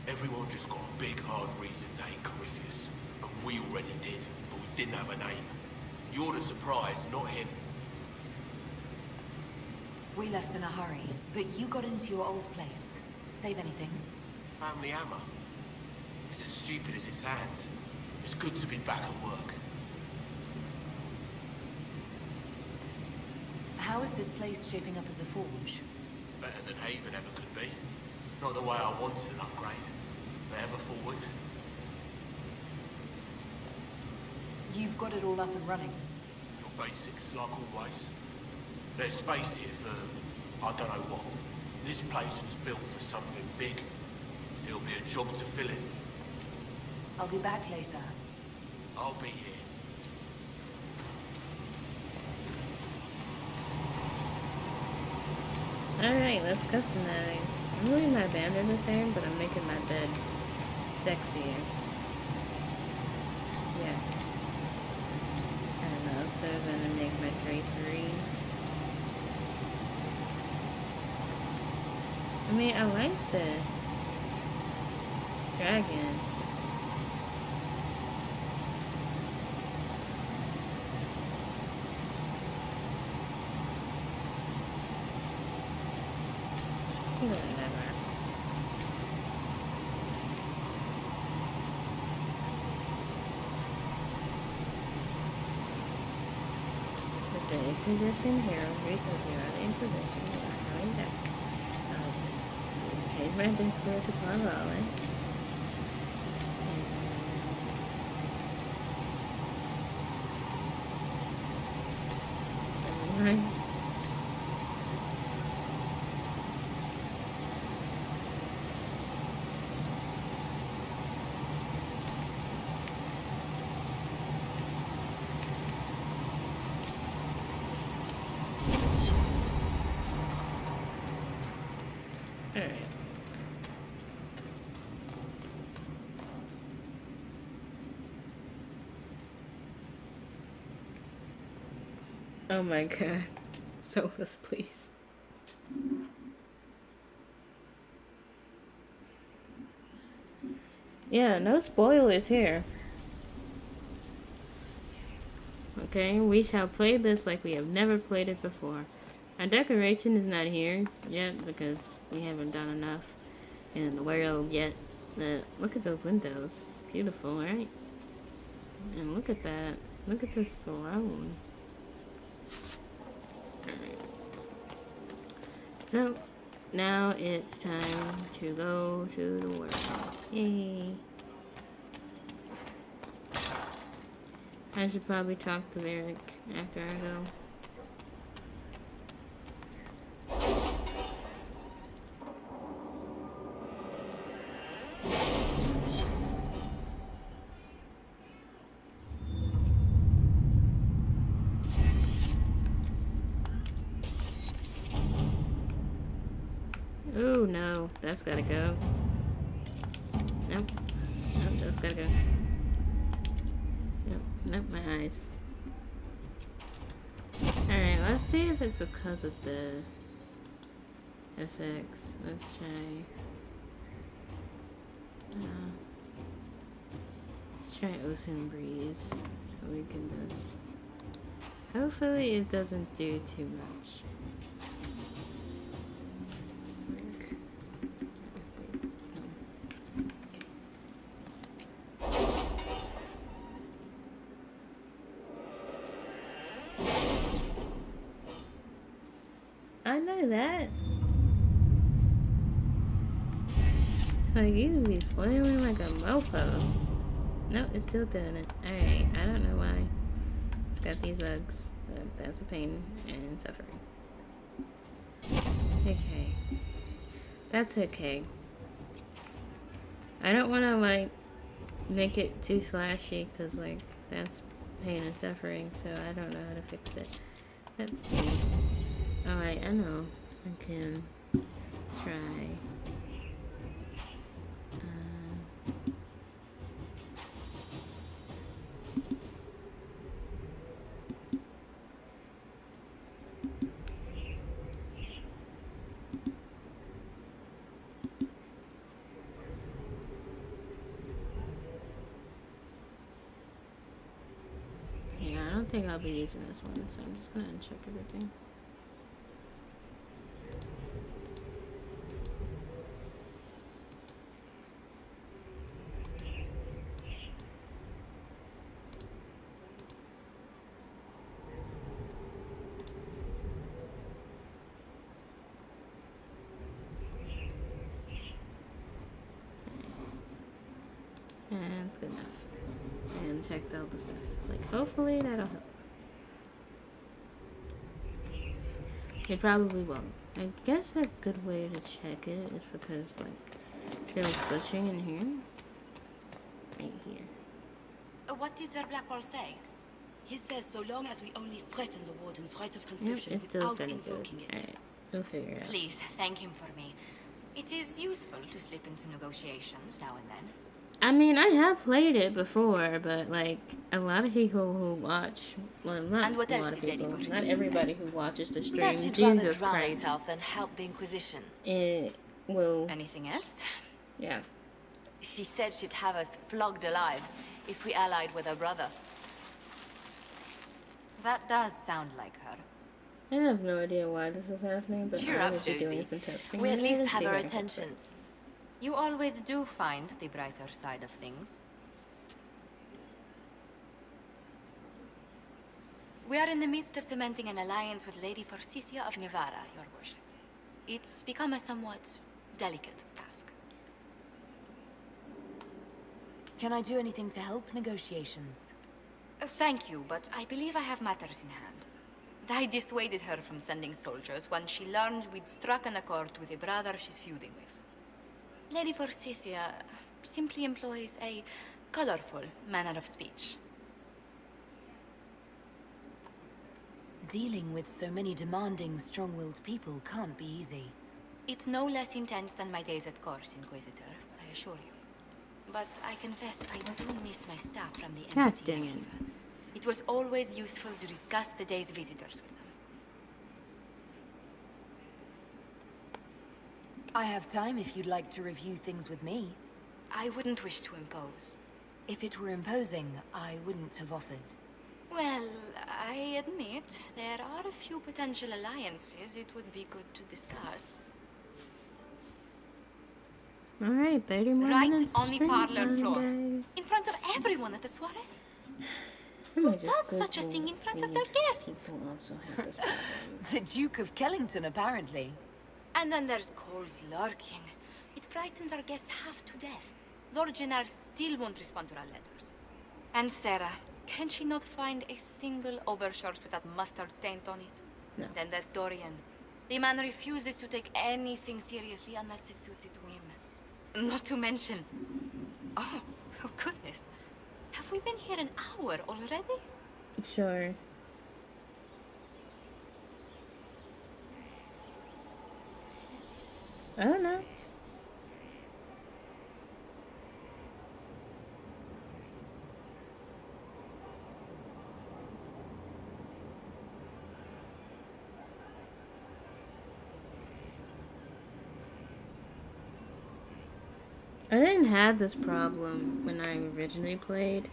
Everyone just got a big, hard reason to hate Corypheus. And we already did, but we didn't have a name. You're the surprise, not him.
We left in a hurry, but you got into your old place. Save anything?
Family hammer. It's as stupid as it sounds. It's good to be back at work.
How is this place shaping up as a forge?
Better than Haven ever could be. Not the way I wanted an upgrade, but ever forward.
You've got it all up and running.
Your basics, like always. There's space here for, I don't know what. This place was built for something big. It'll be a job to fill it.
I'll be back later.
I'll be here.
Alright, let's customize. I'm leaving my bandit the same, but I'm making my bed sexier. Yes. And I'm also gonna make my drapery. I mean, I like the dragon. Whatever. The Inquisition here, because we are the Inquisition, we are coming back. Change my Discord to Carvalho. And Oh my god. Solus, please. Yeah, no spoilers here. Okay, we shall play this like we have never played it before. Our decoration is not here yet because we haven't done enough in the world yet. But look at those windows. Beautiful, right? And look at that. Look at this throne. Alright. So, now it's time to go to the world. Yay. I should probably talk to Eric after I go. Oh no, that's gotta go. Nope. Nope, that's gotta go. Nope, nope, my eyes. Alright, let's see if it's because of the effects. Let's try. Let's try Ocean Breeze. So we can just. Hopefully it doesn't do too much. I know that. Like, you be spoiling like a mofo. No, it's still doing it. Alright, I don't know why. It's got these bugs, but that's a pain and suffering. Okay. That's okay. I don't want to, like, make it too flashy, because, like, that's pain and suffering, so I don't know how to fix it. Let's see. Alright, I know. I can try. Yeah, I don't think I'll be using this one, so I'm just gonna uncheck everything. And it's good enough. And checked all the stuff. Like, hopefully that'll help. It probably won't. I guess a good way to check it is because, like, there was glitching in here. Right here.
What did Sir Blackwall say?
He says so long as we only threaten the Warden's right of conscription
Yep, it's still
without
gonna go.
invoking it.
Alright, we'll figure it out.
Please, thank him for me. It is useful to slip into negotiations now and then.
I mean, I have played it before, but, like, a lot of people who watch, well, not
And what
a
else
lot of
did Lady
people,
Garcia
not everybody who watches the stream,
That she'd rather
Jesus
drown
Christ,
herself than help the Inquisition.
it will...
Anything else?
Yeah.
She said she'd have us flogged alive if we allied with her brother. That does sound like her.
I have no idea why this is happening, but
Cheer
I
up,
will be doing
Josie.
some testing.
We at
and
least
see
have
what
her
I can
attention.
fix.
You always do find the brighter side of things. We are in the midst of cementing an alliance with Lady Forsythia of Navarra, your worship. It's become a somewhat delicate task.
Can I do anything to help negotiations?
Thank you, but I believe I have matters in hand. I dissuaded her from sending soldiers when she learned we'd struck an accord with a brother she's feuding with. Lady Forsythia simply employs a colorful manner of speech.
Dealing with so many demanding, strong-willed people can't be easy.
It's no less intense than my days at court, Inquisitor, I assure you. But I confess I do miss my staff from the
God
embassy.
dang it.
It
It was always useful to discuss the day's visitors with them.
I have time if you'd like to review things with me.
I wouldn't wish to impose.
If it were imposing, I wouldn't have offered.
Well, I admit there are a few potential alliances it would be good to discuss.
Alright, 30 more
Right
minutes
on the parlor floor.
guys.
In front of everyone at the soiree.
Who
does such a thing in front of their guests?
People also have this problem.
The Duke of Kellington, apparently.
And then there's Cole's lurking. It frightens our guests half to death. Lord Jenner still won't respond to our letters. And Sarah, can she not find a single overshirt with that mustard taint on it?
No.
Then there's Dorian. The man refuses to take anything seriously unless it suits his whim. Not to mention... Oh goodness. Have we been here an hour already?
Sure. I don't know. I didn't have this problem when I originally played,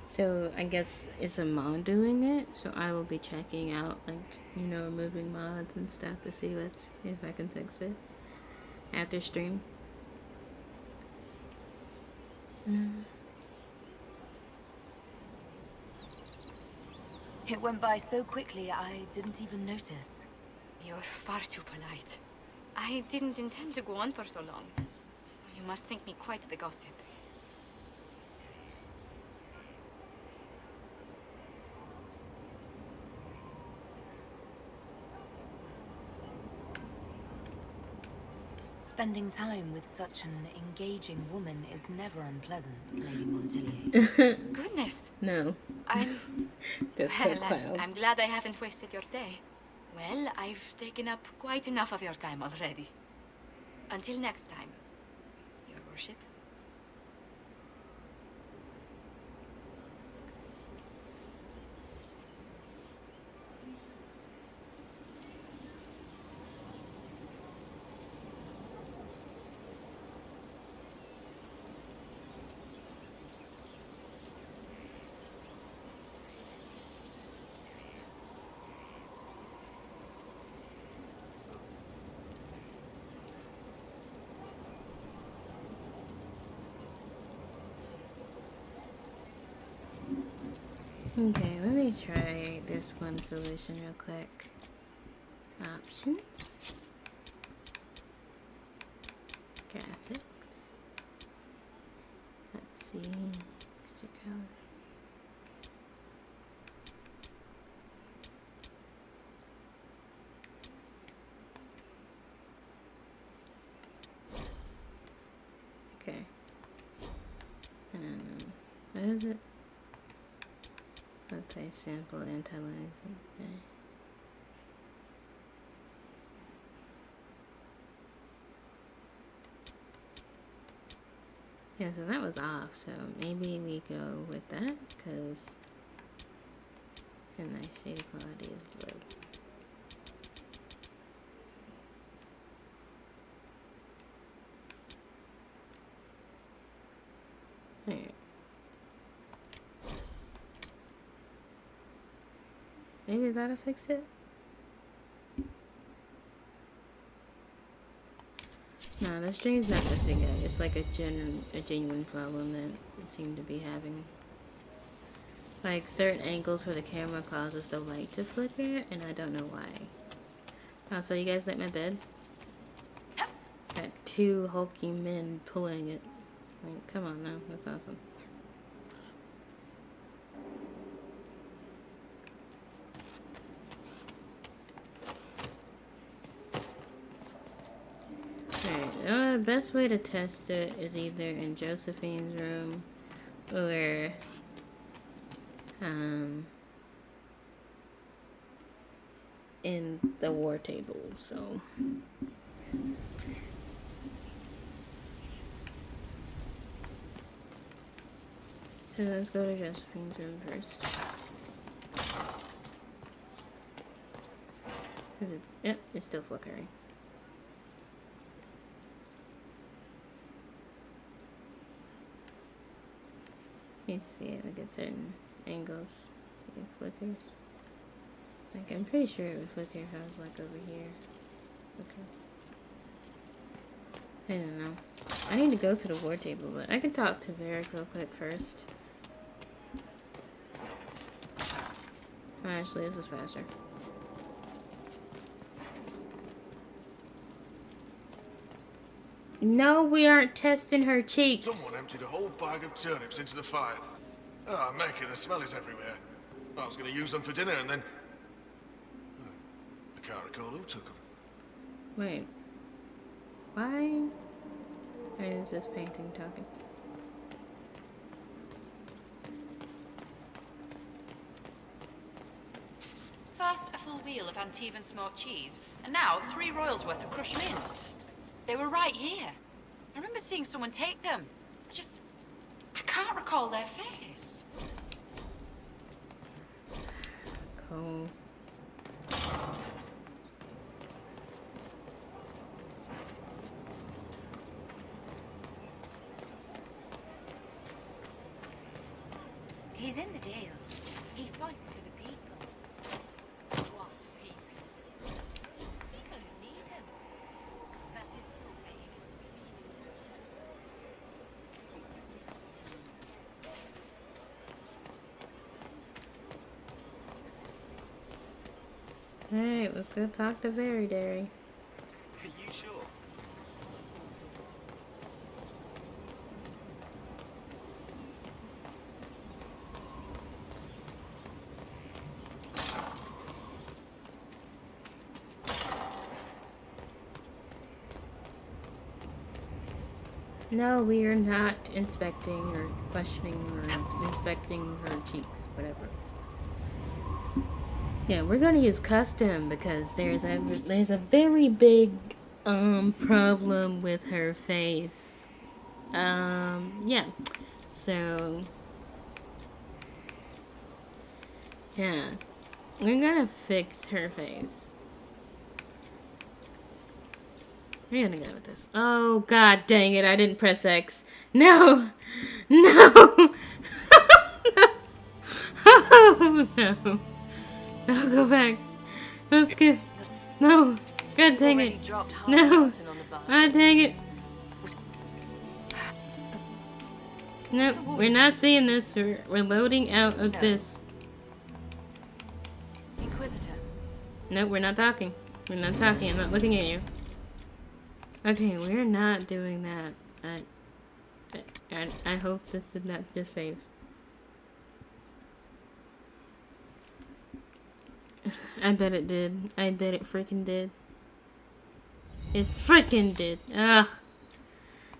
so I guess it's a mod doing it, so I will be checking out, like, you know, removing mods and stuff to see if I can fix it after stream.
It went by so quickly, I didn't even notice.
You're far too polite. I didn't intend to go on for so long. You must think me quite the gossip.
Spending time with such an engaging woman is never unpleasant, Lady Montilier.
Goodness!
No.
Well, I'm glad I haven't wasted your day. Well, I've taken up quite enough of your time already. Until next time, Your Worship.
Okay, let me try this one solution real quick. Options. Graphics. Let's see. Extra color. Okay. What is it? Okay, sample anti-aliasing. Okay. Yeah, so that was off, so maybe we go with that, because and nice shade quality is low. Alright. Maybe that'll fix it? No, the stream's not fixing it. It's like a genuine problem that we seem to be having. Like, certain angles where the camera causes the light to flicker, and I don't know why. Oh, so you guys like my bed? Got two hulky men pulling it. Like, come on now, that's awesome. The best way to test it is either in Josephine's room or in the war table, so let's go to Josephine's room first. Yep, it's still flickering. You can see it like at certain angles. It flickers. Like, I'm pretty sure it would flicker if I was like over here. Okay. I don't know. I need to go to the war table, but I can talk to Varric real quick first. Actually, this is faster. No, we aren't testing her cheeks.
Someone emptied a whole bag of turnips into the fire. Ah, make it, the smell is everywhere. I was going to use them for dinner and then... I can't recall who took them.
Wait. Why is this painting talking?
First, a full wheel of Antivan smoked cheese, and now 3 royals worth of crushed mint. They were right here. I remember seeing someone take them. I can't recall their face.
Cool.
He's in the Dales. He fights for the people.
What people? People who need him. That is so vague as to be
Alright, let's go talk to Wyndari.
Are you sure?
No, we are not inspecting or questioning or inspecting her cheeks, whatever. Yeah, we're gonna use custom because there's a very big problem with her face. Yeah. So yeah. We're gonna fix her face. We're gonna go with this. Oh god dang it, I didn't press X. No! No! Oh no. No, go back. No, skip. No. God dang it. No. God dang it. No, we're not seeing this. We're loading out of this.
Inquisitor.
No, we're not talking. We're not talking. I'm not looking at you. Okay, we're not doing that. I hope this did not just save. I bet it did. I bet it freaking did. It freaking did. Ugh.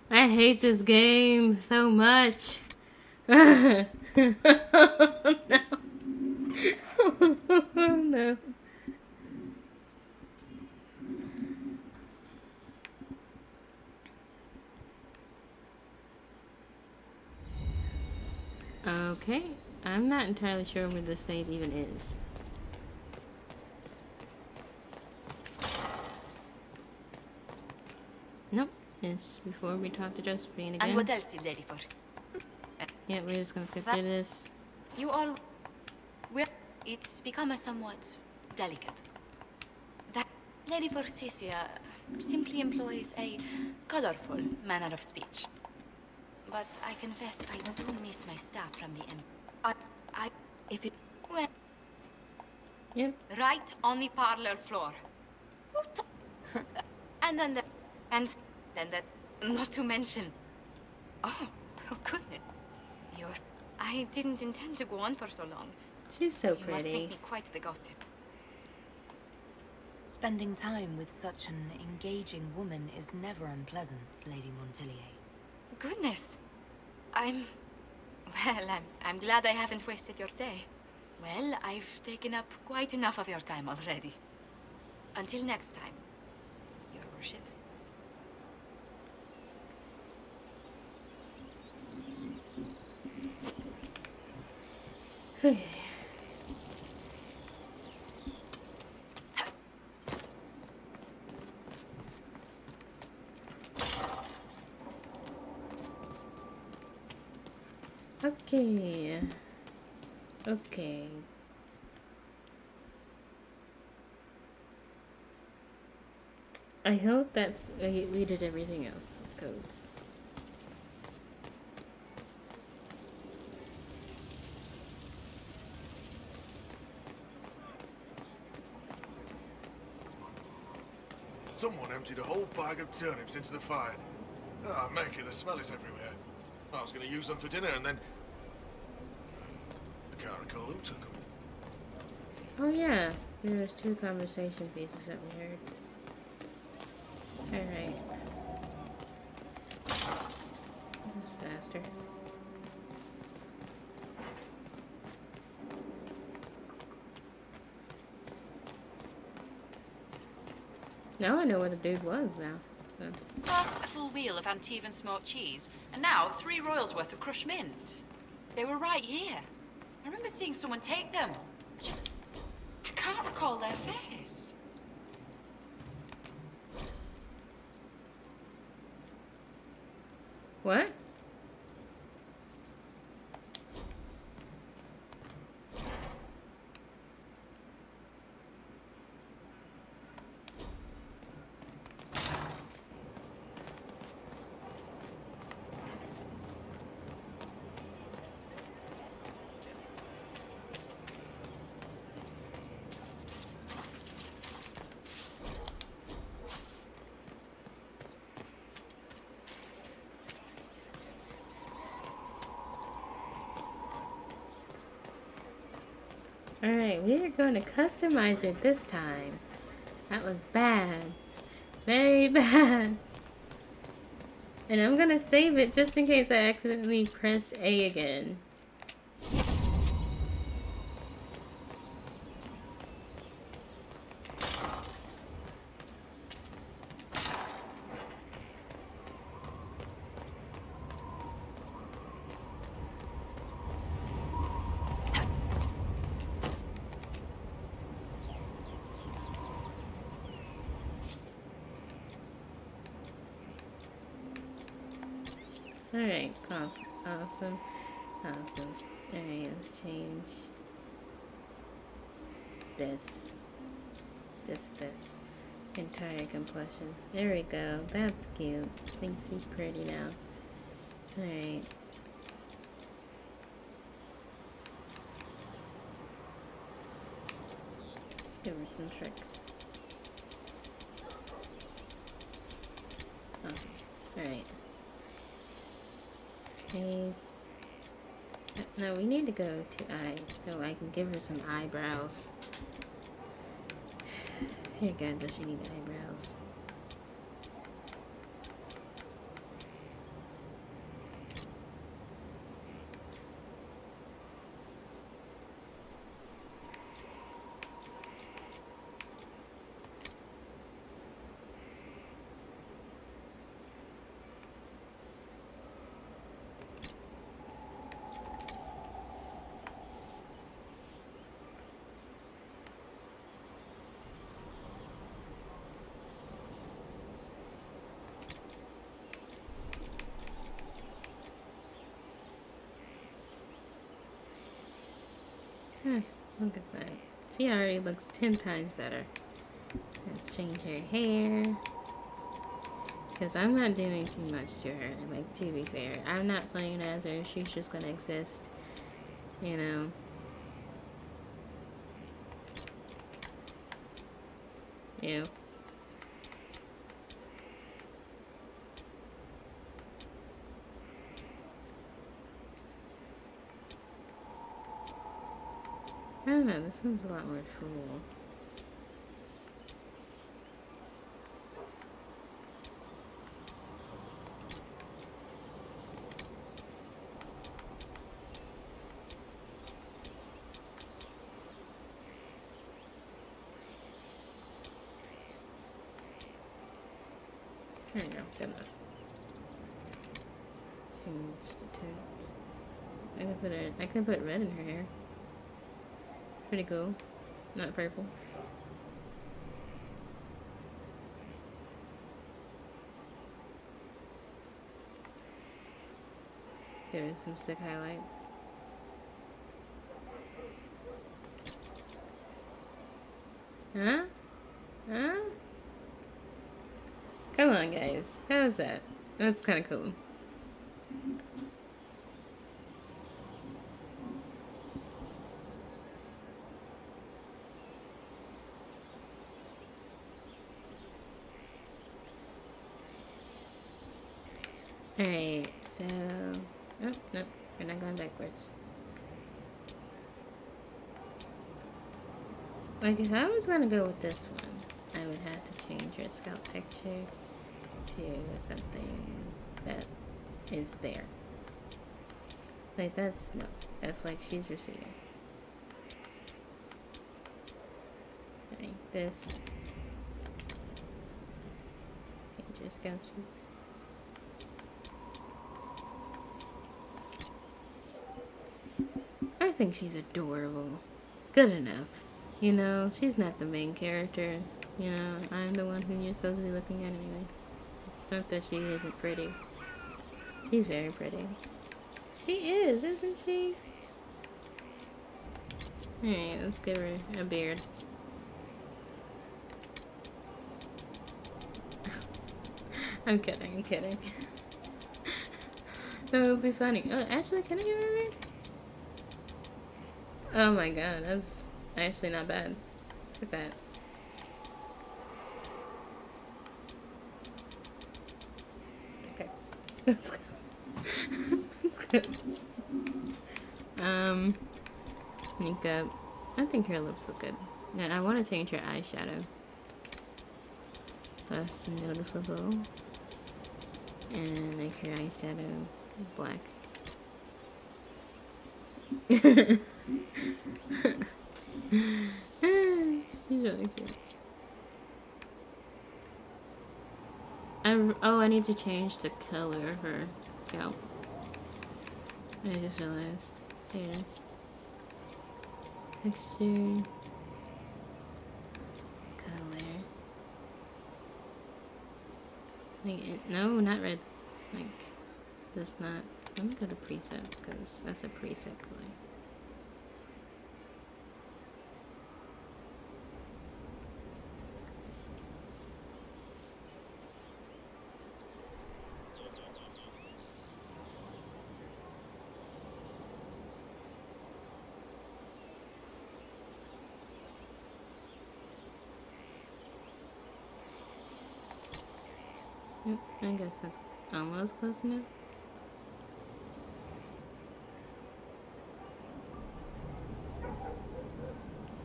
I hate this game so much. Oh, no. Oh, no. Okay. I'm not entirely sure where this save even is. Nope. It's before we talk to Josephine again.
And what else is ready for?
Yeah, we're just gonna skip through this.
You all... It's become a somewhat delicate. That Lady Forsythia simply employs a colorful manner of speech. But I confess I do miss my staff from the if it... Well...
Yep.
Right on the parlor floor. And then not to mention... Oh goodness. I didn't intend to go on for so long.
She's so
You must
pretty.
think me quite the gossip.
Spending time with such an engaging woman is never unpleasant, Lady Montelier.
Goodness. I'm glad I haven't wasted your day. Well, I've taken up quite enough of your time already. Until next time, Your Worship.
Okay. Okay. Okay. I hope that's we did everything else, because
Someone emptied a whole bag of turnips into the fire. Ah, make it, the smell is everywhere. I was going to use them for dinner and then... I can't recall who took them.
oh yeah, there was 2 conversation pieces that we heard. Alright. This is faster. Now I know what the dude was now. So.
First, a full wheel of Antivan smoked cheese, and now 3 royals worth of crushed mint. They were right here. I remember seeing someone take them. I can't recall their face.
What? Alright, we are going to customize it this time. That was bad. Very bad. And I'm going to save it just in case I accidentally press A again. Alright, awesome. Alright, let's change this. Just this. Entire complexion. There we go. That's cute. I think she's pretty now. Alright. Let's give her some tricks. Awesome. Alright. Face. No, we need to go to eyes so I can give her some eyebrows. Here, God, does she need eyebrows? Look at that. She already looks 10 times better. Let's change her hair. Because I'm not doing too much to her. Like, to be fair. I'm not playing as her. She's just gonna exist. You know. Ew. I don't know, this one's a lot more full. There you go, good enough. Change the tone. I can put red in her hair. Pretty cool. Not purple. Give it some sick highlights. Huh? Huh? Come on, guys. How's that? That's kind of cool. Alright, so... Oh, no, we're not going backwards. Like, if I was gonna go with this one, I would have to change her scalp texture to something that is there. Like, that's, no, that's like she's receding. Alright, this. Change her scalp texture. I think she's adorable. Good enough. You know, she's not the main character. You know, I'm the one who you're supposed to be looking at anyway. Not that she isn't pretty. She's very pretty. She is, isn't she? Alright, let's give her a beard. I'm kidding, I'm kidding. That would be funny. Oh, actually, can I give her a beard? Oh my god, that's actually not bad. Look at that. Okay. Let's go. Let's go. Makeup. I think her lips look good. And I want to change her eyeshadow. That's noticeable. And make her eyeshadow black. She's really cute. I need to change the color of her scalp. I just realized. Here. Texture. Color. Like, no, not red. Like, that's not. Let me go to presets, because that's a preset color. Yep, I guess that's almost close enough.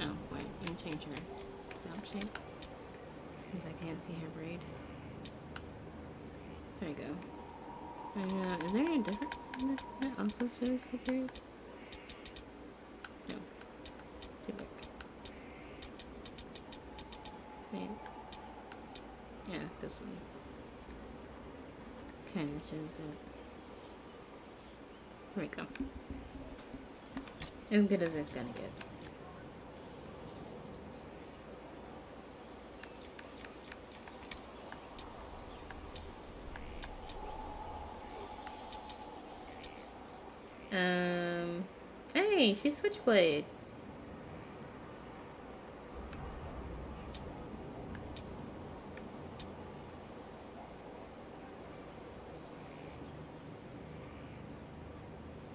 Oh, wait, let me change her scalp shape. Because I can't see her braid. There we go. Is there a different one that also shows the braid? No. Too big. Wait. Yeah, this one. Kind of shows it. There we go. As good as it's gonna get. Hey, she's Switchblade.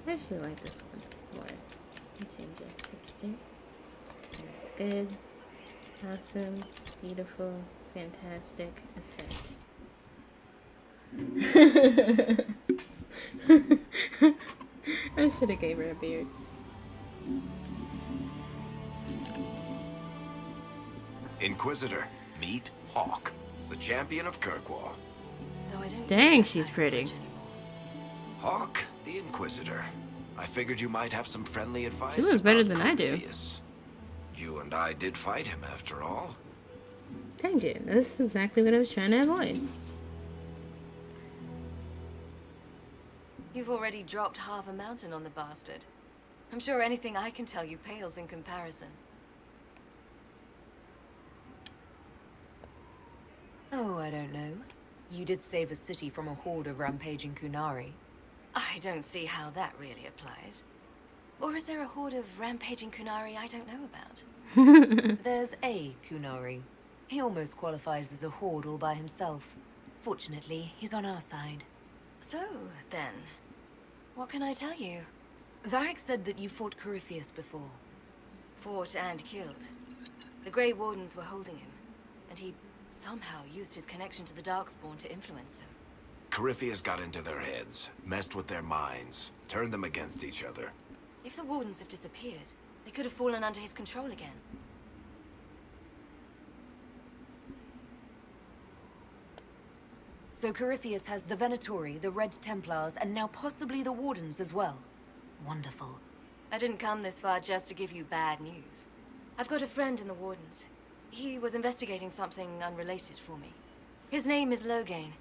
I actually like this one more. Let me change it. Texture. That's good. Awesome. Beautiful. Fantastic. Ascent. I should have gave her a beard.
Inquisitor, meet Hawk, the champion of Kirkwall.
Dang, she's pretty.
Hawk, the Inquisitor. I figured you might have some friendly advice.
She was better than I do.
You and I did fight him, after all.
Dang it, that's exactly what I was trying to avoid.
You've already dropped half a mountain on the bastard. I'm sure anything I can tell you pales in comparison.
Oh, I don't know. You did save a city from a horde of rampaging Kunari.
I don't see how that really applies. Or is there a horde of rampaging Kunari I don't know about?
There's a Kunari. He almost qualifies as a horde all by himself. Fortunately, he's on our side.
So, then, what can I tell you?
Varric said that you fought Corypheus before.
Fought and killed. The Grey Wardens were holding him, and he somehow used his connection to the Darkspawn to influence them.
Corypheus got into their heads, messed with their minds, turned them against each other.
If the Wardens have disappeared, they could have fallen under his control again.
So Corypheus has the Venatori, the Red Templars, and now possibly the Wardens as well. Wonderful.
I didn't come this far just to give you bad news. I've got a friend in the Wardens. He was investigating something unrelated for me. His name is Loghain.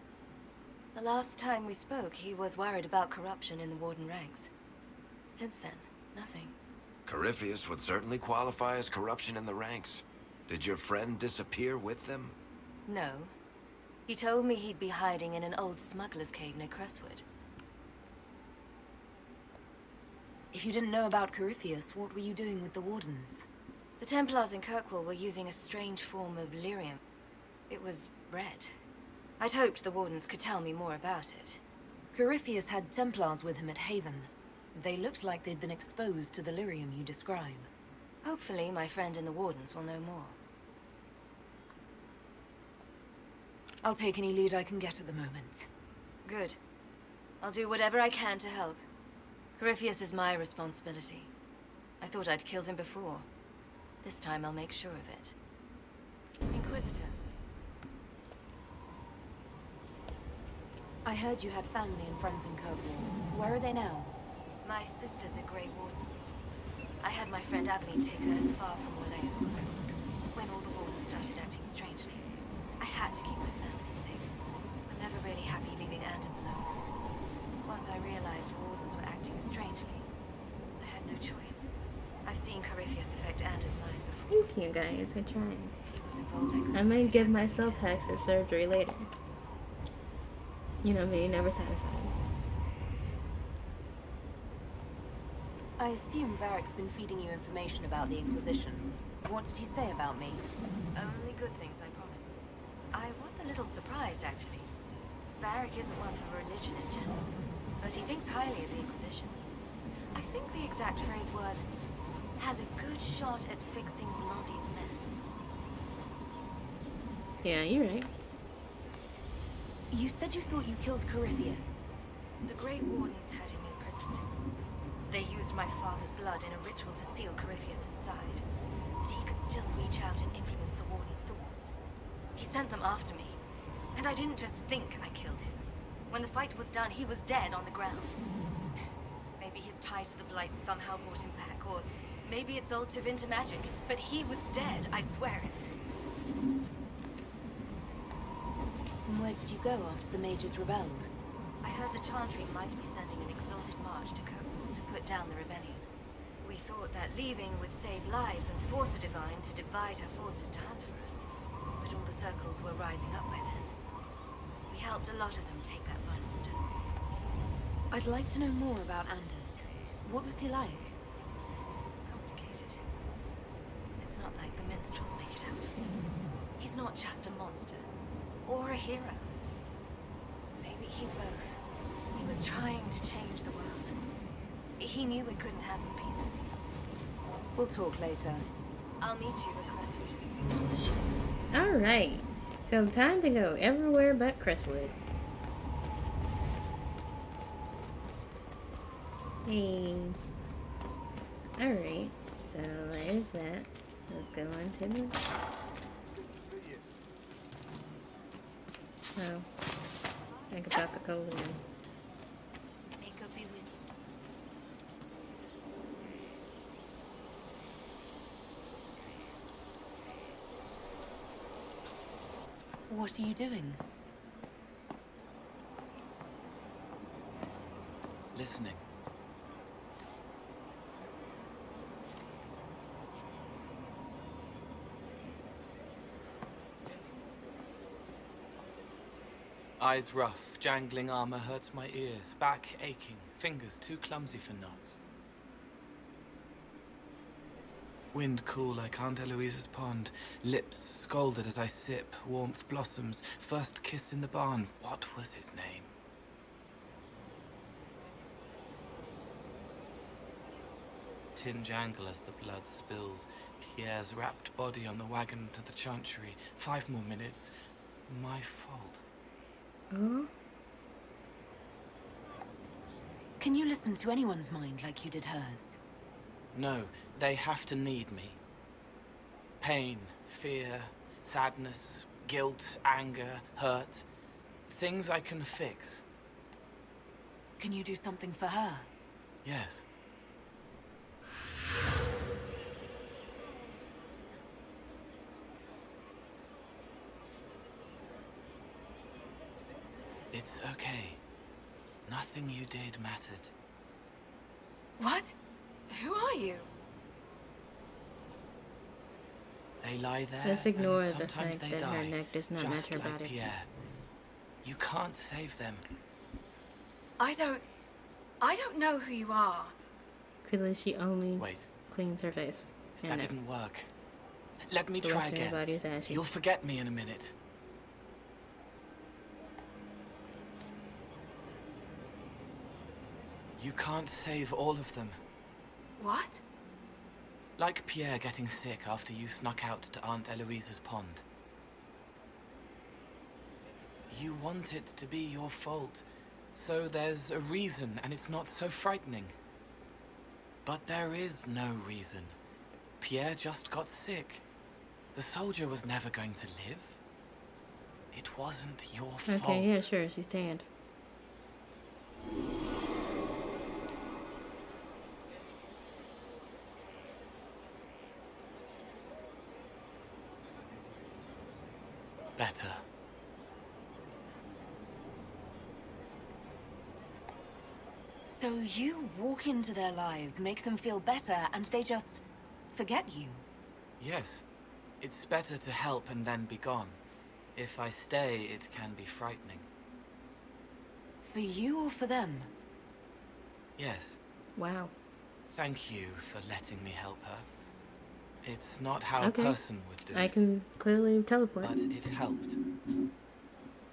The last time we spoke, he was worried about corruption in the Warden ranks. Since then, nothing.
Corypheus would certainly qualify as corruption in the ranks. Did your friend disappear with them?
No. He told me he'd be hiding in an old smuggler's cave near Crestwood.
If you didn't know about Corypheus, what were you doing with the Wardens?
The Templars in Kirkwall were using a strange form of lyrium. It was red. I'd hoped the Wardens could tell me more about it.
Corypheus had Templars with him at Haven. They looked like they'd been exposed to the lyrium you describe.
Hopefully, my friend in the Wardens will know more.
I'll take any lead I can get at the moment.
Good. I'll do whatever I can to help. Corypheus is my responsibility. I thought I'd killed him before. This time I'll make sure of it. Inquisitor.
I heard you had family and friends in Kirkwall. Where are they now?
My sister's a Grey Warden. I had my friend Aveline take her as far from Wallay as possible. When all the Wardens started acting strangely, I had to keep my family safe. I'm never really happy leaving Anders alone. Once I realized Wardens were acting strangely, I had no choice. I've seen Corypheus affect Anders' mind before.
Thank you guys, I tried.
He was involved,
I might give myself Hex's surgery later. You know me, never satisfied.
I assume Varric's been feeding you information about the Inquisition. What did he say about me?
Only good things, I promise. I was a little surprised, actually. Varric isn't one for religion in general, but he thinks highly of the Inquisition. I think the exact phrase was, has a good shot at fixing Blondie's mess.
Yeah, you're right.
You said you thought you killed Corypheus.
The Grey Wardens had him imprisoned. They used my father's blood in a ritual to seal Corypheus inside. But he could still reach out and influence the Warden's thoughts. He sent them after me. And I didn't just think I killed him. When the fight was done, he was dead on the ground. Maybe his tie to the Blight somehow brought him back, or maybe it's all Tevinter magic. But he was dead, I swear it.
And where did you go after the mages rebelled?
I heard the Chantry might be sending an exalted march to Kirkwall to put down the rebellion. We thought that leaving would save lives and force the Divine to divide her forces to hunt for us. But all the circles were rising up by then. We helped a lot of them take that final step.
I'd like to know more about Anders. What was he like?
Complicated. It's not like the minstrels make it out to be. He's not just a monster. Or a hero. Maybe he's both. He was trying to change the world. He knew it couldn't happen peacefully.
We'll talk later.
I'll meet you with Crestwood.
Alright. So time to go everywhere but Crestwood. Hey. Alright. So there's that. Let's go on to the... Oh. Think about the cold one.
Makeup be with you.
What are you doing?
Listening. Eyes rough, jangling armor hurts my ears, back aching, fingers too clumsy for knots. Wind cool like Aunt Eloise's pond, lips scalded as I sip, warmth blossoms, first kiss in the barn. What was his name? Tin jangle as the blood spills, Pierre's wrapped body on the wagon to the chantry. 5 more minutes. My fault.
Oh?
Can you listen to anyone's mind like you did hers?
No, they have to need me. Pain, fear, sadness, guilt, anger, hurt. Things I can fix.
Can you do something for her?
Yes. It's okay. Nothing you did mattered.
What? Who are you?
They lie there.
Let's ignore
and
the
sometimes
fact
they
that her
die,
neck does not
just
match her
like
body.
Pierre. You can't save them.
I don't know who you are.
Clearly she only
Wait.
cleans her face. And
That
neck.
didn't work. Let me
The
try
rest of her
again.
body is ashy.
You'll forget me in a minute. You can't save all of them.
What?
Like Pierre getting sick after you snuck out to Aunt Eloise's pond. You want it to be your fault, so there's a reason and it's not so frightening. But there is no reason. Pierre just got sick. The soldier was never going to live. It wasn't your fault.
Okay, yeah, sure, she's tanned.
Better.
So you walk into their lives, make them feel better, and they just forget you?
Yes. It's better to help and then be gone. If I stay, it can be frightening.
For you or for them?
Yes.
Wow.
Thank you for letting me help her. It's not how
Okay.
a person would do
I
it.
can clearly teleport.
But it helped.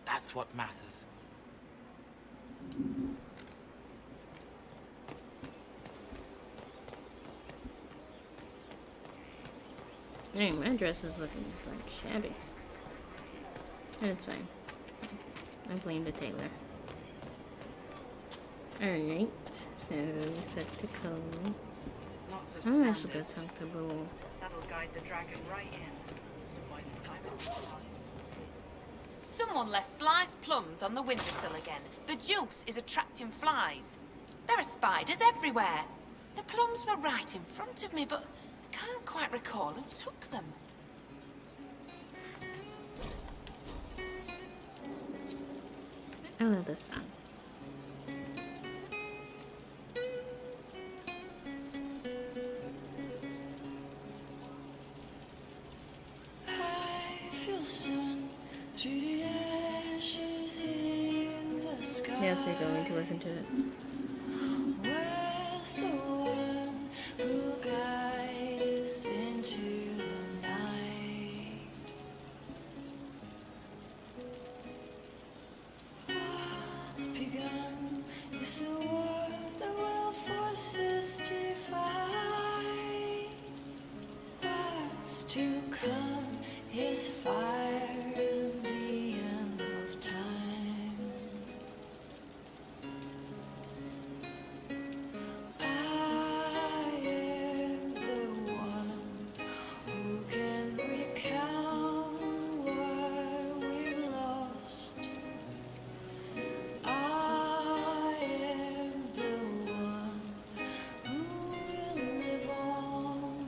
That's what matters.
Dang, my dress is looking like shabby. And it's fine. I blame the tailor. Alright, so set to code.
Not so
I'm actually
standard.
comfortable.
That'll guide the dragon right in. By the time
Someone left sliced plums on the windowsill again. The juice is attracting flies. There are spiders everywhere. The plums were right in front of me, but I can't quite recall who took them.
I love this song.
I feel sun through the ashes in the sky.
Yes, we're going to listen to it.
Where's the one who'll guide us into the night? What's begun is the war that will force this divide. What's to come is fire and the end of time. I am the one who can recount what we've lost. I am the one who will live on.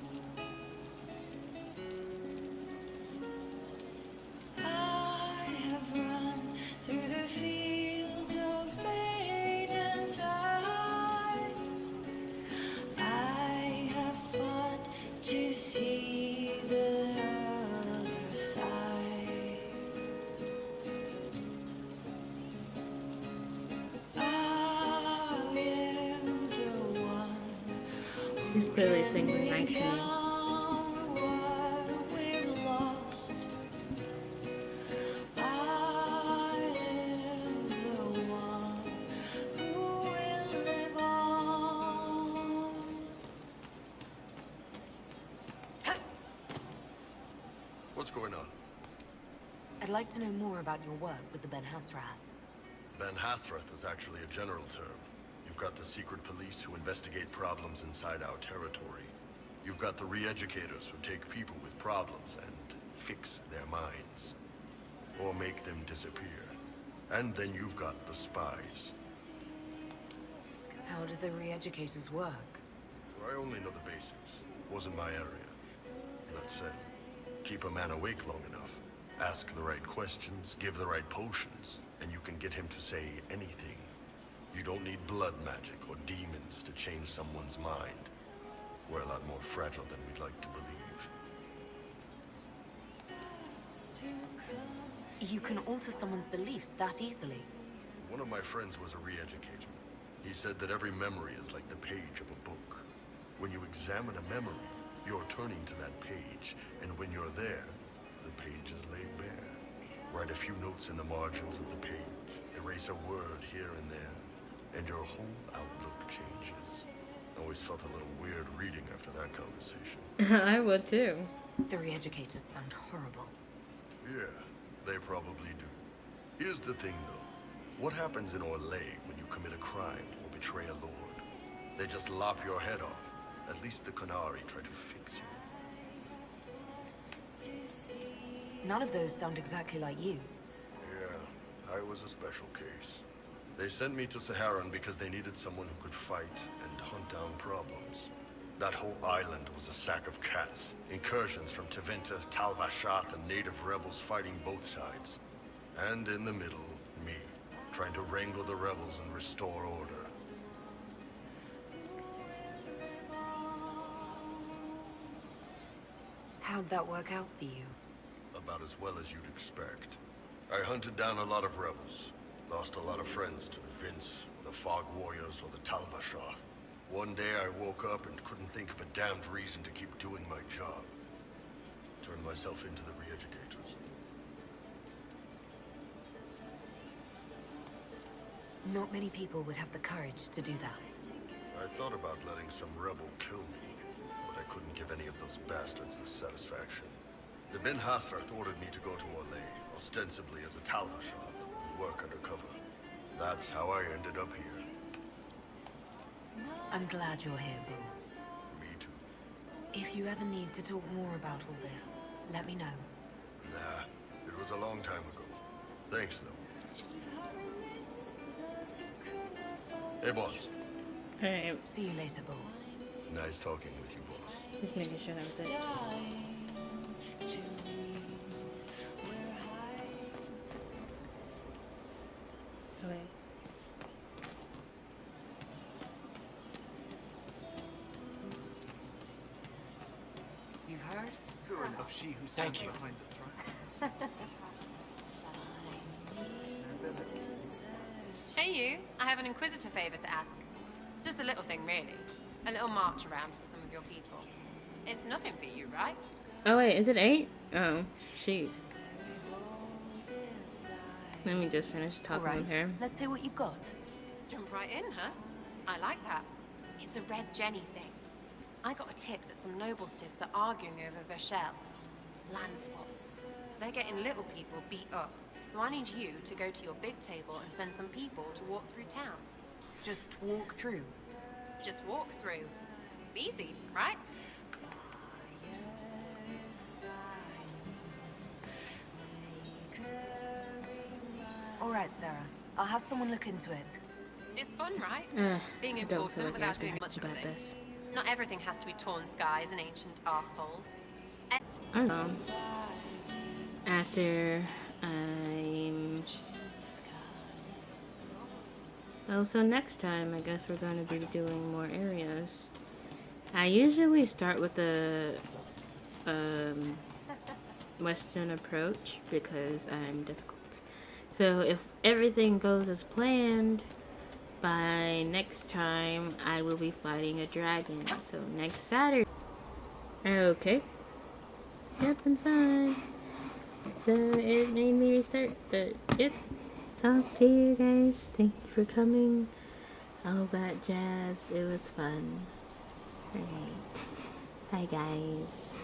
clearly singing right to me.
What's going on?
I'd like to know more about your work with the Ben Hasrath.
Ben Hasrath is actually a general term. You've got the secret police who investigate problems inside our territory. You've got the re-educators who take people with problems and fix their minds. Or make them disappear. And then you've got the spies.
How do the re-educators work?
I only know the basics. Wasn't my area. That said, keep a man awake long enough. Ask the right questions, give the right potions, and you can get him to say anything. You don't need blood magic or demons to change someone's mind. We're a lot more fragile than we'd like to believe.
You can alter someone's beliefs that easily.
One of my friends was a re-educator. He said that every memory is like the page of a book. When you examine a memory, you're turning to that page, and when you're there, the page is laid bare. Write a few notes in the margins of the page, erase a word here and there, and your whole outlook changes. I always felt a little weird reading after that conversation.
I would too.
The re-educators sound horrible.
Yeah, they probably do. Here's the thing though. What happens in Orlais when you commit a crime or betray a lord? They just lop your head off. At least the Qunari try to fix you.
None of those sound exactly like you.
Yeah, I was a special case. They sent me to Saharan because they needed someone who could fight and hunt down problems. That whole island was a sack of cats. Incursions from Tevinter, Tal Vashath, and native rebels fighting both sides. And in the middle, me, trying to wrangle the rebels and restore order.
How'd that work out for you?
About as well as you'd expect. I hunted down a lot of rebels. Lost a lot of friends to the Vince, or the Fog Warriors, or the Tal Vashath. One day I woke up and couldn't think of a damned reason to keep doing my job. Turned myself into the re-educators.
Not many people would have the courage to do that.
I thought about letting some rebel kill me, but I couldn't give any of those bastards the satisfaction. The Ben Hasrath ordered me to go to Orlais, ostensibly as a Tal Vashath, and work undercover. That's how I ended up here.
I'm glad you're here, Bill.
Me too.
If you ever need to talk more about all this, let me know.
Nah, it was a long time ago. Thanks, though. Hey, boss.
Alright.
See you later, Bill.
Nice talking with you, boss.
Just making sure that was it. Okay.
You've heard? Of she who stands behind the throne.
Hey you, I have an Inquisitor favor to ask. Just a little thing, really. A little march around for some of your people. It's nothing for you, right?
Oh wait, is it 8? Oh, shoot. Let me just finish talking with her.
Let's see what you've got.
Jump right in, huh? I like that. It's a Red Jenny thing. I got a tip that some noble stiffs are arguing over Vershel. Land swaps. They're getting little people beat up. So I need you to go to your big table and send some people to walk through town.
Just walk through.
Just walk through. Easy, right?
All right, Sarah. I'll have someone look into it.
It's fun, right? Being
I don't feel
important
like I was
without doing
gonna
much of
about
a thing.
this.
Not everything has to be torn skies and ancient arseholes.
I don't know. After I'm... Oh, so next time I guess we're going to be doing more areas. I usually start with the Western approach because I'm difficult. So if everything goes as planned, by next time I will be fighting a dragon. So next Saturday. Okay. Yep, I'm fine. So it made me restart, but yep. Talk to you guys. Thank you for coming. All that jazz. It was fun. Alright. Bye guys.